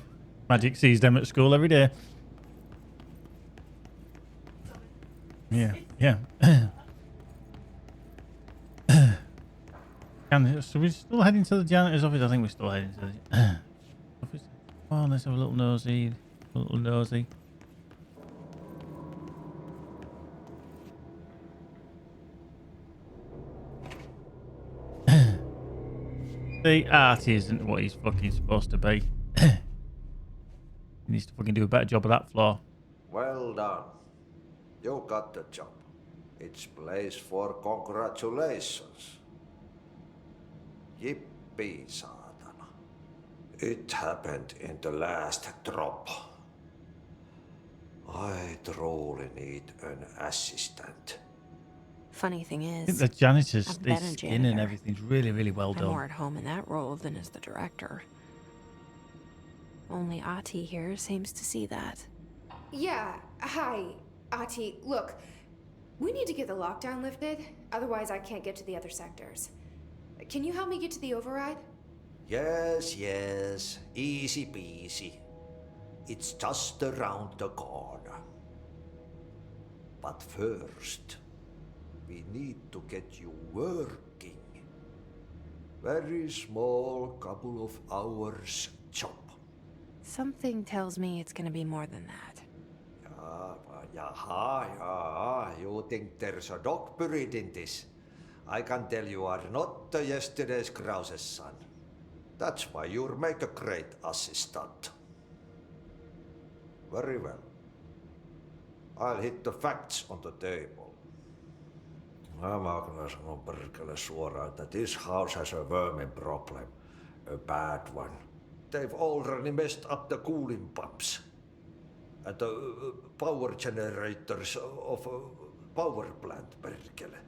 Magic sees them at school every day. Yeah, yeah. So we're still heading to the janitor's office. I think we're still heading to the office. Oh, let's have a little nosy. A little nosy. The Artie isn't what he's fucking supposed to be. He needs to fucking do a better job of that floor. Well done. You got the job. It's place for congratulations. Yippee, saatana. It happened in the last drop. I truly need an assistant. Funny thing I is, think the janitor's I've been a skin janitor. and everything's really, really well I'm done. more at home in that role than as the director. Only Ahti here seems to see that. Yeah, hi, Ahti. Look, we need to get the lockdown lifted, otherwise I can't get to the other sectors. Can you help me get to the override? Yes, yes. Easy peasy. It's just around the corner. But first, we need to get you working. Very small, couple of hours job. Something tells me it's gonna be more than that. Yeah. You think there's a dog buried in this? I can tell you are not yesterday's Krause's son. That's why you'll make a great assistant. Very well. I'll hit the facts on the table. Mä kyllä sanon perkele suoraan, että this house has a vermin problem. A bad one. They've already messed up the cooling pumps. And the power generators of a power plant, perkele.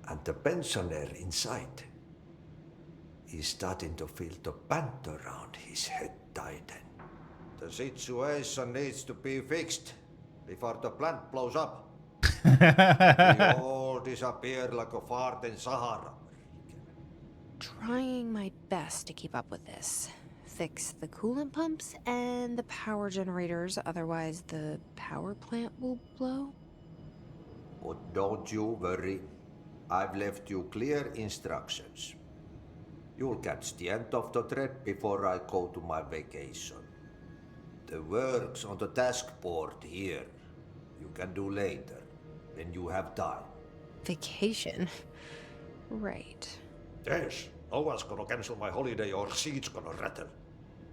And the pensioner inside is starting to feel the band around his head tighten. The situation needs to be fixed before the plant blows up. We all disappear like a fart in Sahara. Trying my best to keep up with this. Fix the coolant pumps and the power generators, otherwise the power plant will blow. But don't you worry. I've left you clear instructions. You'll catch the end of the thread before I go to my vacation. The work's on the task board here. You can do later, when you have time. Vacation? Right. Yes, no one's gonna cancel my holiday or seat's gonna rattle.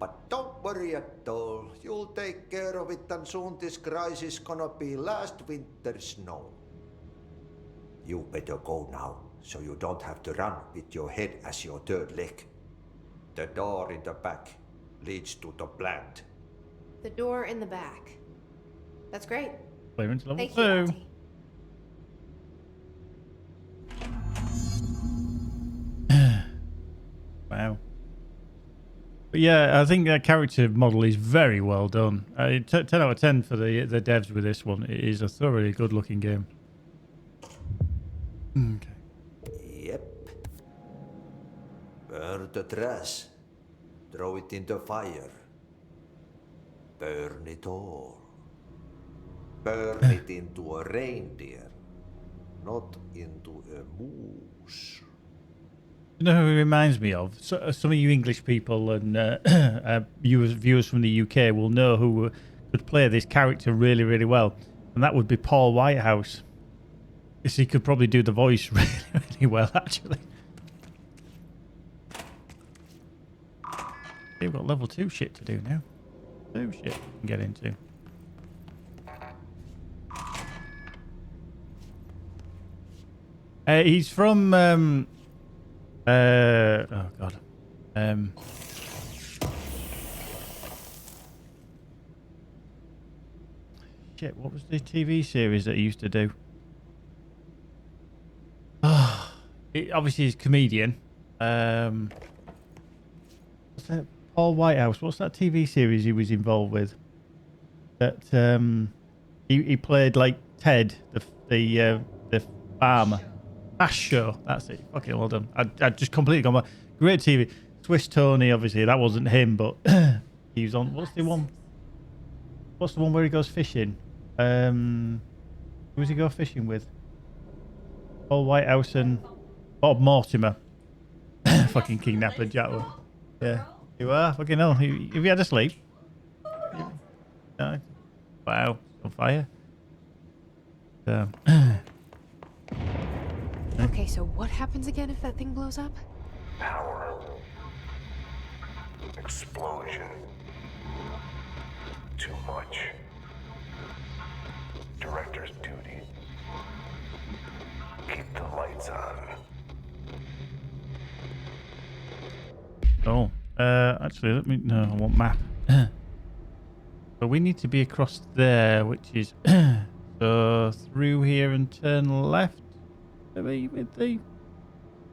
But don't worry at all. You'll take care of it and soon this crisis gonna be last winter's snow. You better go now, so you don't have to run with your head as your third leg. The door in the back leads to the plant. The door in the back. That's great. Clearance level Thank 2. you, Ahti. Wow. But yeah, I think that character model is very well done. 10 out of 10 for the devs with this one. It is a thoroughly good looking game. Okay. Yep. Burn the trash. throw it into fire. Burn it all. Burn it into a reindeer, not into a moose. You know who he reminds me of? So, some of you English people and viewers from the UK will know who could play this character really, really well. And that would be Paul Whitehouse. Because he could probably do the voice really, really well, actually. We've got level 2 shit to do now. 2 shit we can get into. He's from... oh, God. Shit, what was the TV series that he used to do? Obviously, he's a comedian. What's that? Paul Whitehouse. What's that TV series he was involved with? That he played like Ted, the farmer. Ash Show. That's it. Fucking well done. I just completely gone. Great TV. Swiss Tony. Obviously, that wasn't him, but he was on. What's the one? What's the one where he goes fishing? Who does he go fishing with? Paul Whitehouse and Bob Mortimer. Fucking kidnapper, Jack. Yeah. You are? Fucking hell. Have you had a sleep? No. Wow. On fire. Okay, so what happens again if that thing blows up? Power. Explosion. Too much. Director's duty. Keep the lights on. Oh. Actually, let me... No, I want map. So we need to be across there, which is... so through here and turn left. Maybe with the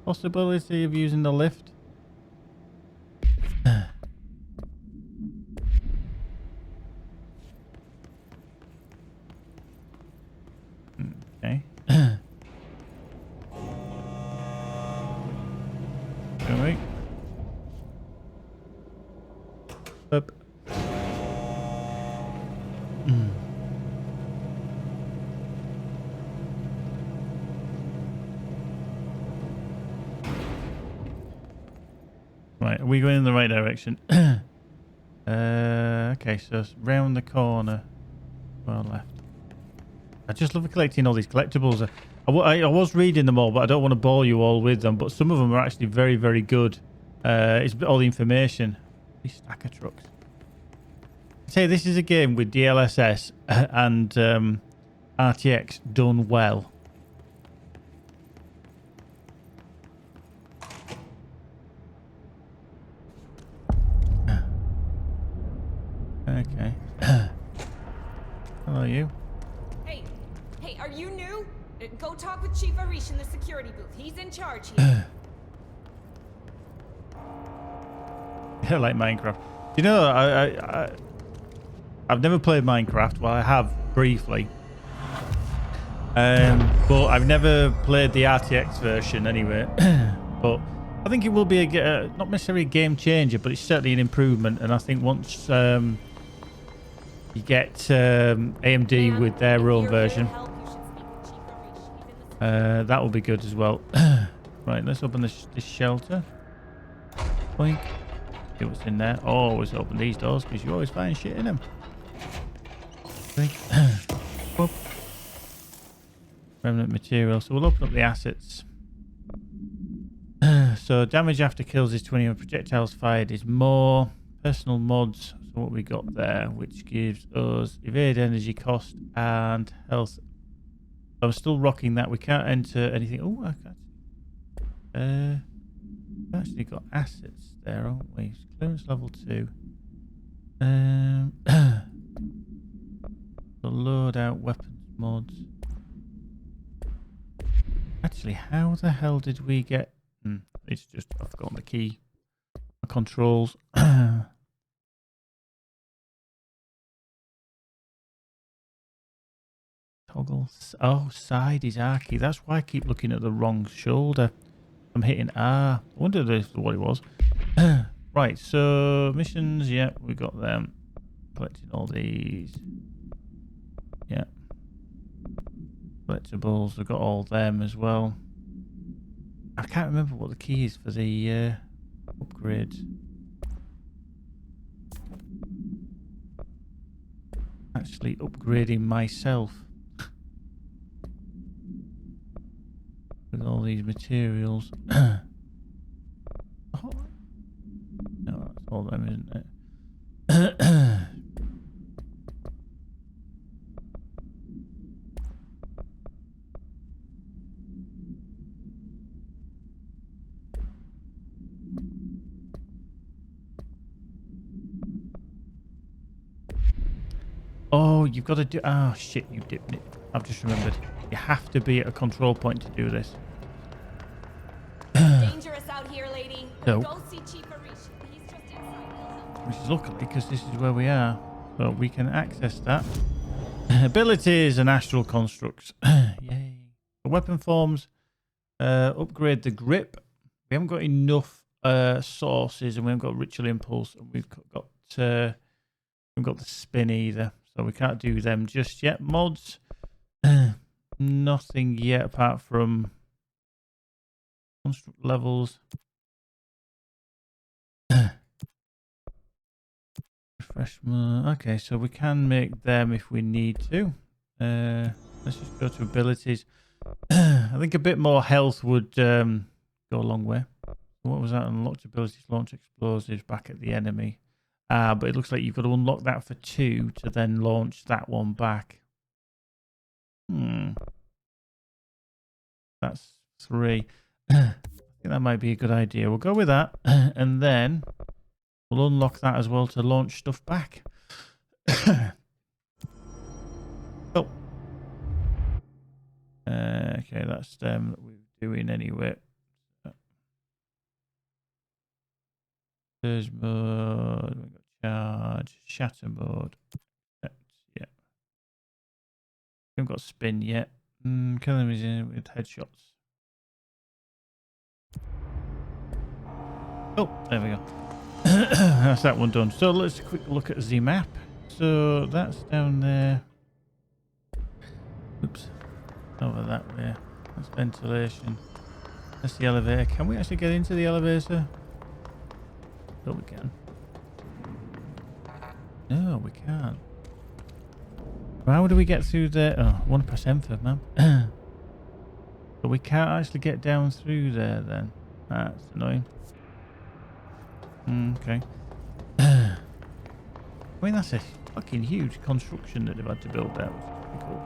possibility of using the lift. Okay. Alright. Up. Right, are we going in the right direction? Okay, so it's round the corner. Well, left. I just love collecting all these collectibles. I was reading them all, but I don't want to bore you all with them. But some of them are actually very, very good. It's all the information. These stack of trucks. Say this is a game with DLSS and RTX done well. Okay. Hello, you. Hey, are you new? Go talk with Chief Arish in the security booth. He's in charge here. Yeah, like Minecraft. You know, I've never played Minecraft. Well, I have briefly. But I've never played the RTX version anyway. But I think it will be not necessarily a game changer, but it's certainly an improvement. And I think once you get AMD with their own version, that will be good as well. Right, let's open this shelter. Boink. See what's in there. Always open these doors because you always find shit in them. Remnant material. So we'll open up the assets. So damage after kills is 20 and projectiles fired is more. Personal mods. So what we got there, which gives us evade energy cost and health. I'm still rocking that. We can't enter anything. Oh, I can't. We've actually got assets there, aren't we? Clearance level 2. The loadout weapons mods. Actually, how the hell did we get... it's just, I've forgotten the key. My controls. Toggle. Oh, side is R key. That's why I keep looking at the wrong shoulder. I'm hitting R. I wonder what it was. Right, so missions, yeah, we got them. Collecting all these. Yeah. Collectibles, we've got all them as well. I can't remember what the key is for the upgrades. Actually upgrading myself. With all these materials. Oh. No, that's all them, isn't it? Oh, you've got to do... Oh, shit, you dipped it. I've just remembered. You have to be at a control point to do this. Dangerous out here, lady. No. Go see Chief Arish. He's just inside. Which is luckily because this is where we are. So we can access that. Abilities and astral constructs. Yay. The weapon forms. Upgrade the grip. We haven't got enough sources and we haven't got ritual impulse. And we've got the spin either. So we can't do them just yet. Mods. Nothing yet apart from construct levels. Refreshment. Okay, so we can make them if we need to. Let's just go to abilities. I think a bit more health would go a long way. What was that? Unlocked abilities, launch explosives back at the enemy. But it looks like you've got to unlock that for 2 to then launch that one back. That's 3. I think that might be a good idea. We'll go with that. And then we'll unlock that as well to launch stuff back. Oh. Okay, that's them that we're doing anyway. Surge mode, we've got charge, shatter mode. Yeah. We haven't got spin yet. Kill them with headshots. Oh, there we go. That's that one done. So let's quick look at the map. So that's down there. Oops. Over that way. That's ventilation. That's the elevator. Can we actually get into the elevator? No, we can. No, we can't. How do we get through there? Oh, I want to press M for man. But we can't actually get down through there then. That's annoying. Okay. I mean, that's a fucking huge construction that they've had to build there.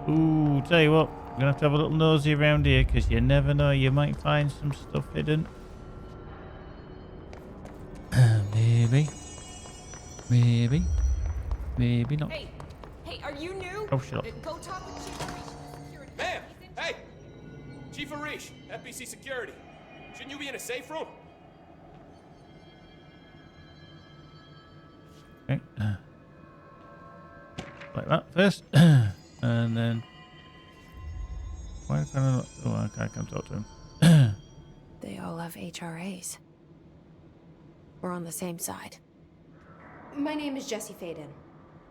Cool. Ooh, tell you what, we're going to have a little nosy around here because you never know, you might find some stuff hidden. Maybe not. Hey, are you new? Oh, shut up. Go talk with Chief Arish. Ma'am, hey, Chief Arish, FBC Security. Shouldn't you be in a safe room? Okay. Like that first, and then. Why can't I not? Oh, okay, I can talk to him. They all have HRAs. We're on the same side. My name is Jesse Faden.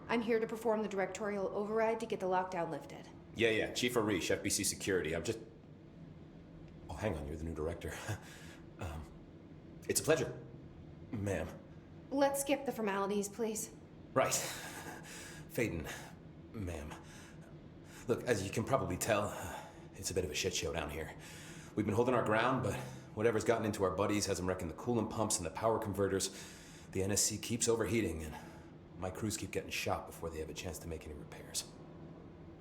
I'm here to perform the directorial override to get the lockdown lifted. Yeah, Chief Arish, FBC Security. I'm just... Oh, hang on, you're the new director. It's a pleasure, ma'am. Let's skip the formalities, please. Right. Faden, ma'am. Look, as you can probably tell, it's a bit of a shit show down here. We've been holding our ground, but whatever's gotten into our buddies has them wrecking the coolant pumps and the power converters. The NSC keeps overheating, and my crews keep getting shot before they have a chance to make any repairs.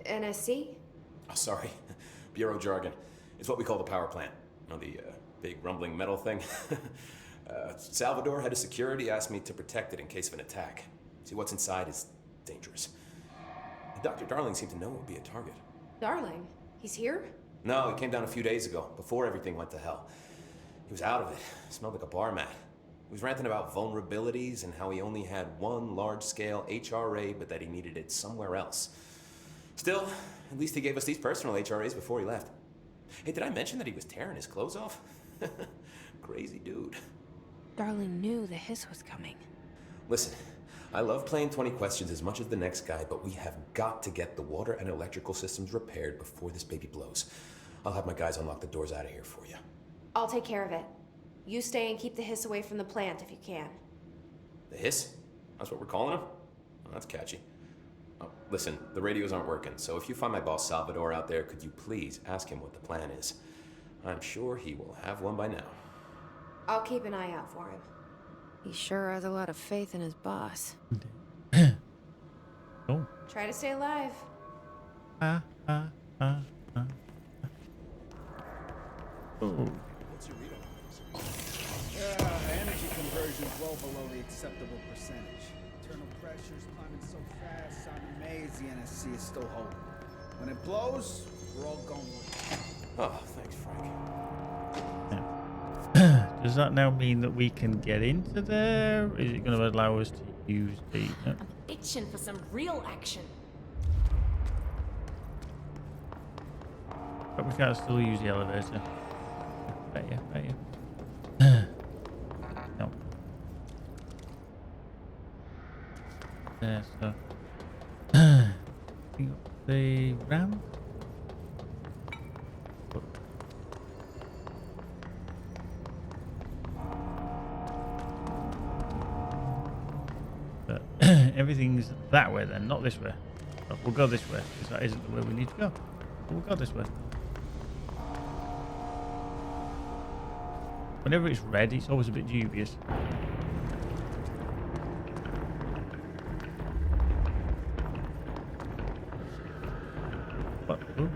NSC? Oh, sorry. Bureau jargon. It's what we call the power plant. You know, the big rumbling metal thing. Salvador, head of security, asked me to protect it in case of an attack. See, what's inside is dangerous. Dr. Darling seemed to know it would be a target. Darling? He's here? No, he came down a few days ago, before everything went to hell. He was out of it. Smelled like a bar mat. He was ranting about vulnerabilities and how he only had one large-scale HRA, but that he needed it somewhere else. Still, at least he gave us these personal HRAs before he left. Hey, did I mention that he was tearing his clothes off? Crazy dude. Darling knew the hiss was coming. Listen, I love playing 20 questions as much as the next guy, but we have got to get the water and electrical systems repaired before this baby blows. I'll have my guys unlock the doors out of here for you. I'll take care of it. You stay and keep the hiss away from the plant if you can. The hiss? That's what we're calling him? Oh, that's catchy. Oh, listen, the radios aren't working, so if you find my boss Salvador out there, could you please ask him what the plan is? I'm sure he will have one by now. I'll keep an eye out for him. He sure has a lot of faith in his boss. Oh. Try to stay alive. Oh. What's your read on this? Energy conversion's well below the acceptable percentage. Internal pressure's climbing so fast, I'm amazed the NSC is still holding. When it blows, we're all going with it. Oh, thanks, Frank. Does that now mean that we can get into there? Is it going to allow us to use the... I'm itching for some real action. But we can't still use the elevator. Bet you. No. There, so... the ramp? But everything's that way then, not this way. But we'll go this way, because that isn't the way we need to go. But we'll go this way. Whenever it's red, it's always a bit dubious. What? Ooh.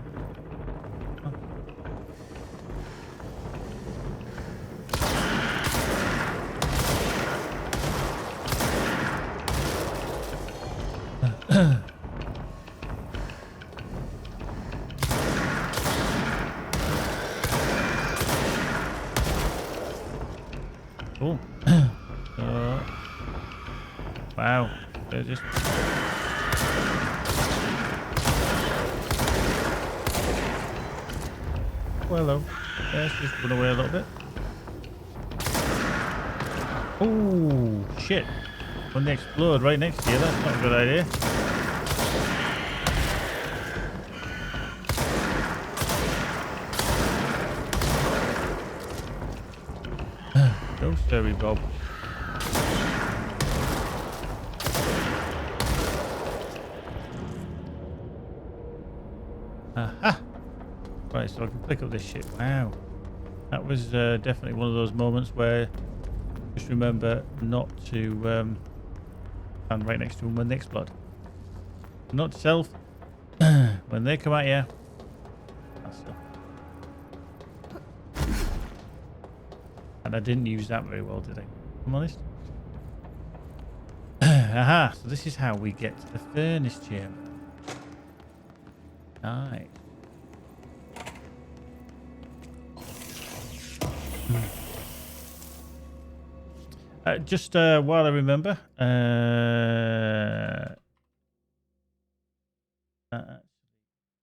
Cool. Wow. They're just... Oh, hello. Let's just run away a little bit. Oh, shit. When they explode right next to you, that's not a good idea. Go, sorry, Bob. Aha! Right, so I can pick up this shit. Wow. That was definitely one of those moments where just remember not to stand right next to them when they explode. Not self. When they come at you. That's stuff. And I didn't use that very well, did I? I'm honest. Aha, so this is how we get to the furnace chamber. Nice. Just while I remember,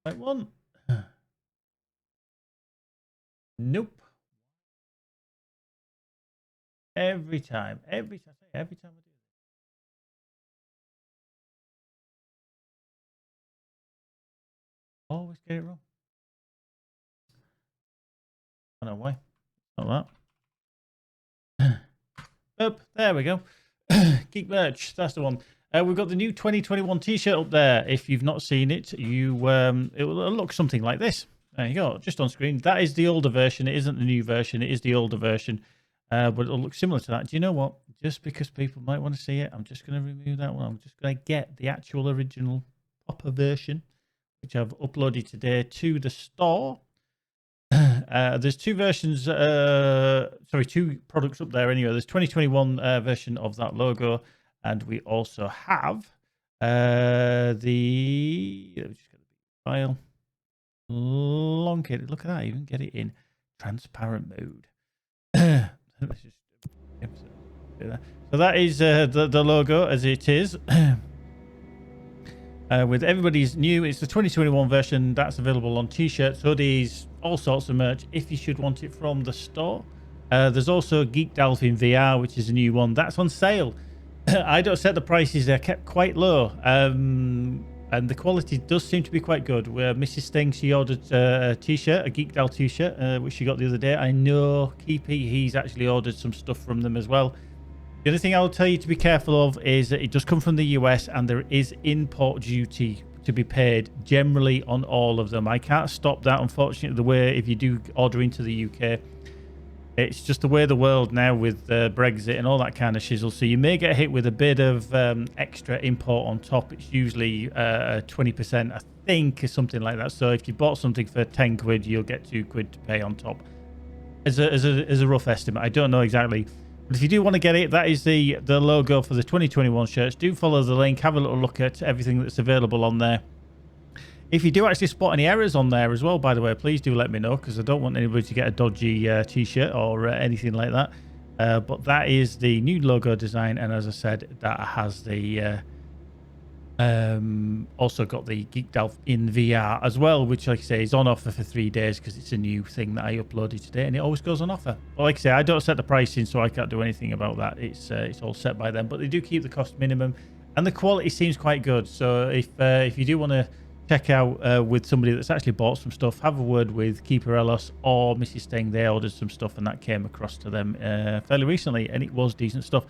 right one. Nope. Every time I do this. Always get it wrong. I don't know why. Not that. Up, there we go. Geek merch, that's the one. We've got the new 2021 t-shirt up there. If you've not seen it, it will look something like this. There you go, just on screen. That is the older version. It isn't the new version. It is the older version. But it'll look similar to that. Do you know what? Just because people might want to see it, I'm just going to remove that one. I'm just going to get the actual original proper version, which I've uploaded today to the store. There's two versions, two products up there anyway. There's 2021 version of that logo, and we also have let me just get the file elongated. Look at that, you can get it in transparent mode. Let's just do that. So that is the logo as it is. With everybody's new, it's the 2021 version that's available on t-shirts, hoodies, all sorts of merch. If you should want it from the store, There's also Geek Dolphin VR, which is a new one. That's on sale. I don't set the prices. They're kept quite low. And the quality does seem to be quite good. Where Mrs. Sting, she ordered a t-shirt, a Geek Doll t-shirt, which she got the other day. I know Keepy, he's actually ordered some stuff from them as well. The only thing I will tell you to be careful of is that it does come from the US and there is import duty to be paid generally on all of them. I can't stop that, unfortunately, the way if you do order into the UK. It's just the way of the world now with Brexit and all that kind of shizzle. So you may get hit with a bit of extra import on top. It's usually 20%, I think, or something like that. So if you bought something for 10 quid, you'll get 2 quid to pay on top. As a rough estimate. I don't know exactly. But if you do want to get it, that is the logo for the 2021 shirts. Do follow the link. Have a little look at everything that's available on there. If you do actually spot any errors on there as well, by the way, please do let me know, because I don't want anybody to get a dodgy t-shirt or anything like that. But that is the new logo design, and as I said, that has the also got the Geek Dolph in VR as well, which, like I say, is on offer for 3 days because it's a new thing that I uploaded today, and it always goes on offer. But like I say, I don't set the pricing, so I can't do anything about that. It's all set by them, but they do keep the cost minimum, and the quality seems quite good. So if you do want to check out with somebody that's actually bought some stuff, have a word with Keeper Ellis or Mrs. Sting. They ordered some stuff and that came across to them fairly recently, and it was decent stuff.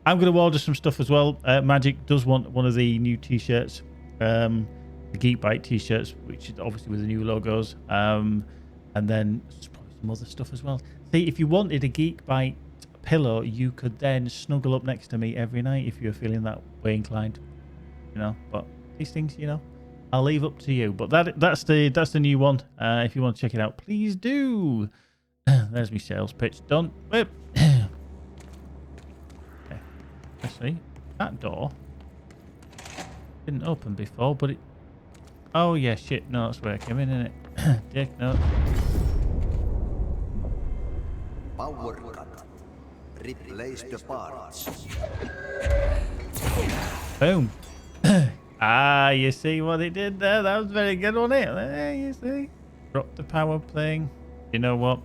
I'm going to order some stuff as well. Magic does want one of the new t-shirts, the Geek Bite t-shirts, which is obviously with the new logos, and then probably some other stuff as well. See, if you wanted a Geek Bite pillow, you could then snuggle up next to me every night if you're feeling that way inclined, you know. But these things, you know, I'll leave up to you. But that's the new one. If you want to check it out, please do. There's my sales pitch done. Whip. Okay. Let's see. That door didn't open before, but it... Oh, yeah, shit. No, that's where I came in, isn't it? Dick, no. Power cut. Replace the parts. Boom. Ah, you see what it did there? That was very good, wasn't it? There, you see. Drop the power thing. You know what?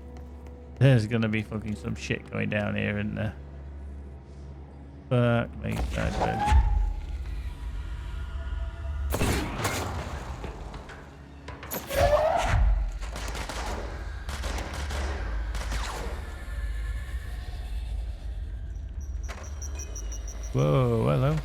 There's going to be fucking some shit going down here, isn't there? Fuck me, sideways. Whoa, hello.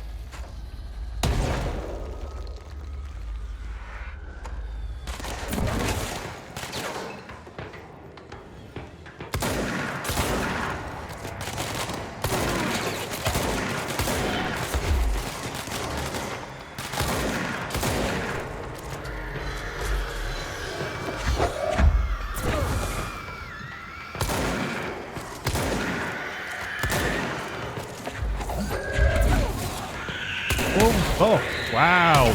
Oh, wow.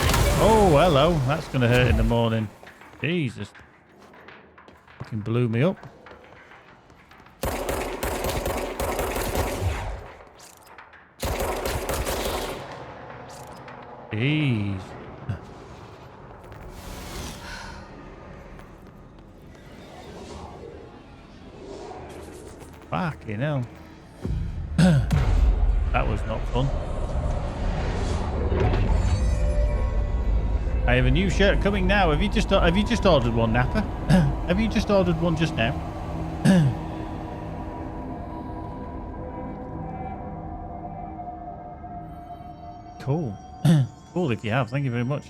Oh, hello. That's going to hurt in the morning. Jesus. Fucking blew me up. Jeez. Fucking hell. That was not fun. I have a new shirt coming now. Have you just ordered one, Napper? Have you just ordered one just now? Cool. Cool if you have. Thank you very much.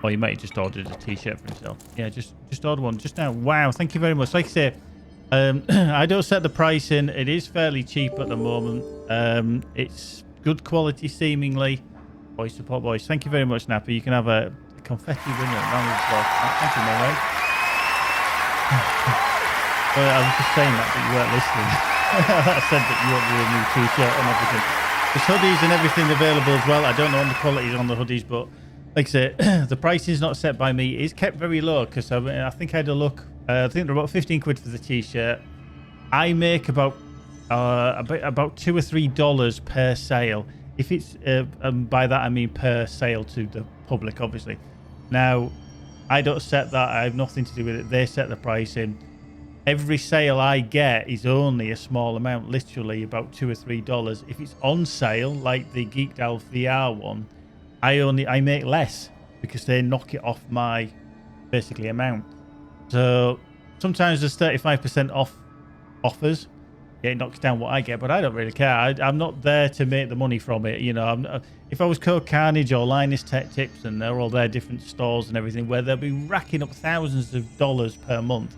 Or you might have just ordered a t-shirt for yourself. Yeah, just ordered one just now. Wow, thank you very much. Like I say, I don't set the price in. It is fairly cheap at the moment. It's good quality seemingly. Boys support boys. Thank you very much, Napper. You can have a confetti winner. Round of applause. Thank you, my man. Well, I was just saying that, but you weren't listening. I said that you want your new t-shirt and everything. There's hoodies and everything available as well. I don't know on the qualities on the hoodies, but like I said, the price is not set by me. It's kept very low because I think I had a look. I think they're about 15 quid for the t-shirt. I make about $2 or $3 per sale. If it's by that I mean per sale to the public, obviously. Now, I don't set that. I have nothing to do with it. They set the price in. every sale I get is only a small amount, literally about $2 or $3. If it's on sale, like the Geeked Elf VR one, I make less because they knock it off my basically amount. So sometimes there's 35% off offers. Yeah, it knocks down what I get, but I don't really care. I'm not there to make the money from it. You know, if I was Code Carnage or Linus Tech Tips and they're all their different stores and everything where they'll be racking up thousands of dollars per month,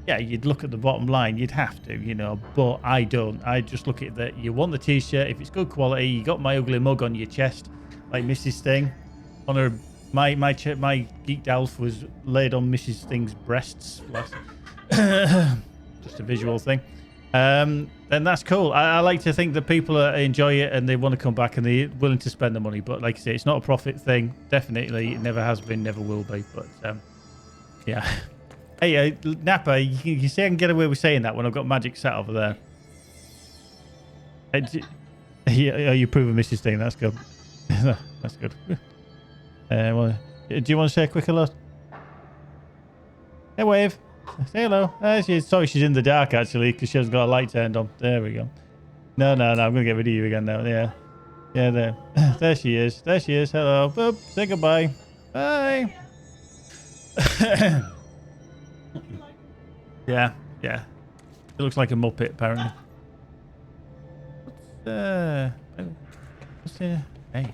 yeah, you'd look at the bottom line. You'd have to, you know, but I don't. I just look at that. You want the t-shirt. If it's good quality, you got my ugly mug on your chest, like Mrs. Thing. On her, my Geeked Elf was laid on Mrs. Thing's breasts. Just a visual thing. Then that's cool. I like to think that people enjoy it and they want to come back and they're willing to spend the money. But like I say, it's not a profit thing. Definitely, it never has been, never will be. But yeah. Hey, Nappa, you say I can get away with saying that when I've got magic set over there. You prove a Mrs. Thing. That's good. That's good. Well, do you want to say a quick hello? Hey, Wave. Say hello. Sorry, she's in the dark, actually, because she hasn't got a light turned on. There we go. No. I'm going to get rid of you again now. Yeah. Yeah, there. There she is. There she is. Hello. Boop. Say goodbye. Bye. Yeah. It looks like a Muppet, apparently. What's here? Hey.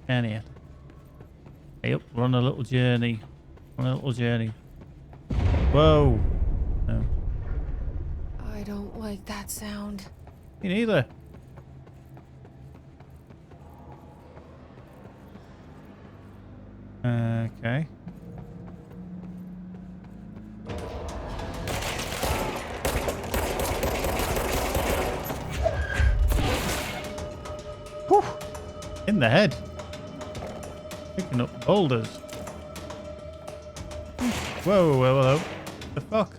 Down here. Hey, up. We're on a little journey. Whoa. No. I don't like that sound. Me neither. Okay. Whew. In the head. Picking up boulders. Whoa, hello. The fuck?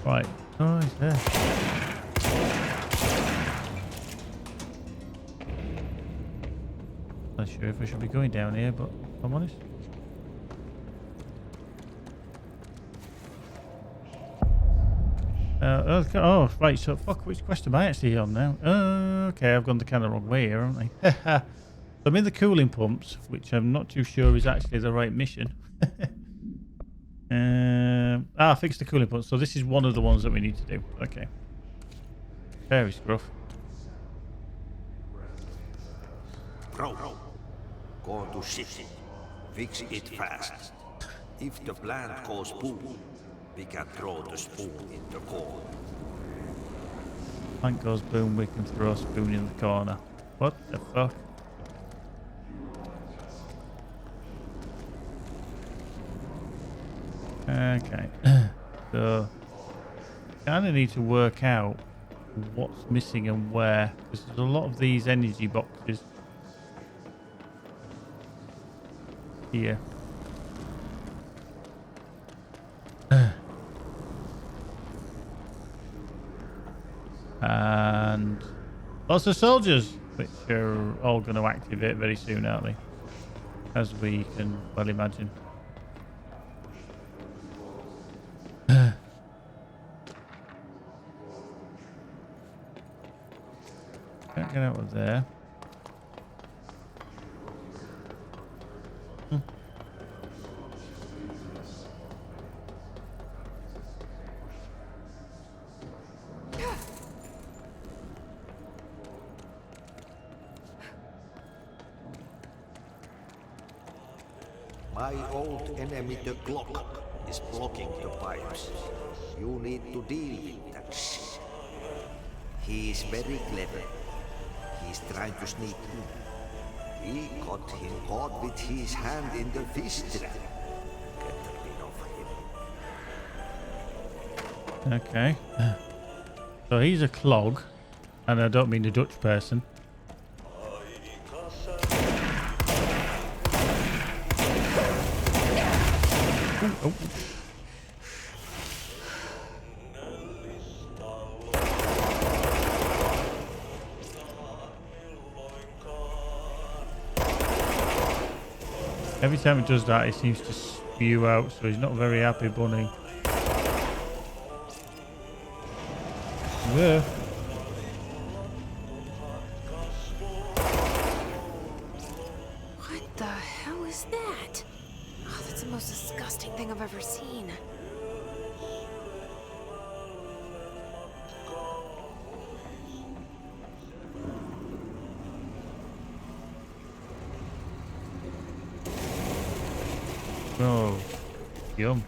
Right. Oh, he's there. Not sure if I should be going down here, but if I'm honest. Oh, right, so fuck, which quest am I actually on now? Okay, I've gone the kind of wrong way here, haven't I? So I'm in the cooling pumps, which I'm not too sure is actually the right mission. Fix the cooling pumps. So this is one of the ones that we need to do. Okay. Very scruff. Bro, go to ship. Fix it fast. If the plant goes boom, we can throw the spoon in the corner. Plant goes boom, we can throw a spoon in the corner. What the fuck? Okay. So, kind of need to work out what's missing and where, because there's a lot of these energy boxes here. And lots of soldiers, which are all going to activate very soon, aren't they? As we can well imagine. Can't get out of there. My old enemy, the clock, is blocking the pipes. You need to deal with that shit. He is very clever. He's trying to sneak in. We got him caught with his hand in the fish trap. Get rid of him. Okay. So he's a clog, and I don't mean a Dutch person. Every time it does that, it seems to spew out, so he's not a very happy bunny. Yeah. What the hell is that? Oh, that's the most disgusting thing I've ever seen. Oh, yum.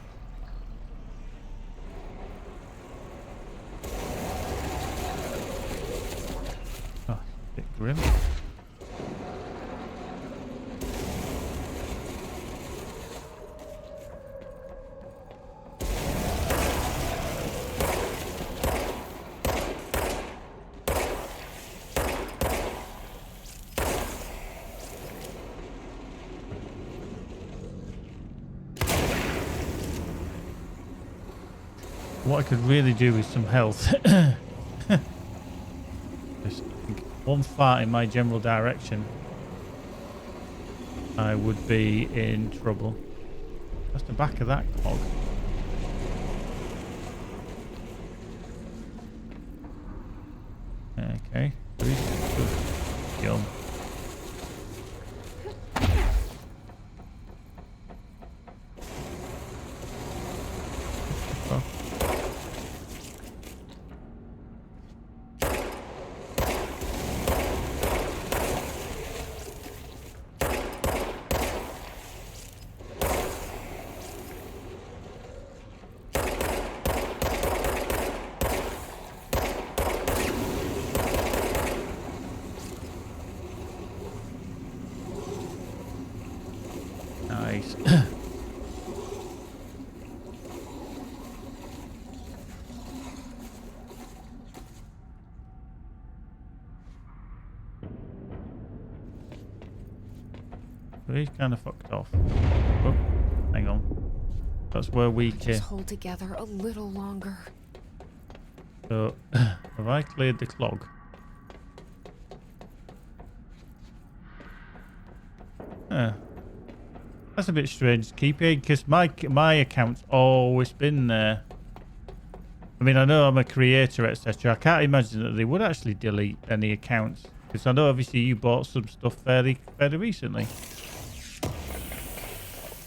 Oh, a bit grim. What I could really do with some health. Just one fart in my general direction, I would be in trouble. That's the back of that cog. Okay. Yum. Nice. So he's kind of fucked off. Oh, hang on. That's where we came. Just hold together a little longer. So, have I cleared the clog? That's a bit strange, Keepy, because my account's always been there. I mean, I know I'm a creator, etc. I can't imagine that they would actually delete any accounts, because I know obviously you bought some stuff fairly recently.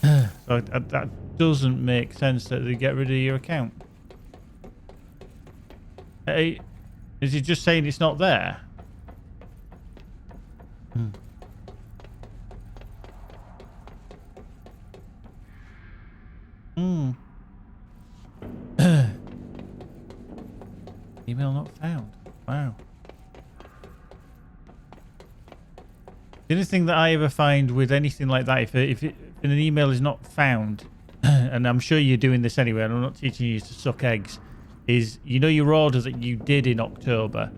So that doesn't make sense that they get rid of your account. Hey, is he just saying it's not there? Email not found. Wow. The only thing that I ever find with anything like that, if an email is not found, and I'm sure you're doing this anyway, and I'm not teaching you to suck eggs, is, you know, your order that you did in October,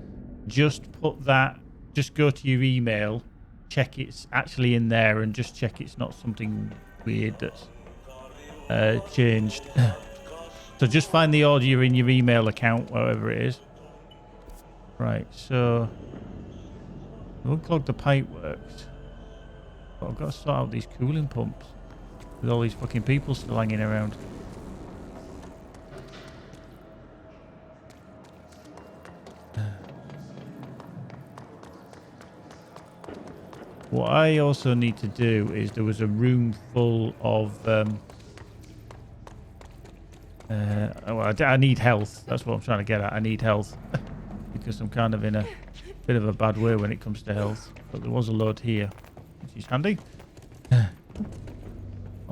just put that, just go to your email, check it's actually in there, and just check it's not something weird that's changed. So just find the order in your email account, wherever it is. Right, so unclog the pipe works. But I've got to sort out these cooling pumps with all these fucking people still hanging around. What I also need to do is, there was a room full of well, I need health. That's what I'm trying to get at. I need health because I'm kind of in a bit of a bad way when it comes to health. But there was a load here, which is handy. Knock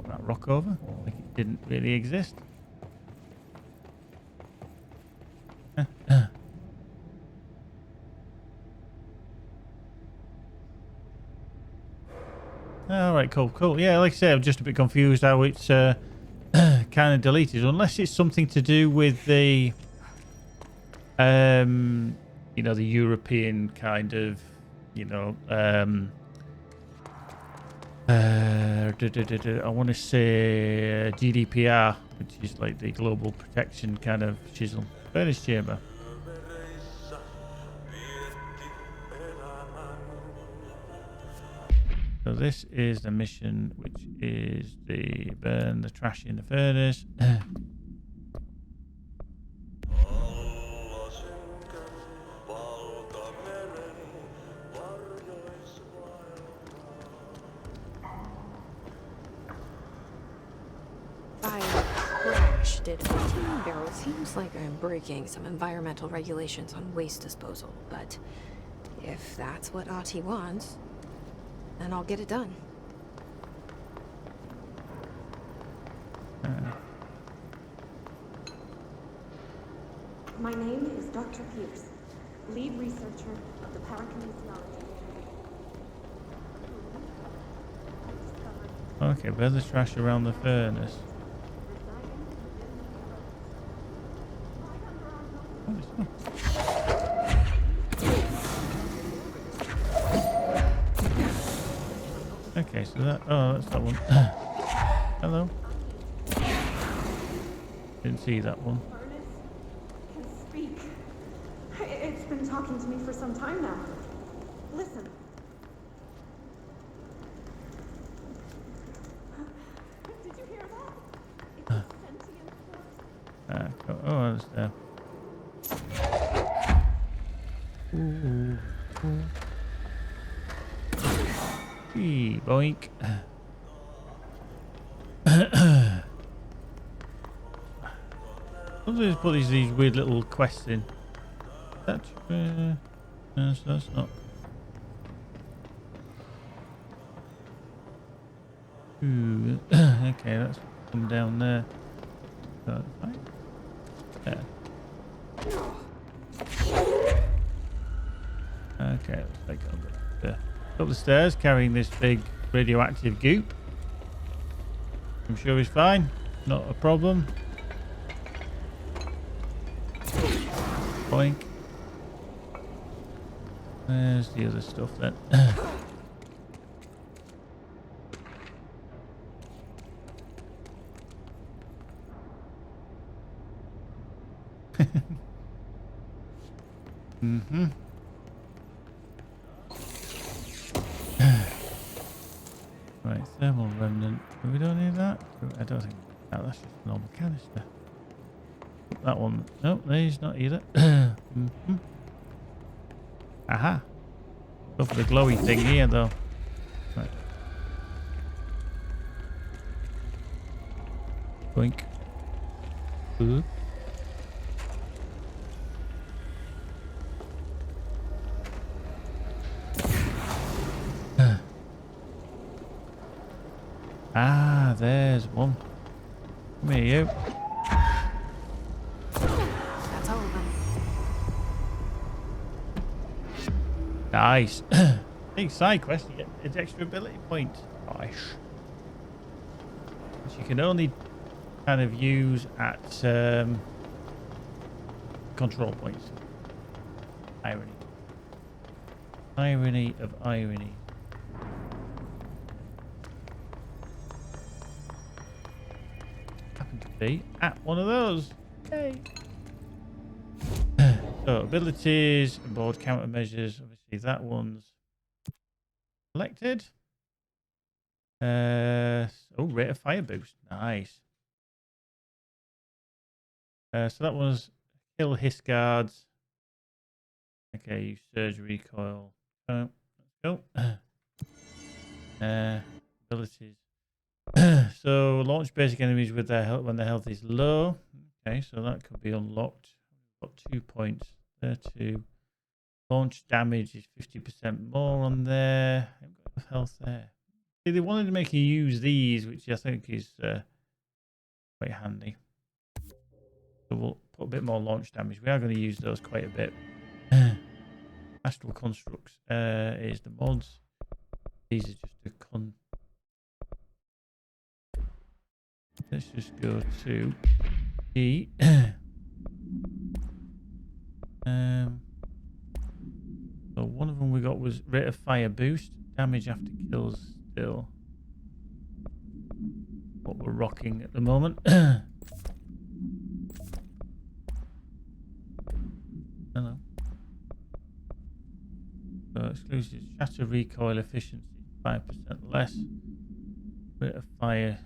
that rock over, like it didn't really exist. All right, cool. Yeah, like I say, I'm just a bit confused how it's kind of deleted, unless it's something to do with the you know, the European kind of, you know, I want to say GDPR, which is like the global protection kind of chisel. Furnace chamber. So this is the mission, which is the burn the trash in the furnace. I crashed it. 15 barrels seems like I'm breaking some environmental regulations on waste disposal, but if that's what Ahti wants, then I'll get it done. My name is Dr. Pierce, lead researcher of the parakinesiology. Okay, burn the trash around the furnace. Okay, so that... Oh, that's that one. Hello. Didn't see that one. Can speak. It's been talking to me for some time now. Listen. Did you hear that? It's a sentient force. Oh, that's there. Boink. I'll just put these weird little quests in. That's no, so that's not. Ooh, okay, that's come down there. So, right. There. Okay, let's take up the stairs carrying this big radioactive goop. I'm sure he's fine. Not a problem. Boink. There's the other stuff then. Mm-hmm. Right, thermal remnant. We don't need that. I don't think that's just a normal canister. That one. Nope, these not either. Mm-hmm. Aha. Go for the glowy thing here though. Right. Boink. Ooh. Ah, there's one. Come here, you. That's all of them. Nice. Big side quest, you get its extra ability point. Gosh. Which you can only kind of use at control points. Irony. Irony of irony. Happen to be at one of those. Yay. So abilities, board countermeasures. Obviously that one's selected. Oh, rate of fire boost. Nice. So that was kill hiss guards. Okay, use surge recoil. Oh, let's go. Abilities. So launch basic enemies with their health when their health is low. Okay, so that could be unlocked. Got 2 points there too. Launch damage is 50% more on there. I haven't got enough health there. See, they wanted to make you use these, which I think is quite handy. So we'll put a bit more launch damage. We are going to use those quite a bit. Astral constructs is the mods. These are just a Let's just go to E. So one of them we got was rate of fire boost, damage after kills still. What we're rocking at the moment. Hello. So exclusive shatter recoil efficiency 5% less. Rate of fire.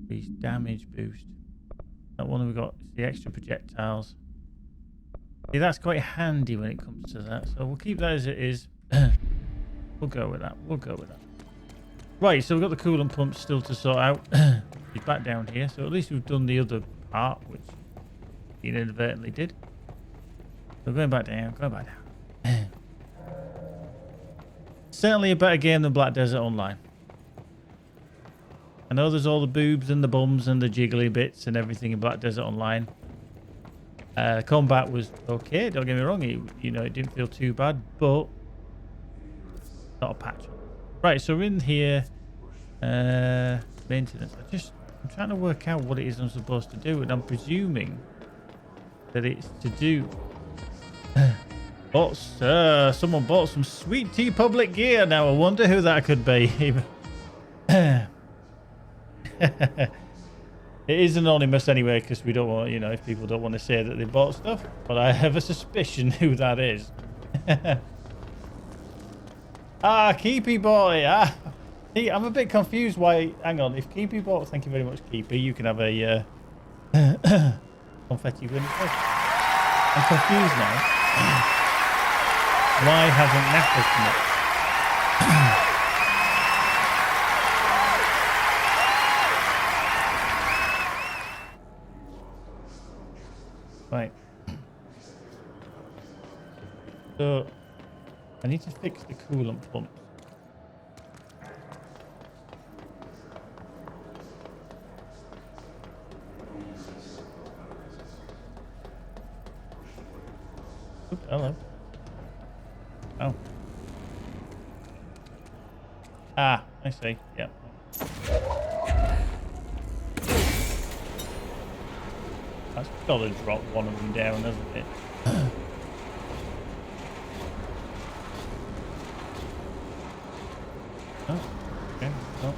Increased damage boost. That one we got is the extra projectiles. See, that's quite handy when it comes to that. So we'll keep that as it is. We'll go with that. We'll go with that. Right, so we've got the coolant pump still to sort out. He's back down here. So at least we've done the other part, which he inadvertently did. So going back down, going back down. Certainly a better game than Black Desert Online. I know there's all the boobs and the bums and the jiggly bits and everything in Black Desert Online. Combat was okay, don't get me wrong. It didn't feel too bad, but not a patch. Right, so we're in here. Maintenance. I'm trying to work out what it is I'm supposed to do, and I'm presuming that it's to do. Someone bought some Sweet Tea Public gear. Now I wonder who that could be. It is anonymous anyway, because we don't want, if people don't want to say that they bought stuff. But I have a suspicion who that is. Keepy boy. I'm a bit confused why. Hang on, if Keepy bought, thank you very much, Keepy. You can have a confetti win. I'm confused now. Why hasn't Nappa come up? Right. So I need to fix the coolant pumps. Oops, hello. Oh. I see. Yep. That's got to drop one of them down, hasn't it? Oh, okay. Oh.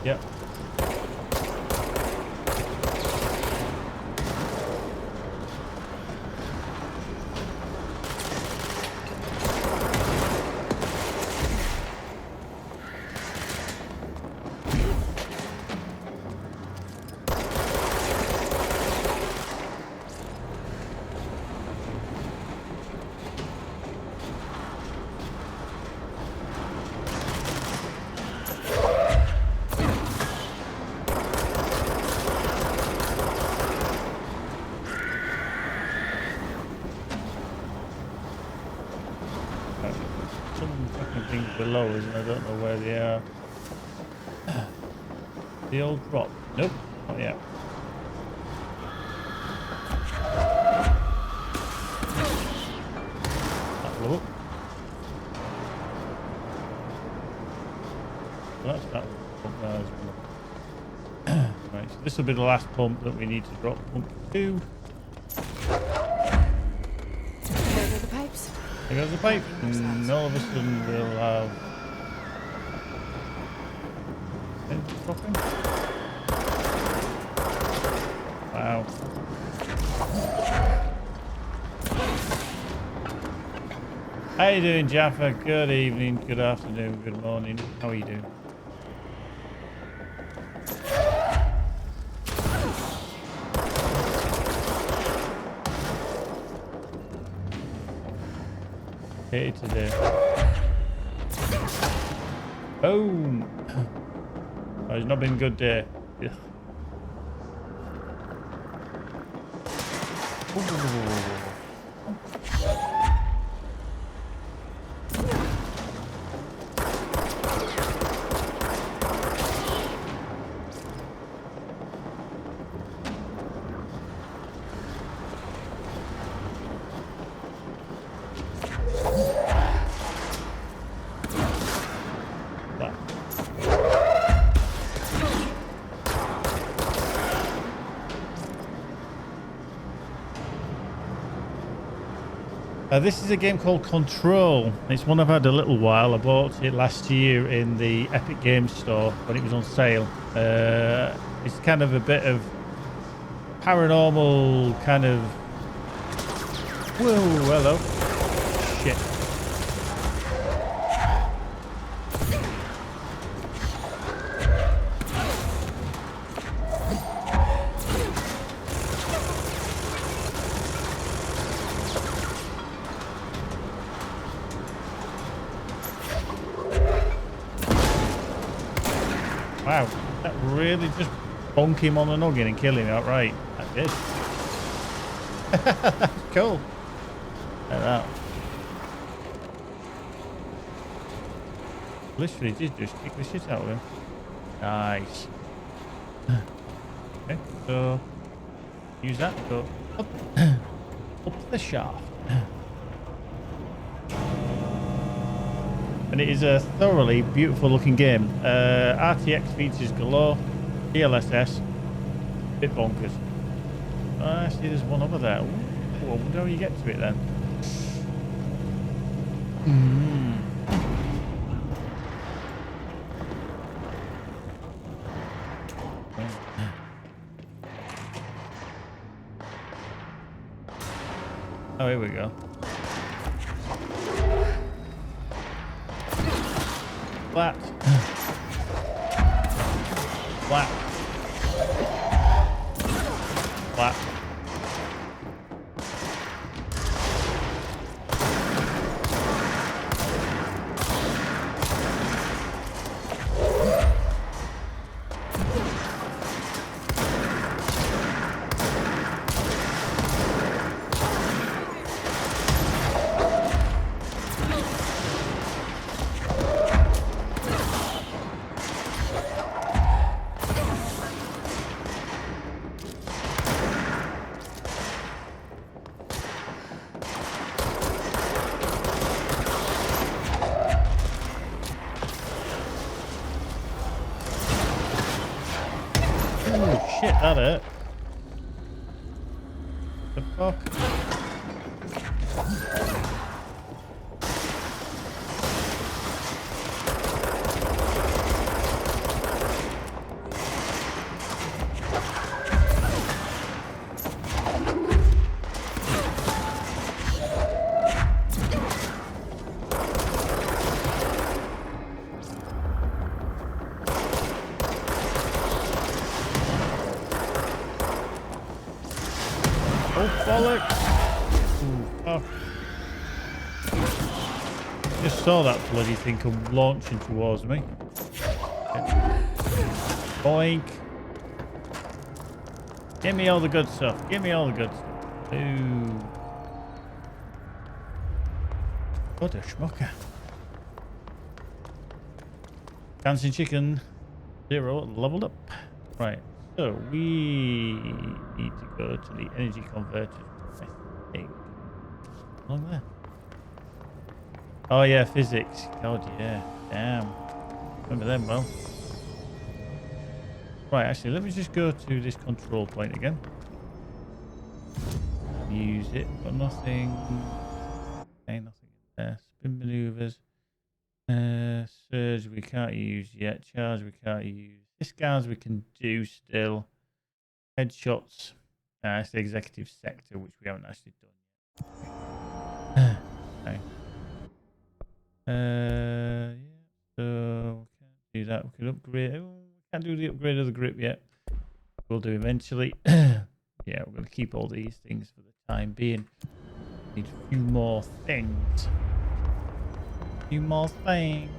Yep. Below us, and I don't know where they are. The old drop. Nope, not yet. That blew up. So that's that pump there as well. Right, so this will be the last pump that we need to drop. Pump 2. There go the pipes. There goes the pipe, and all of a sudden we'll have... dropping. Wow. How you doing, Jaffa? Good evening, good afternoon, good morning. How are you doing? Hit it today. Boom! Oh, it's not been a good day. Yeah. This is a game called Control. It's one I've had a little while. I bought it last year in the Epic Games Store when it was on sale. It's kind of a bit of paranormal kind of... Whoa, hello. Shit. Wow, that really just bonk him on the noggin and kill him outright. That did. That's cool. Look at that. Literally did just kick the shit out of him. Nice. Okay, so use that to go up, up the shaft. And it is a thoroughly beautiful looking game. RTX features galore, DLSS, bit bonkers. I see there's one over there. Ooh, I wonder how you get to it then. Oh, here we go. Flat. Flat. Flat. Shit, that hurt. The fuck? Just saw that bloody thing come launching towards me. Okay. Boink. Give me all the good stuff. Give me all the good stuff. Ooh. What a schmucker. Dancing Chicken 0 leveled up. Right. So we need to go to the energy converter. I think. Along there. Oh yeah, physics. God yeah. Damn. Remember them well. Right, actually, let me just go to this control point again. Use it, but nothing. Okay, nothing there. Spin maneuvers. Surge we can't use yet. Charge we can't use. Discards we can do still. Headshots. It's the executive sector, which we haven't actually done yet. Okay. Yeah, so we can't do that. We can upgrade. Oh, we can't do the upgrade of the grip yet. We'll do eventually. Yeah, we're going to keep all these things for the time being. Need a few more things. A few more things.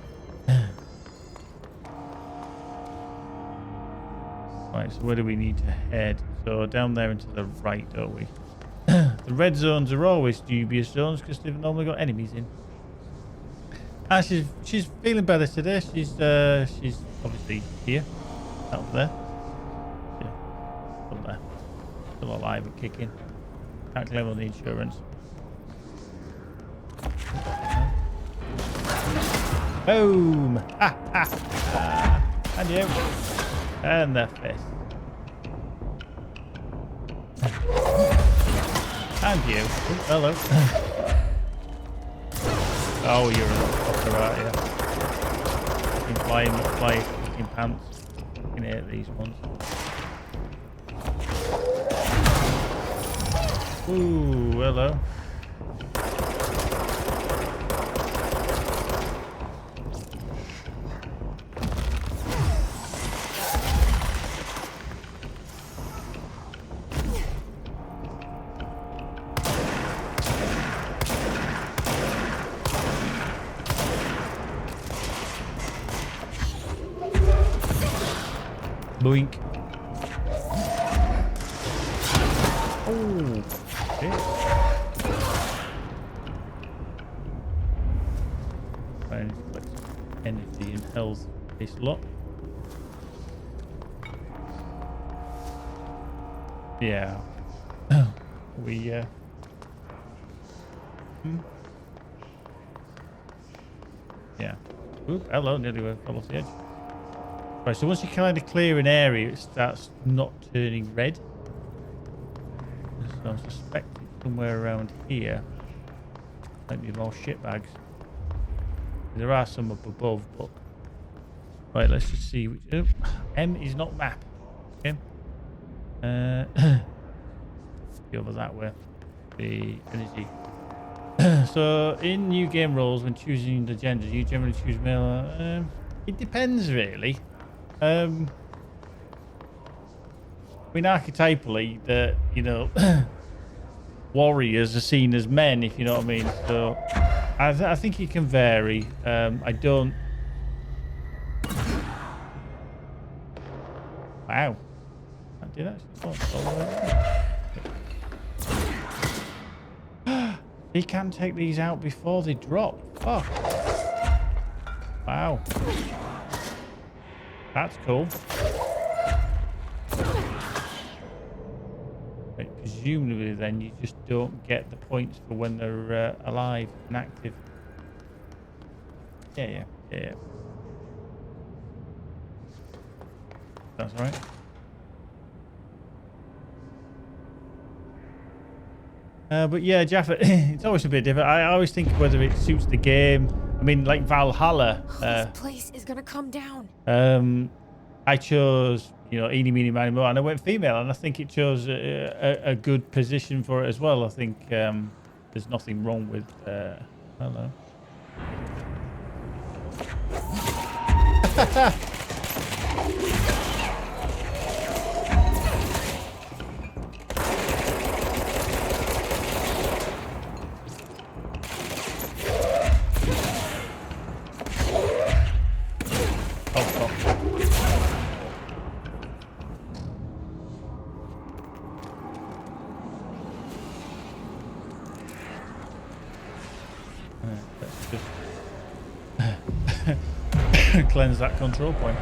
Right, so where do we need to head? So down there and to the right, don't we? The red zones are always dubious zones because they've normally got enemies in. Ah, she's feeling better today. She's obviously here, up there. Yeah, up there. Still alive and kicking. Can't claim on the insurance. Boom! Ha ha ha! And you. And the fist. And you. Oh, hello. Oh, you're a fucker, aren't you? Fly fucking pants. I can hate these ones. Ooh, hello. Boink. Oh, shit. Right, energy and health this lot. Yeah. We yeah. Oop, hello, nearly fell off the edge. Right, so once you kind of clear an area, it starts not turning red. So I'm suspecting somewhere around here might be more shitbags. There are some up above, but right, let's just see which. Oh, M is not map. Okay. The other that way. The energy. So in new game roles, when choosing the gender, you generally choose male. It depends, really. I mean, archetypally, warriors are seen as men, if you know what I mean. So I think it can vary. I don't. Wow. I did actually. He can take these out before they drop. Oh. Wow. That's cool. Right, presumably then you just don't get the points for when they're alive and active. Yeah. That's all right. But yeah, Jaffa, it's always a bit different. I always think whether it suits the game. I mean, like Valhalla. This place is gonna come down. I chose, eeny, meeny, miny, moe, and I went female, and I think it chose a good position for it as well. I think there's nothing wrong with. Hello. Cleanse that control point.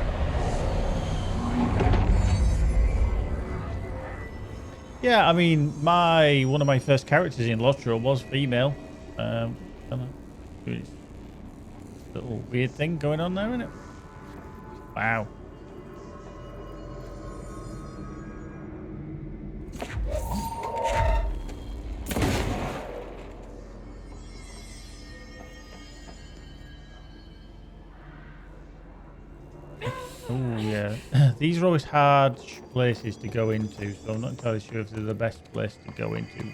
Yeah, I mean, one of my first characters in Lotro was female. I don't know. Little weird thing going on there, isn't it? Wow. Oh yeah, these are always hard places to go into, so I'm not entirely sure if they're the best place to go into.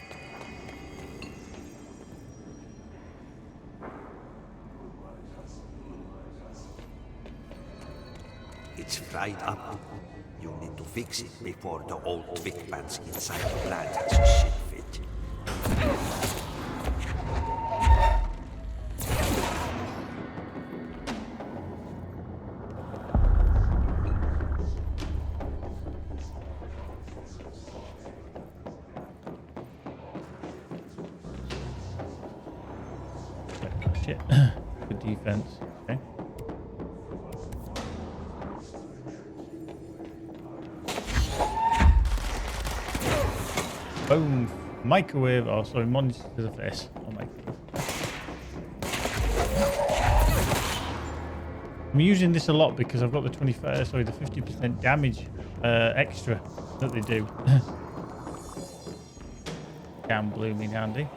It's fried up. You need to fix it before the old Vic pants inside the plant has a shit fit. Shit. Good defense. Okay. Boom. Microwave. Oh, sorry. Monster to the face. Oh, microwave. I'm using this a lot because I've got the 50% damage extra that they do. Damn blooming handy.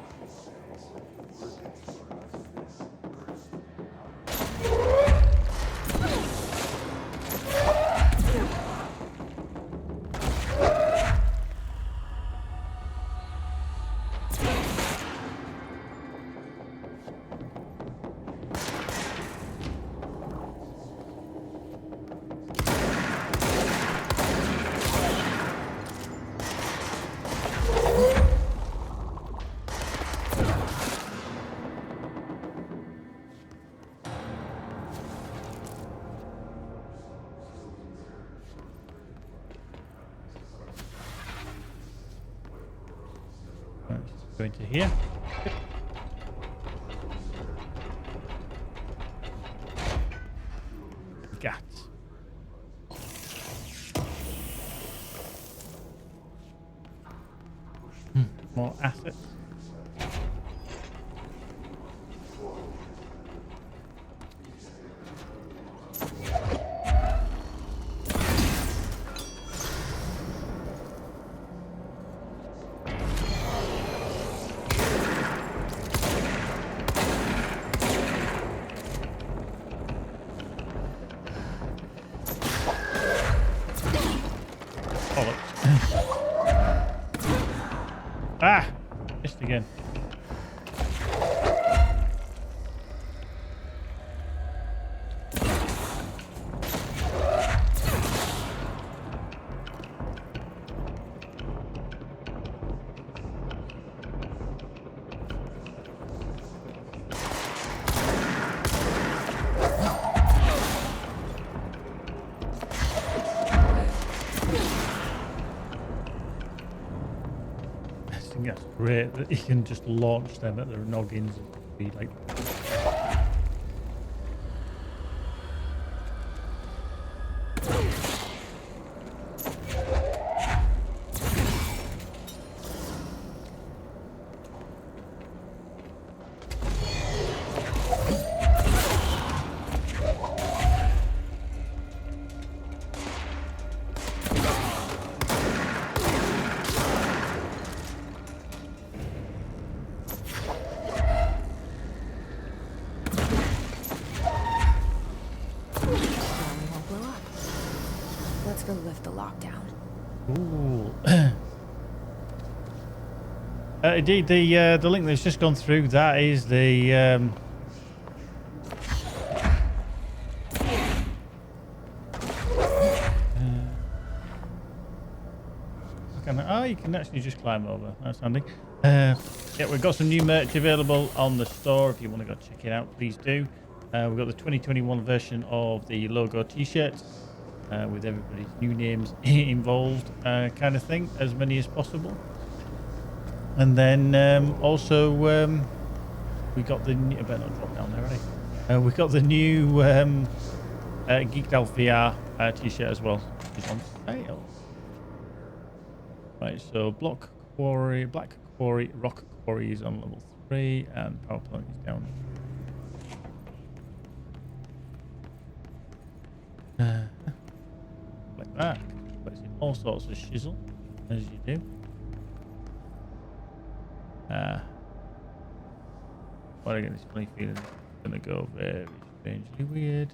Go into here. Gats. More assets. Ah! Missed again. That's great that you can just launch them at their noggins and be like. Let's go lift the lockdown. Ooh. Indeed, the link that's just gone through, that is the you can actually just climb over. That's handy. Yeah, we've got some new merch available on the store. If you want to go check it out, please do. We've got the 2021 version of the logo t-shirts with everybody's new names involved, kind of thing, as many as possible. And then also we got the new, I better not drop down there, right? We got the new Geeked Out VR t-shirt as well, which is on sale. Right, so Black Quarry, Rock Quarry is on level 3, and Power Plant is down. Like that. But it's all sorts of shizzle, as you do. But I get this funny feeling it's gonna go very strangely weird.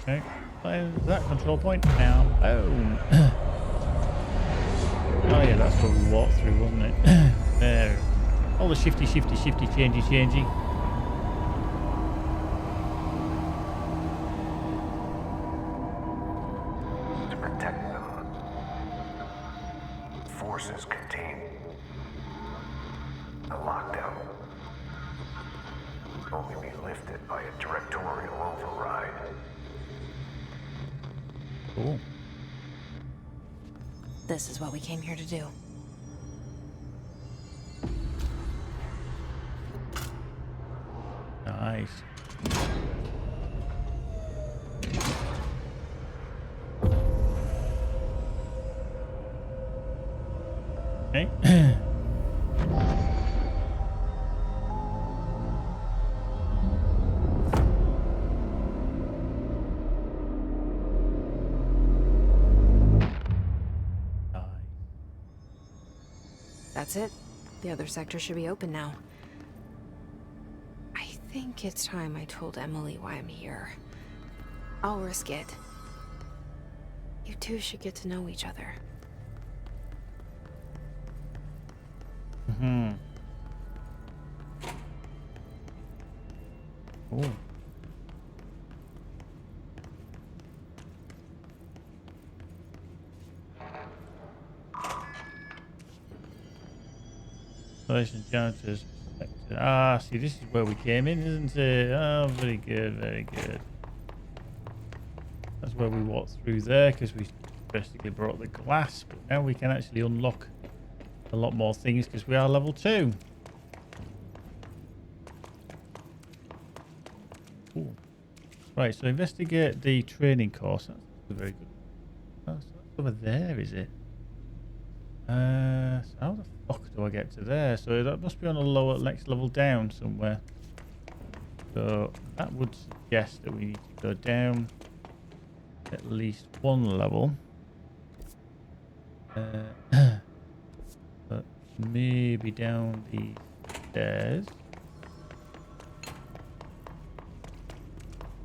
Okay, play that control point now. Boom. Oh yeah, that's what we walked through, wasn't it? There. All the shifty, changey. To protect them, forces contain a lockdown. Only be lifted by a directorial override. Cool. This is what we came here to do. Nice. Okay. That's it. The other sector should be open now. I think it's time I told Emily why I'm here. I'll risk it. You two should get to know each other. Mm-hmm. Oh. Installation janitors. Ah, see, this is where we came in, isn't it? Oh, very good, very good. That's where we walked through there because we basically brought the glass, but now we can actually unlock a lot more things because we are level 2. Ooh. Right, so investigate the training course. That's very good. Oh, so that's over there, is it? So how the fuck do I get to there? So that must be on a lower, next level down somewhere. So that would suggest that we need to go down at least one level. But maybe down the stairs.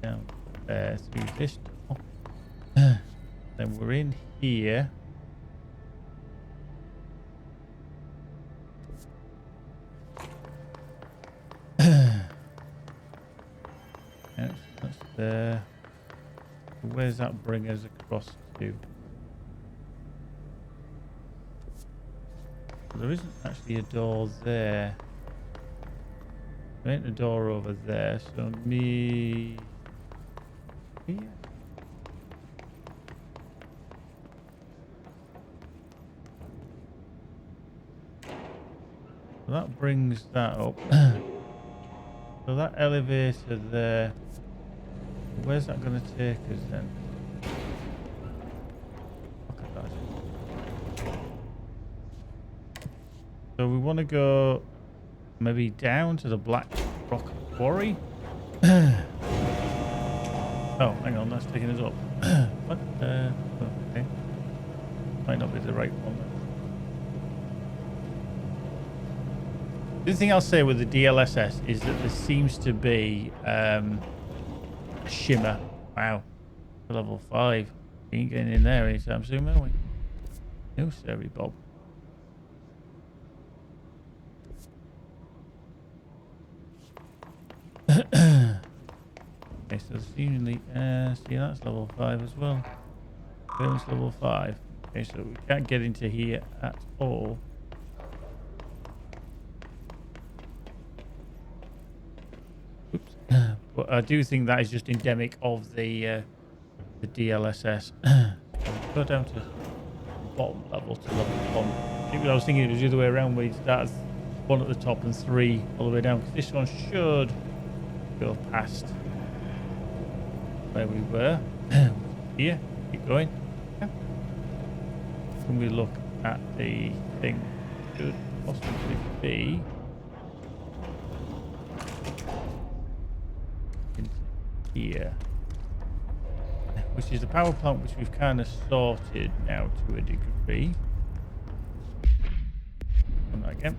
Down there through this door. Then we're in here. That's there. Where's that bring us across to? There isn't actually a door there. There ain't a door over there, so me here. So that brings that up. So that elevator there, where's that going to take us then? Look at that. So we want to go maybe down to the Black Rock Quarry. Oh, hang on, that's taking us up. What? Okay. Might not be the right one. The thing I'll say with the DLSS is that there seems to be a shimmer. Wow. Level 5. We ain't getting in there anytime soon, are we? No, sorry, Bob. Okay, so seemingly, see, that's level 5 as well. Clearance level 5. Okay, so we can't get into here at all. Oops. But I do think that is just endemic of the DLSS. Go down to the bottom level to level 1. I was thinking it was the other way around, where you start 1 at the top and 3 all the way down. Because this one should go past where we were. Here, keep going. Yeah. When we look at the thing, should possibly be here, which is the power plant, which we've kind of sorted now to a degree. Come that again.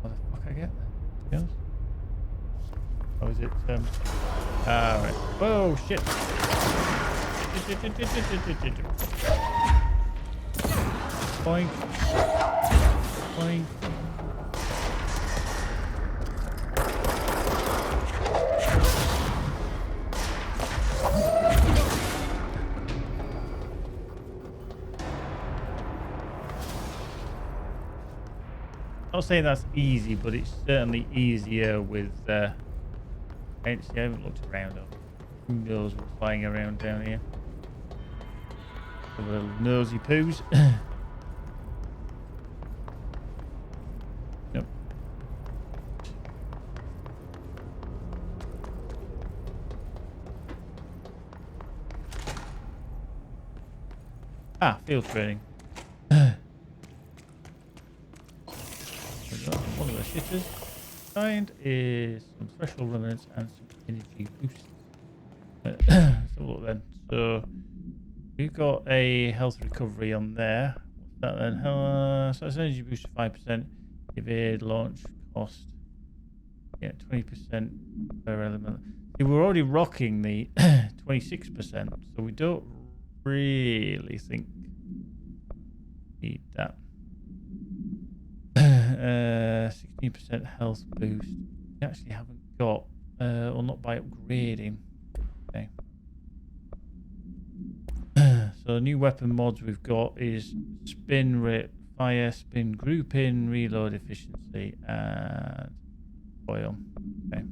How the fuck I get there? Yes? Oh, is it? Alright. Whoa, shit! Boink. Boink. Not saying that's easy, but it's certainly easier with actually, I haven't looked around. Who knows what's flying around down here? The little nosy poos. Yep. Ah, field training. One of the shitters. Find is some special remnants and some energy boosts. Let's have a look then. So we've got a health recovery on there. That then, so that's energy boost to 5%. Evade, launch, cost. Yeah, 20% per element. See, we're already rocking the 26%, so we don't really think need that. 16% health boost. We actually haven't got, or not by upgrading. Okay. So new weapon mods we've got is spin rate, fire, spin grouping, reload efficiency, and oil. Okay.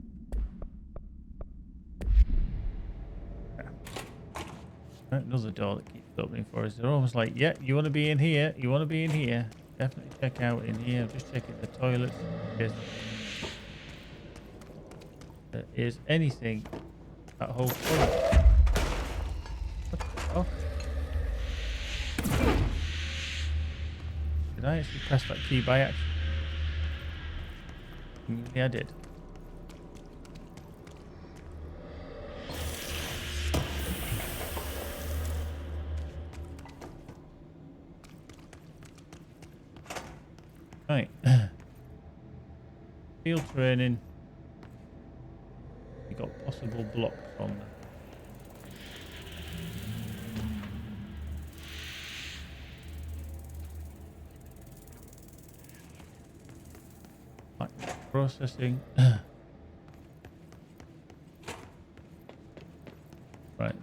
Right, another door that keeps opening for us. They're almost like, yeah, you want to be in here, you want to be in here. Definitely check out in here. I'm just checking the toilets. Yes. There is anything that whole toilet. What the fuck? Did I actually press that key by accident? Yeah, I did. Right. Field training. We got possible blocks on there. Right. Processing. Right.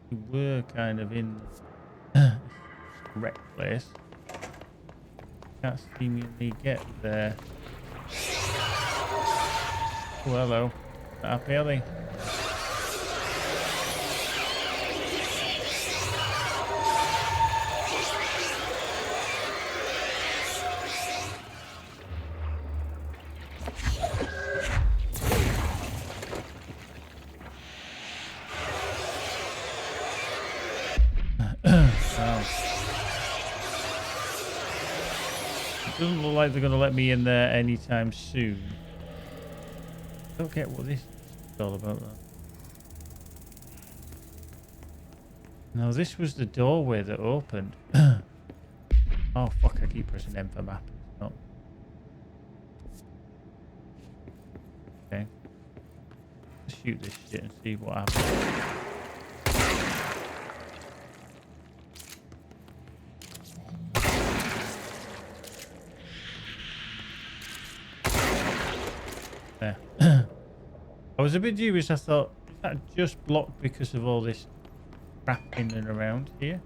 We were kind of in the correct place. Can't seemingly get there. Oh, hello. Happy, are they? Doesn't look like they're going to let me in there anytime soon. I don't get what this is all about, though. No, this was the doorway that opened. Oh, fuck, I keep pressing M for map. It's not. Okay. Let's shoot this shit and see what happens. There. I was a bit dubious. I thought, is that just blocked because of all this crap in and around here?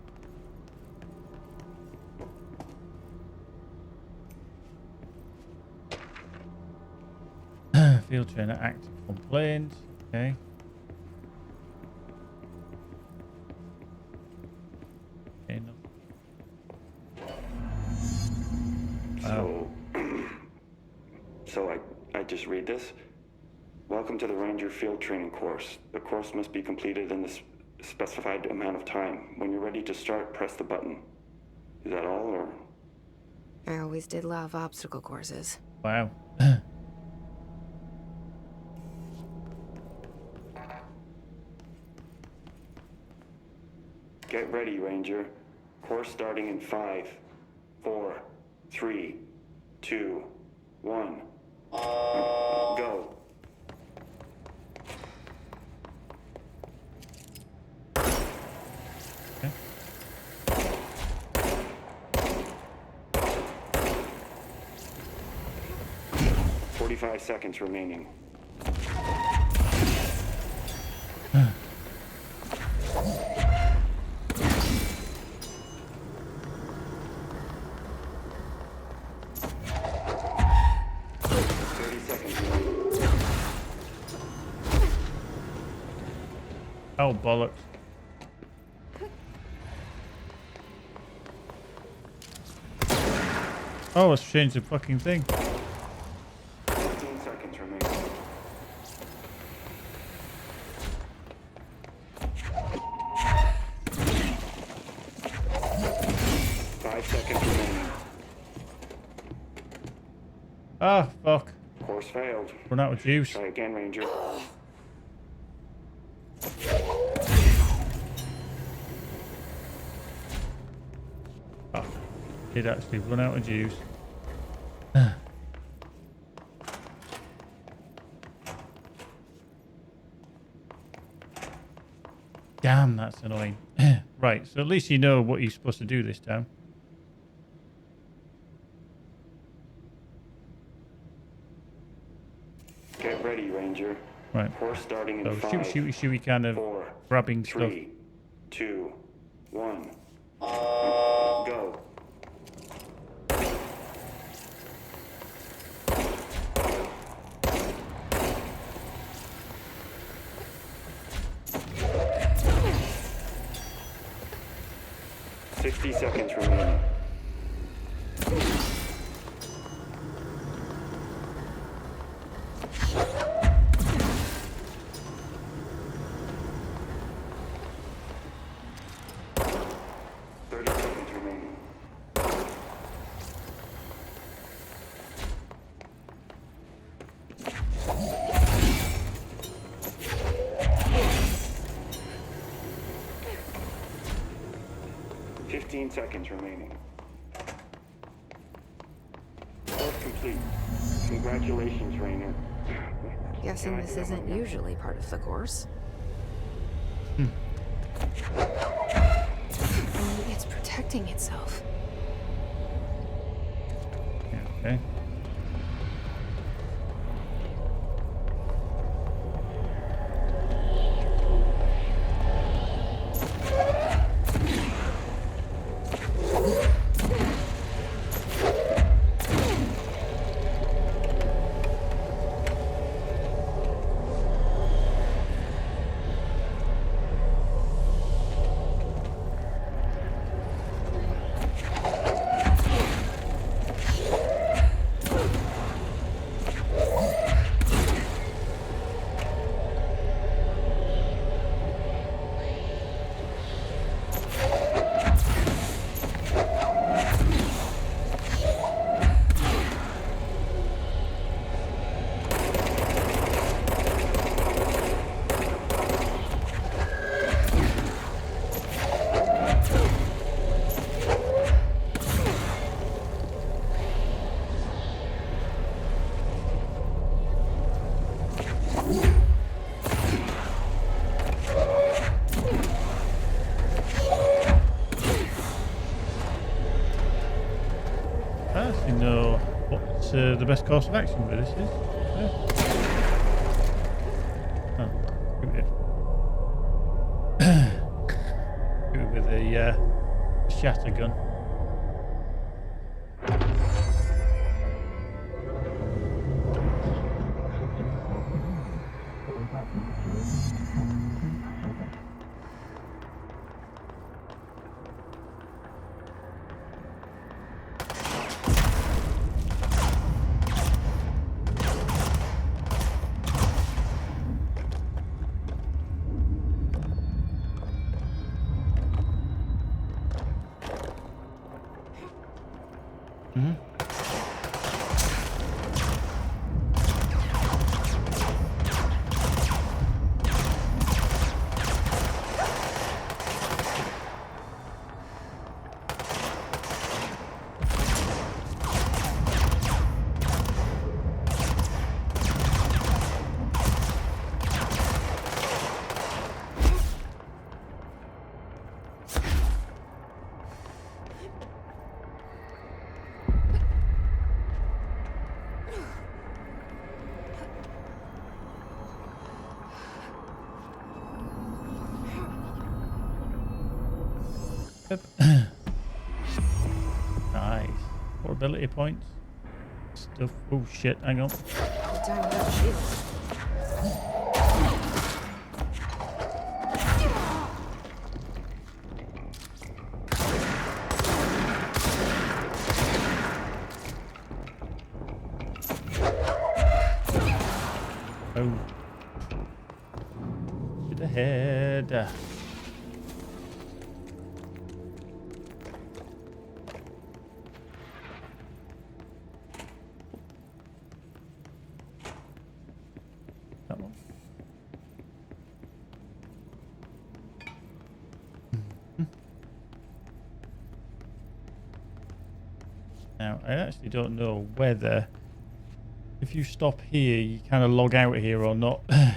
Field trainer active complaint. Okay. Okay, no. So I just read this. Welcome to the Ranger Field Training course. The course must be completed in the specified amount of time. When you're ready to start, press the button. Is that all, or? I always did love obstacle courses. Wow. Get ready, Ranger. Course starting in 5, 4, 3, 2, 1. Go. Okay. 45 seconds remaining. Oh, bollocks. Oh, let's change the fucking thing. 15 seconds remaining. Five seconds remaining. Ah, fuck. Course failed. Run out of juice. Try again, Ranger. did actually run out of juice. Damn, that's annoying. Right, so at least you know what you're supposed to do this time. Get ready, Ranger. Right. Course starting in So 5, shooty kind of 4, grabbing 3, 2, 1. Go. stuff. 60 seconds remaining. Seconds remaining. Course complete. Congratulations, Rainer. Guessing this isn't usually part of the course. Only it's protecting itself. Okay. The best course of action for this is. Oh, do it with a shatter gun. Nice. 4 ability points. Stuff. Oh shit, hang on. Time without shield. Oh. To the head. Now, I actually don't know whether if you stop here, you kind of log out here or not. It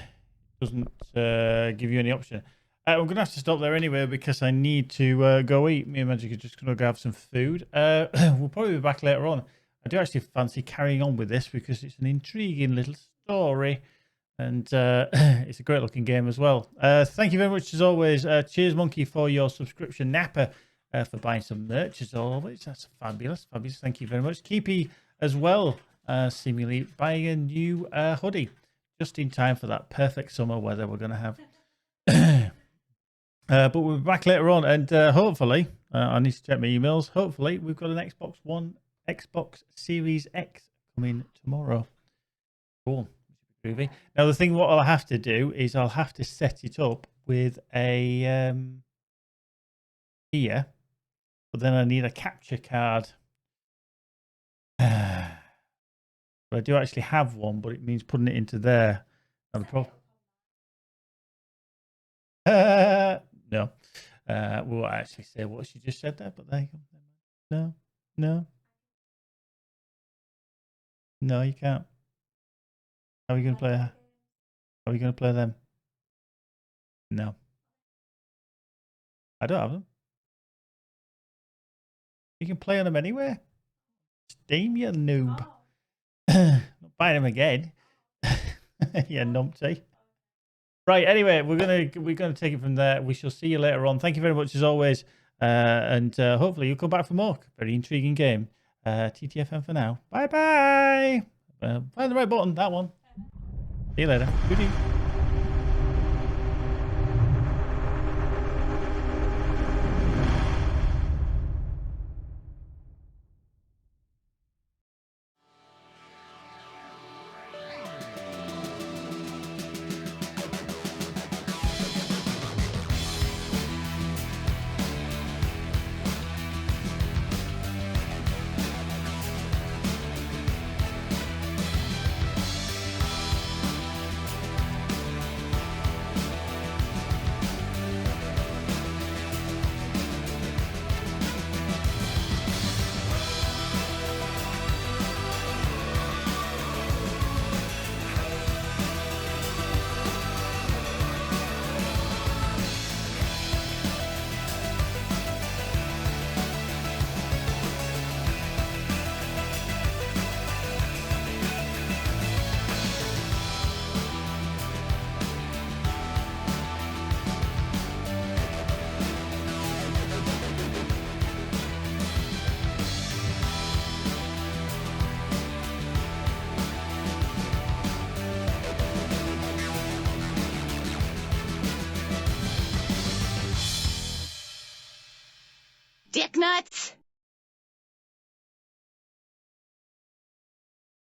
doesn't give you any option. I'm going to have to stop there anyway because I need to go eat. Me and Magic are just going to go have some food. We'll probably be back later on. I do actually fancy carrying on with this because it's an intriguing little story. And it's a great looking game as well. Thank you very much as always. Cheers, Monkey, for your subscription. Napper for buying some merch as always. That's fabulous. Fabulous. Thank you very much. Keepy as well, seemingly buying a new hoodie just in time for that perfect summer weather we're going to have. But we'll be back later on, and hopefully, I need to check my emails. Hopefully, we've got an Xbox One, Xbox Series X coming tomorrow. Cool. Groovy. Now, the thing what I'll have to do is I'll have to set it up with a here, but then I need a capture card. But I do actually have one, but it means putting it into there. Now, the problem. No. We'll actually say what she just said there, but there you go. No, you can't. How are you going to play? How are you going to play them? No. I don't have them. You can play on them anywhere. Steam, you noob. Not buying them again. Yeah, numpty. Right, anyway, we're gonna take it from there. We shall see you later on. Thank you very much as always. And hopefully you'll come back for more. Very intriguing game. TTFN for now. Bye bye. Find the right button, that one. See you later. Goodie. Dick nuts!